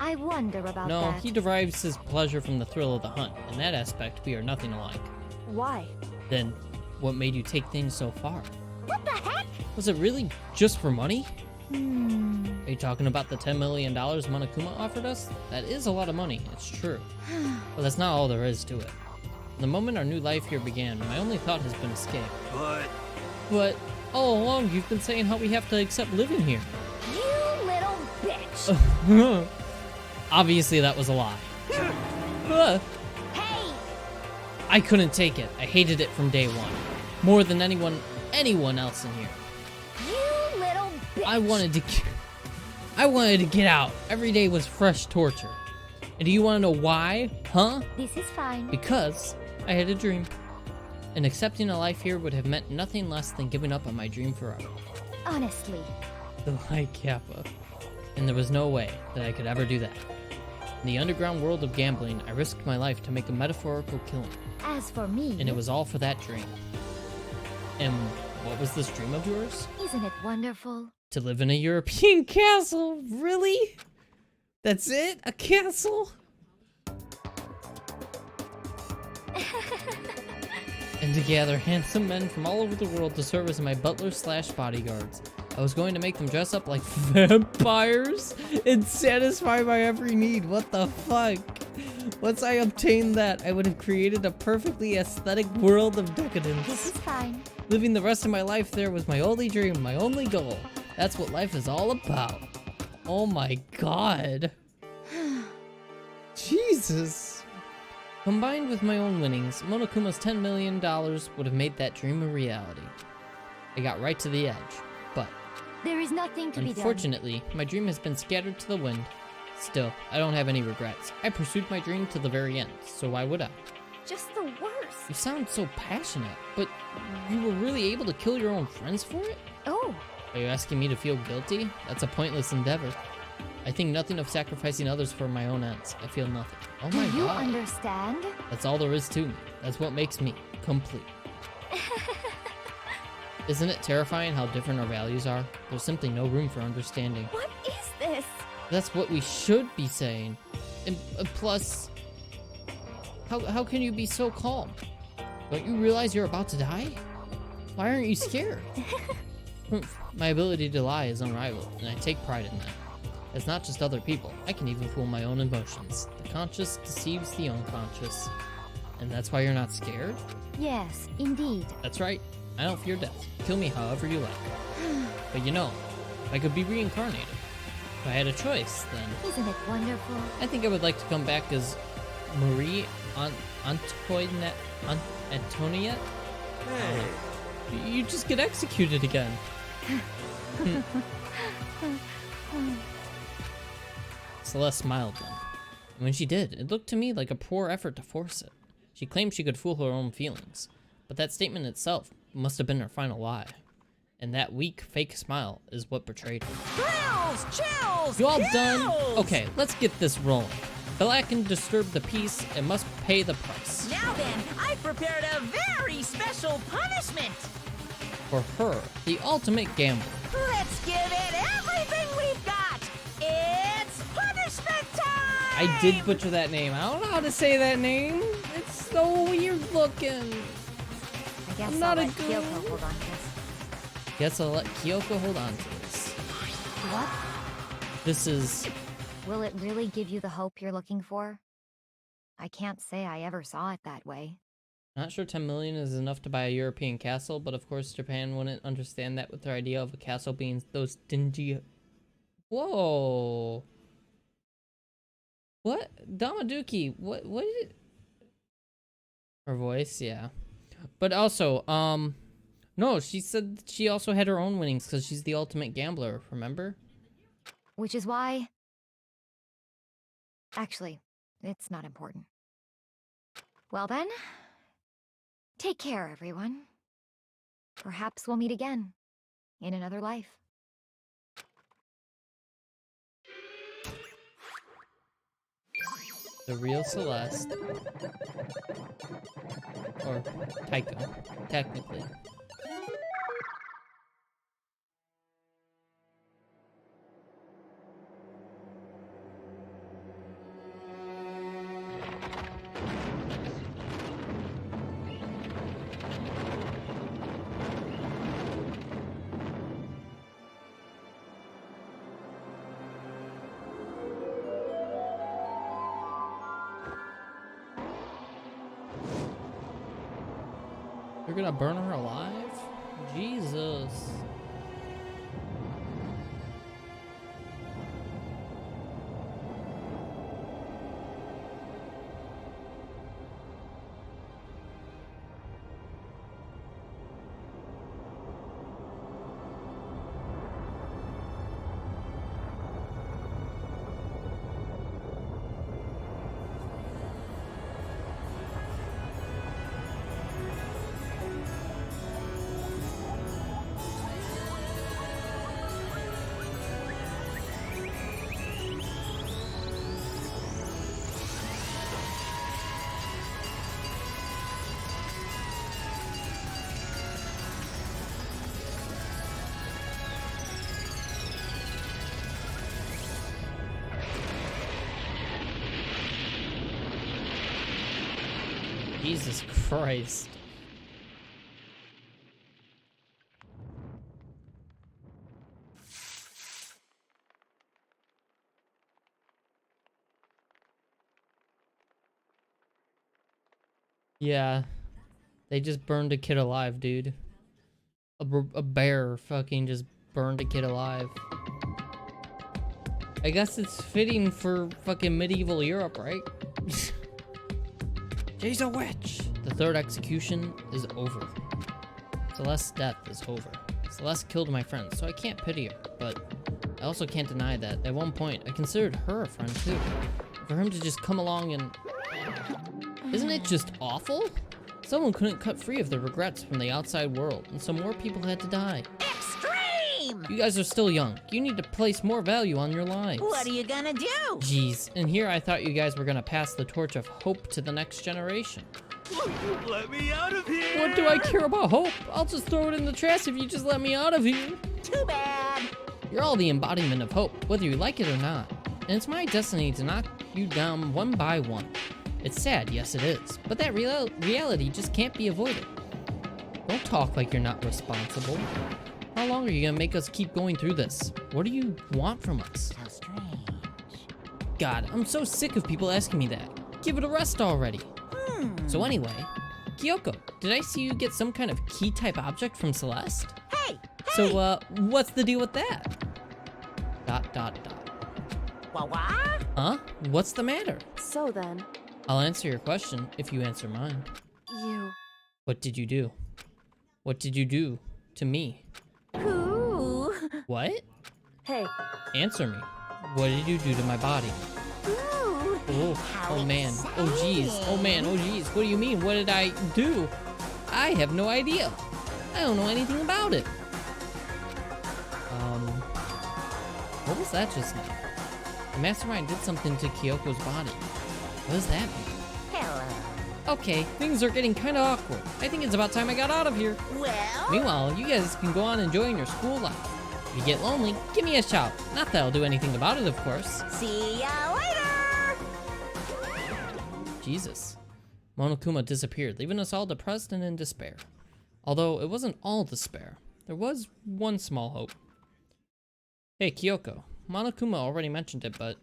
I wonder about No, that. he derives his pleasure from the thrill of the hunt. In that aspect, we are nothing alike. Why? Then, what made you take things so far? what the heck? Was it really just for money? Are you talking about the $10 million Monokuma offered us? That is a lot of money, it's true. But that's not all there is to it. The moment our new life here began, my only thought has been escape. But all along, you've been saying how we have to accept living here. You little bitch. Obviously, that was a lie. Uh, Hey, I couldn't take it. I hated it from day one. More than anyone else in here. you little bitch. I wanted to get out. Every day was fresh torture. And do you want to know why? Huh? This is fine. Because I had a dream. And accepting a life here would have meant nothing less than giving up on my dream forever. Honestly. The White Kappa. And there was no way that I could ever do that. In the underground world of gambling, I risked my life to make a metaphorical killing. As for me, And it was all for that dream. And what was this dream of yours? isn't it wonderful? To live in a European castle? Really? That's it? A castle? And to gather handsome men from all over the world to serve as my butler/bodyguards. I was going to make them dress up like vampires and satisfy my every need. What the fuck? Once I obtained that, I would have created a perfectly aesthetic world of decadence. This is fine. Living the rest of my life there was my only dream, my only goal. That's what life is all about. Oh my god. Jesus. Combined with my own winnings, Monokuma's $10 million would have made that dream a reality. I got right to the edge, but There is nothing to be done. unfortunately, my dream has been scattered to the wind. Still, I don't have any regrets. I pursued my dream to the very end, so why would I? Just the worst. You sound so passionate, but you were really able to kill your own friends for it? Oh, Are you asking me to feel guilty? That's a pointless endeavor. I think nothing of sacrificing others for my own ends. I feel nothing. Oh do my you god. understand? That's all there is to me. That's what makes me complete. Isn't it terrifying how different our values are? There's simply no room for understanding. What is this? That's what we should be saying. And plus, how can you be so calm? Don't you realize you're about to die? Why aren't you scared? My ability to lie is unrivaled, and I take pride in that. It's not just other people. I can even fool my own emotions. The conscious deceives the unconscious. And that's why you're not scared? Yes, indeed. That's right. I don't fear death. Kill me however you like. But you know, if I could be reincarnated, if I had a choice, then Isn't it wonderful? I think I would like to come back as Marie Antoinette. Antoniette? Hey, You just get executed again. Celeste smiled then. And when she did, it looked to me like a poor effort to force it. She claimed she could fool her own feelings, but that statement itself must have been her final lie. And that weak, fake smile is what betrayed her. Thrills! Chills! You all done? kills! Okay, let's get this rolling. Black and disturb the peace and must pay the price. Now then, I prepared a very special punishment. For her, the ultimate gambler. Let's give it everything we've got. It's punishment time! I did butcher that name. I don't know how to say that name. It's so weird looking. I guess I'm I'll not a let good- Kyoko hold on to this. Guess I'll let Kyoko hold on to this. What? This is... Will it really give you the hope you're looking for? I can't say I ever saw it that way. Not sure 10 million is enough to buy a European castle, but of course Japan wouldn't understand that with their idea of a castle being those dingy... Whoa! What? Damaduki, what did... Her voice, yeah. But also, no, she said that she also had her own winnings because she's the ultimate gambler, remember? Which is why... Actually, it's not important. Well then, take care, everyone. Perhaps we'll meet again, in another life. The real Celeste. Or Taiko, technically. You're gonna burn her alive? Jesus. Jesus Christ. Yeah. They just burned a kid alive, dude. A bear fucking just burned a kid alive. I guess it's fitting for fucking medieval Europe, right? She's a witch. The third execution is over. Celeste's death is over. Celeste killed my friend, so I can't pity her, but I also can't deny that at one point I considered her a friend too. For him to just come along and... Isn't it just awful? Someone couldn't cut free of their regrets from the outside world, and so more people had to die. Extreme! You guys are still young. You need to place more value on your lives. What are you gonna do? Jeez, and here I thought you guys were gonna pass the torch of hope to the next generation. Let me out of here! What do I care about hope? I'll just throw it in the trash if you just let me out of here. Too bad. You're all the embodiment of hope, whether you like it or not. And it's my destiny to knock you down one by one. It's sad, yes it is, but that reality just can't be avoided. Don't talk like you're not responsible. How long are you gonna make us keep going through this? What do you want from us? How strange. God, I'm so sick of people asking me that. Give it a rest already. So anyway, Kyoko, did I see you get some kind of key type object from Celeste? Hey! So, what's the deal with that? ... What? Huh? What's the matter? So then, I'll answer your question if you answer mine. you... What did you do? What did you do to me? Ooh. What? Hey, Answer me. What did you do to my body? Ooh. Oh man. Oh geez. Oh man. Oh geez. What do you mean? What did I do? I have no idea. I don't know anything about it. What was that just now? The mastermind did something to Kyoko's body. What does that mean? Hello. Okay, things are getting kind of awkward. I think it's about time I got out of here. Well? Meanwhile, you guys can go on enjoying your school life. If you get lonely, give me a shout. Not that I'll do anything about it, of course. See ya later! Jesus. Monokuma disappeared, leaving us all depressed and in despair. Although it wasn't all despair. There was one small hope. Hey, Kyoko. Monokuma already mentioned it, but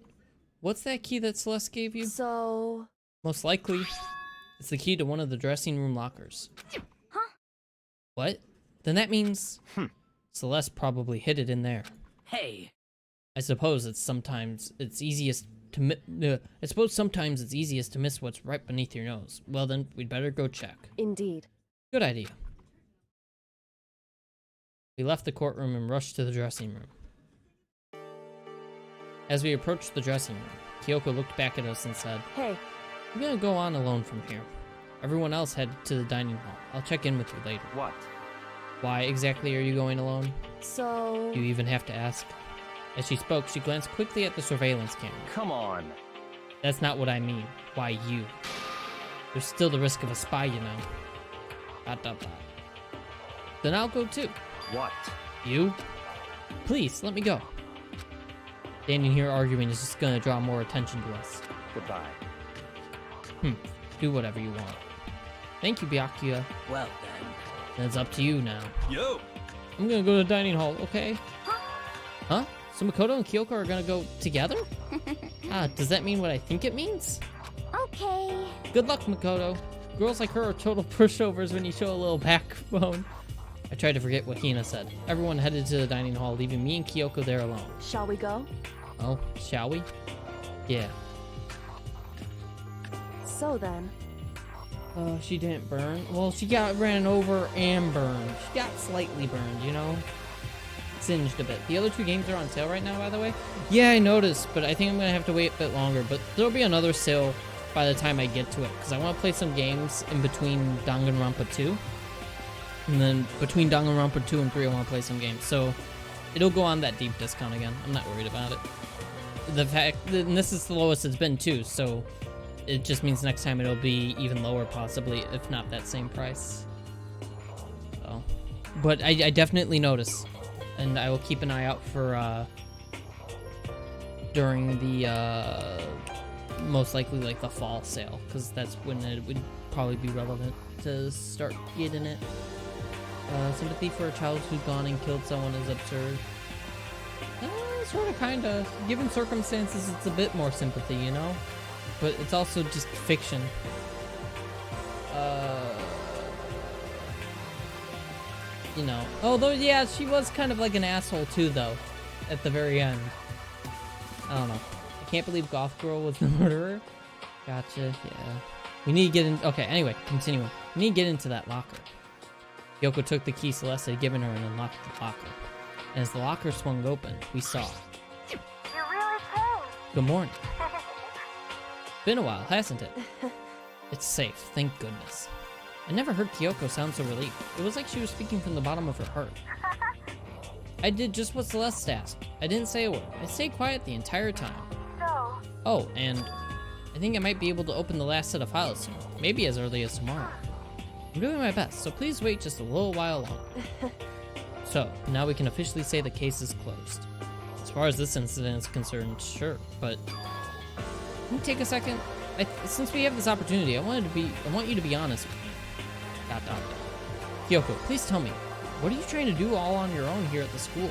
what's that key that Celeste gave you? so... Most likely, it's the key to one of the dressing room lockers. Huh? What? Then that means Celeste probably hid it in there. Hey, I suppose sometimes it's easiest to miss what's right beneath your nose. Well then, we'd better go check. Indeed. Good idea. We left the courtroom and rushed to the dressing room. As we approached the dressing room, Kyoko looked back at us and said, Hey, I'm gonna go on alone from here. Everyone else head to the dining hall. I'll check in with you later. What? Why exactly are you going alone? so... Do you even have to ask? As she spoke, she glanced quickly at the surveillance camera. Come on. That's not what I mean. Why you? There's still the risk of a spy, you know. ... Then I'll go too. What? You? Please, let me go. Standing here arguing is just gonna draw more attention to us. Goodbye. Do whatever you want. Thank you, Byakuya. well then. Then it's up to you now. Yo! I'm gonna go to the dining hall, okay? Huh? So Makoto and Kyoko are gonna go together? Does that mean what I think it means? Okay. Good luck, Makoto. Girls like her are total pushovers when you show a little backbone. I tried to forget what Hina said. Everyone headed to the dining hall, leaving me and Kyoko there alone. Shall we go? Oh, shall we? Yeah. So then, She didn't burn. Well, she got ran over and burned. She got slightly burned, you know? Singed a bit. The other two games are on sale right now, by the way. Yeah, I noticed, but I think I'm gonna have to wait a bit longer. But there'll be another sale by the time I get to it, because I want to play some games in between Danganronpa 2. And then between Danganronpa 2 and 3, I want to play some games. So it'll go on that deep discount again. I'm not worried about it. The fact that this is the lowest it's been too, so it just means next time it'll be even lower, possibly, if not that same price. So, but I definitely notice, and I will keep an eye out for during the most likely like the fall sale, because that's when it would probably be relevant to start getting it. Sympathy for a child who's gone and killed someone is absurd. Sort of, kind of. Given circumstances, it's a bit more sympathy, you know? But it's also just fiction. You know. Although, yeah, she was kind of like an asshole too, though. At the very end. I don't know. I can't believe Goth Girl was the murderer. Gotcha, yeah. We need to get in. Okay, anyway, continuing. We need to get into that locker. Kyoko took the key Celeste had given her and unlocked the locker. And as the locker swung open, we saw. You really came. Good morning. Been a while, hasn't it? It's safe, thank goodness. I never heard Kyoko sound so relieved. It was like she was speaking from the bottom of her heart. I did just what Celeste asked. I didn't say a word. I stayed quiet the entire time. So, Oh, and I think I might be able to open the last set of files soon. Maybe as early as tomorrow. I'm doing my best, so please wait just a little while longer. So, now we can officially say the case is closed. As far as this incident is concerned, sure, but can you take a second? Since we have this opportunity, I want you to be honest with me. ... Kyoko, please tell me, what are you trying to do all on your own here at the school?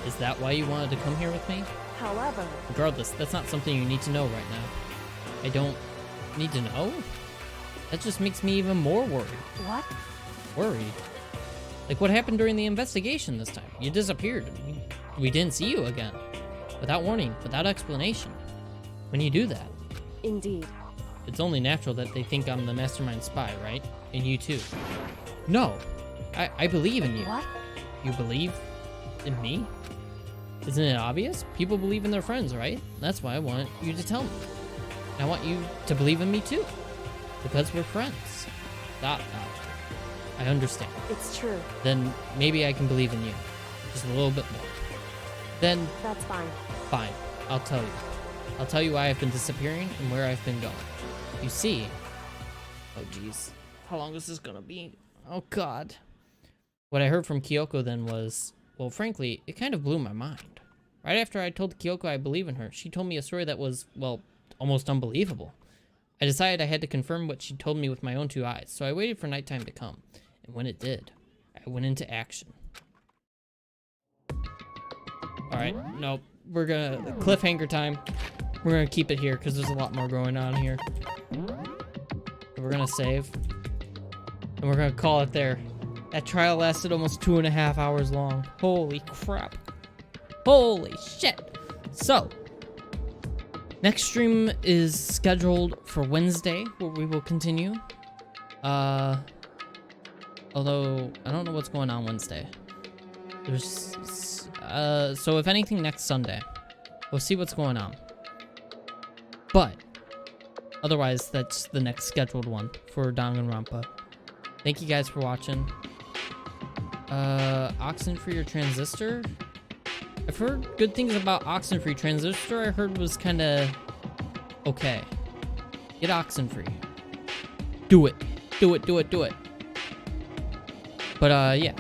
Is that why you wanted to come here with me? however, Regardless, that's not something you need to know right now. I don't need to know? That just makes me even more worried. what? Worried? Like what happened during the investigation this time? You disappeared. We didn't see you again. Without warning, without explanation. When you do that, Indeed. it's only natural that they think I'm the mastermind spy, right? And you too. No, I believe in you. What? You believe in me? Isn't it obvious? People believe in their friends, right? That's why I want you to tell me. And I want you to believe in me too. Because we're friends. ... I understand. It's true. Then maybe I can believe in you. Just a little bit more. Then, That's fine. fine. I'll tell you. I'll tell you why I've been disappearing and where I've been going. You see... Oh, jeez. How long is this gonna be? Oh, God. What I heard from Kyoko then was... Well, frankly, it kind of blew my mind. Right after I told Kyoko I believe in her, she told me a story that was, well, almost unbelievable. I decided I had to confirm what she told me with my own two eyes, so I waited for nighttime to come. And when it did, I went into action. Alright, nope. We're gonna... Cliffhanger time. We're gonna keep it here, because there's a lot more going on here. We're gonna save. And we're gonna call it there. That trial lasted almost 2.5 hours long. Holy crap. Holy shit. So, next stream is scheduled for Wednesday, where we will continue. Although, I don't know what's going on Wednesday. So if anything, next Sunday. We'll see what's going on. But, otherwise, that's the next scheduled one for Danganronpa. Thank you guys for watching. Oxenfree or Transistor? I've heard good things about Oxenfree. Transistor I heard was kinda okay. Get Oxenfree. Do it. Do it, do it, do it. But yeah.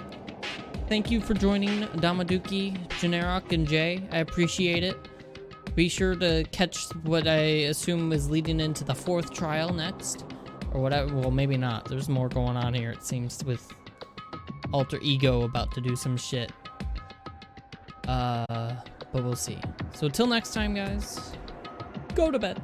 Thank you for joining Damaduki, Generok, and Jay. I appreciate it. Be sure to catch what I assume is leading into the 4th trial next. Or whatever. Well, maybe not. There's more going on here, it seems, with Alter Ego about to do some shit. But we'll see. So till next time, guys, go to bed.